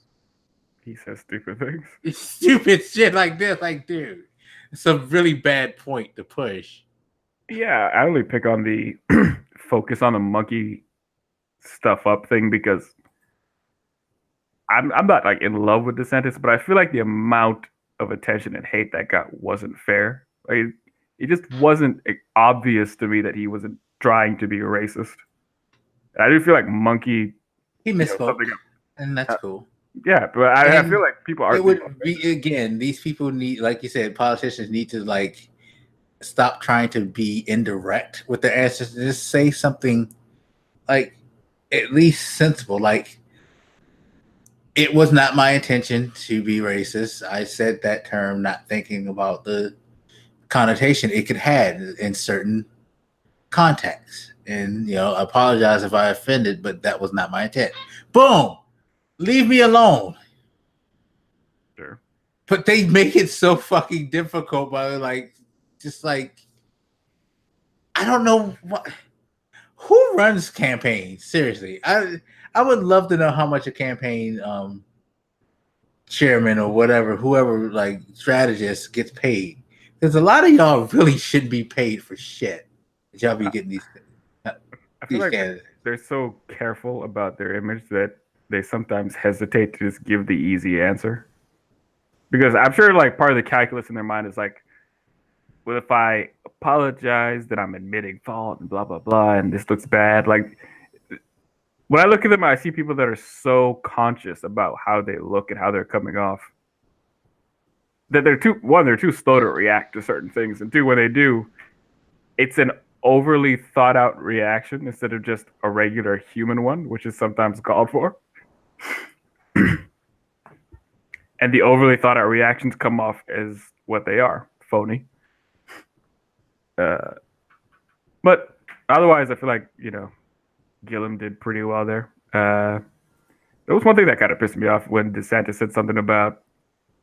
Speaker 3: he says stupid things.
Speaker 2: Stupid shit like this, like, dude, it's a really bad point to push.
Speaker 3: Yeah, I only pick on the focus on the monkey stuff up thing because I'm not like in love with DeSantis, but I feel like the amount of attention and hate that got wasn't fair. Like, it just wasn't obvious to me that he wasn't trying to be a racist. I do feel like monkey.
Speaker 2: He misspoke, and that's cool.
Speaker 3: Yeah, but I feel like people are.
Speaker 2: It would be, again, these people need, like you said, politicians need to like stop trying to be indirect with their answers. Just say something like at least sensible. Like, it was not my intention to be racist. I said that term not thinking about the connotation it could have in certain contexts. And, I apologize if I offended, but that was not my intent. Boom. Leave me alone.
Speaker 3: Sure.
Speaker 2: But they make it so fucking difficult by like, just like, I don't know who runs campaigns. Seriously. I would love to know how much a campaign chairman or whatever, whoever, like, strategist gets paid. Because a lot of y'all really shouldn't be paid for shit. Y'all be getting these things.
Speaker 3: I feel like they're so careful about their image that they sometimes hesitate to just give the easy answer. Because I'm sure, like, part of the calculus in their mind is like, well, if I apologize, then I'm admitting fault and blah, blah, blah, and this looks bad. Like, when I look at them, I see people that are so conscious about how they look and how they're coming off that they're too slow to react to certain things. And two, when they do, it's an overly thought out reaction instead of just a regular human one, which is sometimes called for. And the overly thought out reactions come off as what they are, phony. But otherwise, I feel like, Gillum did pretty well there. There was one thing that kind of pissed me off when DeSantis said something about,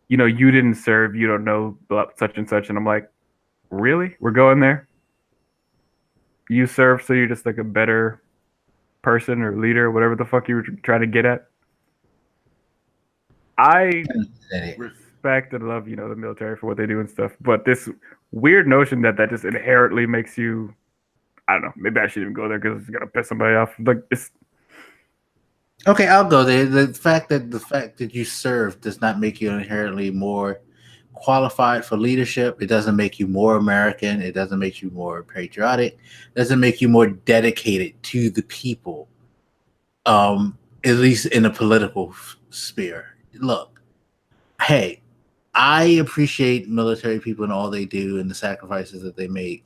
Speaker 3: you didn't serve, you don't know such and such. And I'm like, really? We're going there? You serve, so you're just like a better person or leader, whatever the fuck you were trying to get at. I respect and love, the military for what they do and stuff. But this weird notion that just inherently makes you, I don't know, maybe I shouldn't even go there because it's going to piss somebody off. Like, it's...
Speaker 2: Okay, I'll go there. The fact that you serve does not make you inherently more qualified for leadership. It doesn't make you more American. It doesn't make you more patriotic. It doesn't make you more dedicated to the people, at least in the political sphere. Look, hey, I appreciate military people and all they do and the sacrifices that they make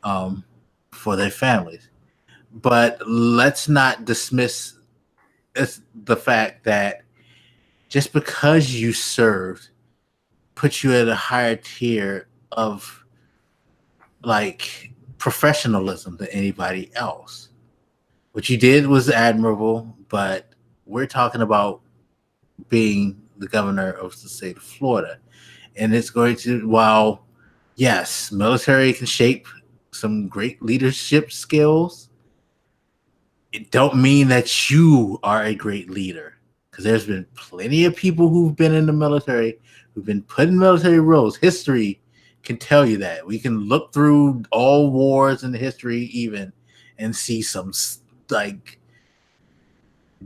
Speaker 2: for their families. But let's not dismiss the fact that just because you served puts you at a higher tier of like professionalism than anybody else. What you did was admirable, but we're talking about being the governor of the state of Florida. And it's going to, while yes, military can shape some great leadership skills, it don't mean that you are a great leader. Because there's been plenty of people who've been in the military, who've been put in military roles. History can tell you that. We can look through all wars in history even and see some like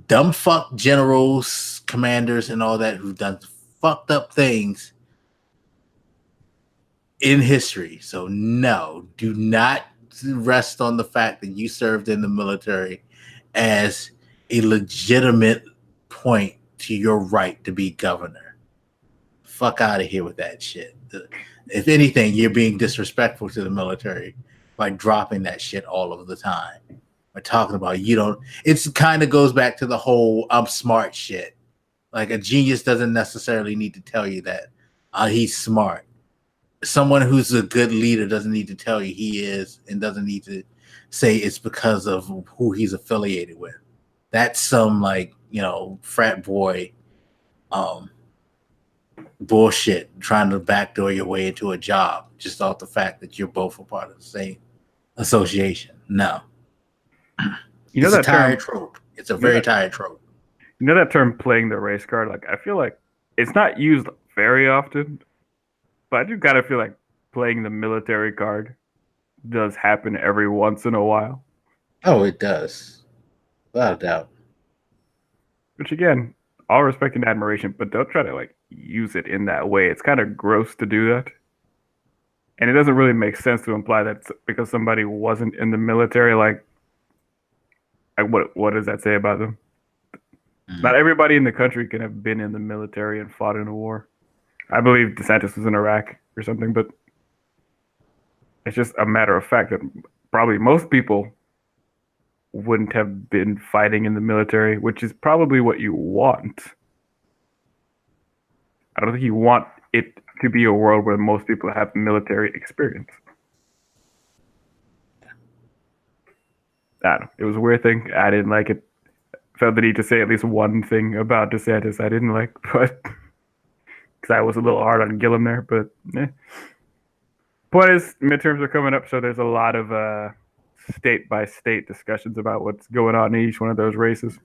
Speaker 2: dumb fuck generals, commanders, and all that who've done fucked up things in history. So no, do not rest on the fact that you served in the military as a legitimate point to your right to be governor. Fuck out of here with that shit. If anything, you're being disrespectful to the military by dropping that shit all of the time. By talking about it kind of goes back to the whole I'm smart shit. Like a genius doesn't necessarily need to tell you that he's smart. Someone who's a good leader doesn't need to tell you he is, and doesn't need to say it's because of who he's affiliated with. That's some frat boy bullshit trying to backdoor your way into a job just off the fact that you're both a part of the same association. No. It's a tired trope. It's a very tired trope.
Speaker 3: You know that term playing the race card? Like, I feel like it's not used very often, but I do kind of feel like playing the military card does happen every once in a while.
Speaker 2: Oh, it does. Without a doubt.
Speaker 3: Which, again, all respect and admiration, but don't try to use it in that way. It's kind of gross to do that. And it doesn't really make sense to imply that because somebody wasn't in the military, what does that say about them? Mm-hmm. Not everybody in the country can have been in the military and fought in a war. I believe DeSantis was in Iraq or something, but it's just a matter of fact that probably most people wouldn't have been fighting in the military, which is probably what you want. I don't think you want it to be a world where most people have military experience. I don't know. It was a weird thing. I didn't like it. Felt the need to say at least one thing about DeSantis I didn't like, but because I was a little hard on Gillum there, but Point is, midterms are coming up, so there's a lot of state-by-state discussions about what's going on in each one of those races.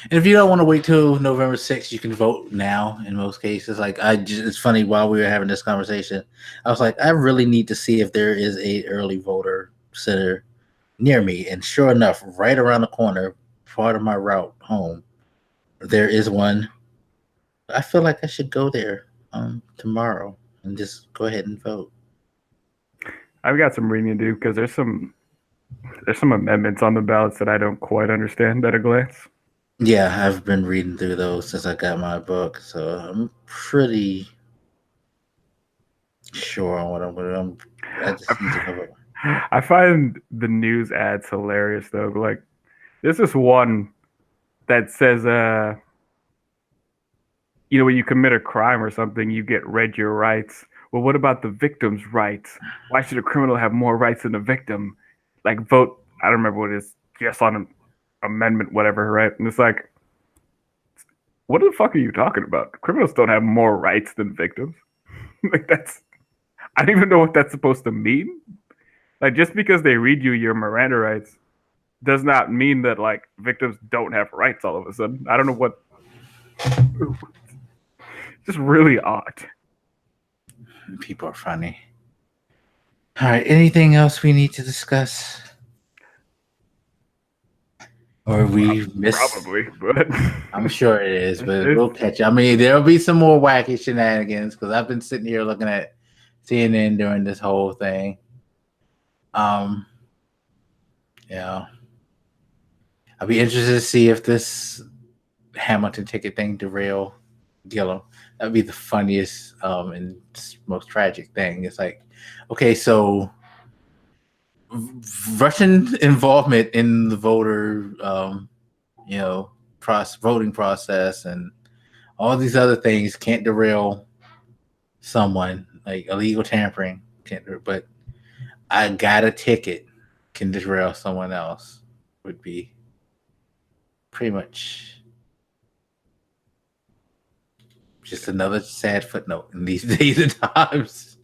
Speaker 2: And if you don't want to wait till November 6th, you can vote now in most cases. It's funny, while we were having this conversation, I was like, I really need to see if there is a early voter center near me. And sure enough, right around the corner, part of my route home, there is one. I feel like I should go there tomorrow and just go ahead and vote.
Speaker 3: I've got some reading to do because there's some amendments on the ballots that I don't quite understand at a glance.
Speaker 2: Yeah, I've been reading through those since I got my book, so I'm pretty sure on what I'm going to. I just need to go.
Speaker 3: I find the news ads hilarious though. Like, there's this one that says, when you commit a crime or something, you get read your rights. Well, what about the victim's rights? Why should a criminal have more rights than the victim? Like, vote, I don't remember what it is, yes on an amendment, whatever, right? And it's like, what the fuck are you talking about? Criminals don't have more rights than victims. Like, I don't even know what that's supposed to mean. Like, just because they read you your Miranda rights does not mean that, like, victims don't have rights all of a sudden. I don't know what. Just really odd.
Speaker 2: People are funny. All right. Anything else we need to discuss? Or we missed?
Speaker 3: Probably, but
Speaker 2: I'm sure it is, but we'll catch you. I mean, there'll be some more wacky shenanigans because I've been sitting here looking at CNN during this whole thing. Yeah. I'll be interested to see if this Hamilton ticket thing derail Gillum. That'd be the funniest and most tragic thing. It's like, okay, so Russian involvement in the voter, voting process and all these other things can't derail someone, like illegal tampering can't, but I got a ticket can derail someone else would be pretty much just another sad footnote in these days and times.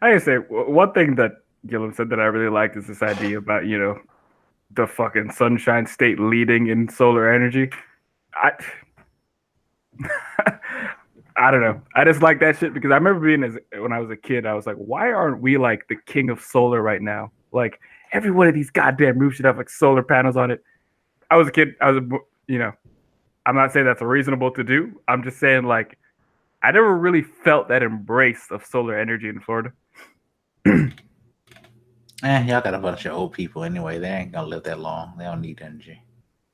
Speaker 3: I gotta say, one thing that Gillum said that I really liked is this idea about, the fucking Sunshine State leading in solar energy. I don't know. I just like that shit because I remember when I was a kid, I was like, why aren't we like the king of solar right now? Like, every one of these goddamn roofs should have like solar panels on it. I was a kid. I'm not saying that's reasonable to do. I'm just saying, like, I never really felt that embrace of solar energy in Florida.
Speaker 2: Y'all got a bunch of old people anyway. They ain't gonna live that long. They don't need energy.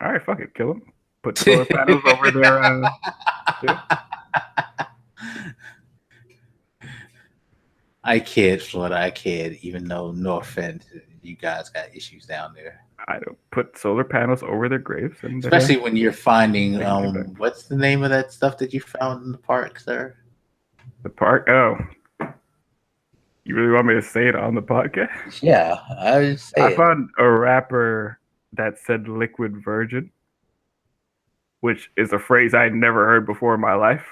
Speaker 3: All right, fuck it, kill them. Put solar panels over there.
Speaker 2: I kid, Florida. I kid. Even though, no offense, you guys got issues down there.
Speaker 3: I don't put solar panels over their graves, and
Speaker 2: especially when you're finding what's the name of that stuff that you found in the park, sir?
Speaker 3: The park? Oh, you really want me to say it on the podcast?
Speaker 2: Yeah, I
Speaker 3: found a rapper that said "liquid virgin," which is a phrase I had never heard before in my life.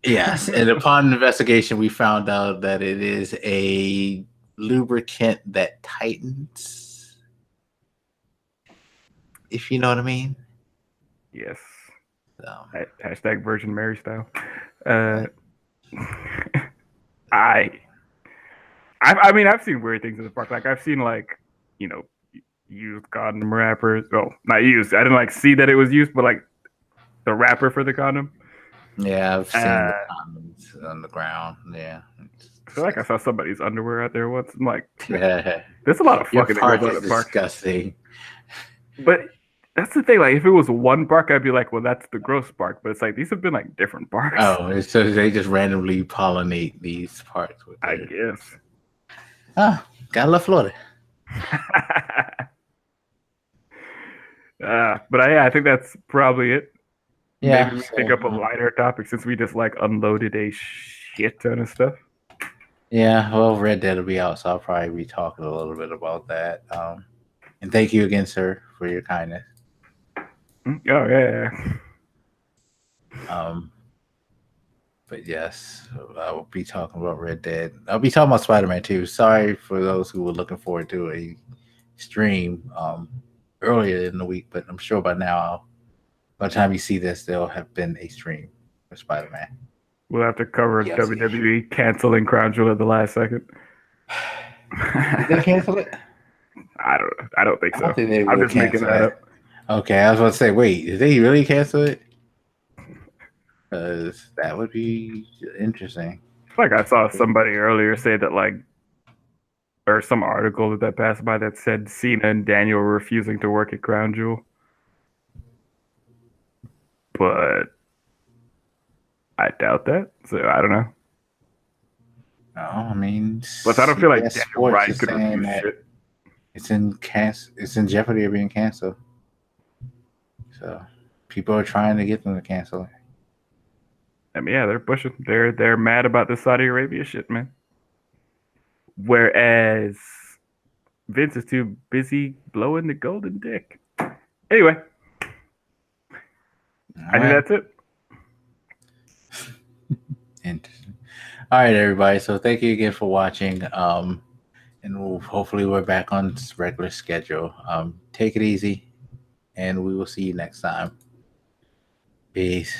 Speaker 2: Yes, and upon investigation, we found out that it is a lubricant that tightens, if you know what I mean.
Speaker 3: Yes. Hashtag Virgin Mary style. I mean, I've seen weird things in the park. Like, I've seen, like, used condom wrappers. Well, not used. I didn't see that it was used, but like the wrapper for the condom.
Speaker 2: Yeah, I've seen the condoms on the ground. Yeah.
Speaker 3: I feel like I saw somebody's underwear out there once. I'm like, there's a lot of fucking
Speaker 2: park is disgusting.
Speaker 3: But that's the thing. Like, if it was one park, I'd be like, well, that's the gross park. But it's like, these have been like different parks.
Speaker 2: Oh, so they just randomly pollinate these parks.
Speaker 3: I guess.
Speaker 2: Gotta love Florida.
Speaker 3: But I think that's probably it.
Speaker 2: Yeah.
Speaker 3: Maybe we pick up a lighter topic since we just unloaded a shit ton of stuff.
Speaker 2: Yeah, well, Red Dead will be out, so I'll probably be talking a little bit about that. And thank you again, sir, for your kindness.
Speaker 3: Oh yeah.
Speaker 2: But yes, I will be talking about Red Dead. I'll be talking about Spider-Man too. Sorry for those who were looking forward to a stream earlier in the week, but I'm sure by now, by the time you see this, there'll have been a stream for Spider-Man.
Speaker 3: We'll have to cover WWE canceling Crown Jewel at the last second.
Speaker 2: Did they cancel it?
Speaker 3: I don't think so.
Speaker 2: I'm just making that up. Okay, I was about to say, wait, did they really cancel it? Because that would be interesting.
Speaker 3: Like, I saw somebody earlier say that, or some article that passed by that said Cena and Daniel were refusing to work at Crown Jewel. But I doubt that. So I don't know.
Speaker 2: No, I mean,
Speaker 3: Plus, I don't feel like
Speaker 2: CBS
Speaker 3: Daniel
Speaker 2: Sports
Speaker 3: Bryan
Speaker 2: is
Speaker 3: could
Speaker 2: saying
Speaker 3: refuse
Speaker 2: that
Speaker 3: shit.
Speaker 2: it's in jeopardy of being canceled. So people are trying to get them to cancel it.
Speaker 3: I mean, yeah, they're pushing. They're mad about the Saudi Arabia shit, man. Whereas Vince is too busy blowing the golden dick. Anyway, I think that's it.
Speaker 2: Interesting. All right, everybody. So thank you again for watching. And hopefully we're back on regular schedule. Take it easy, and we will see you next time. Peace.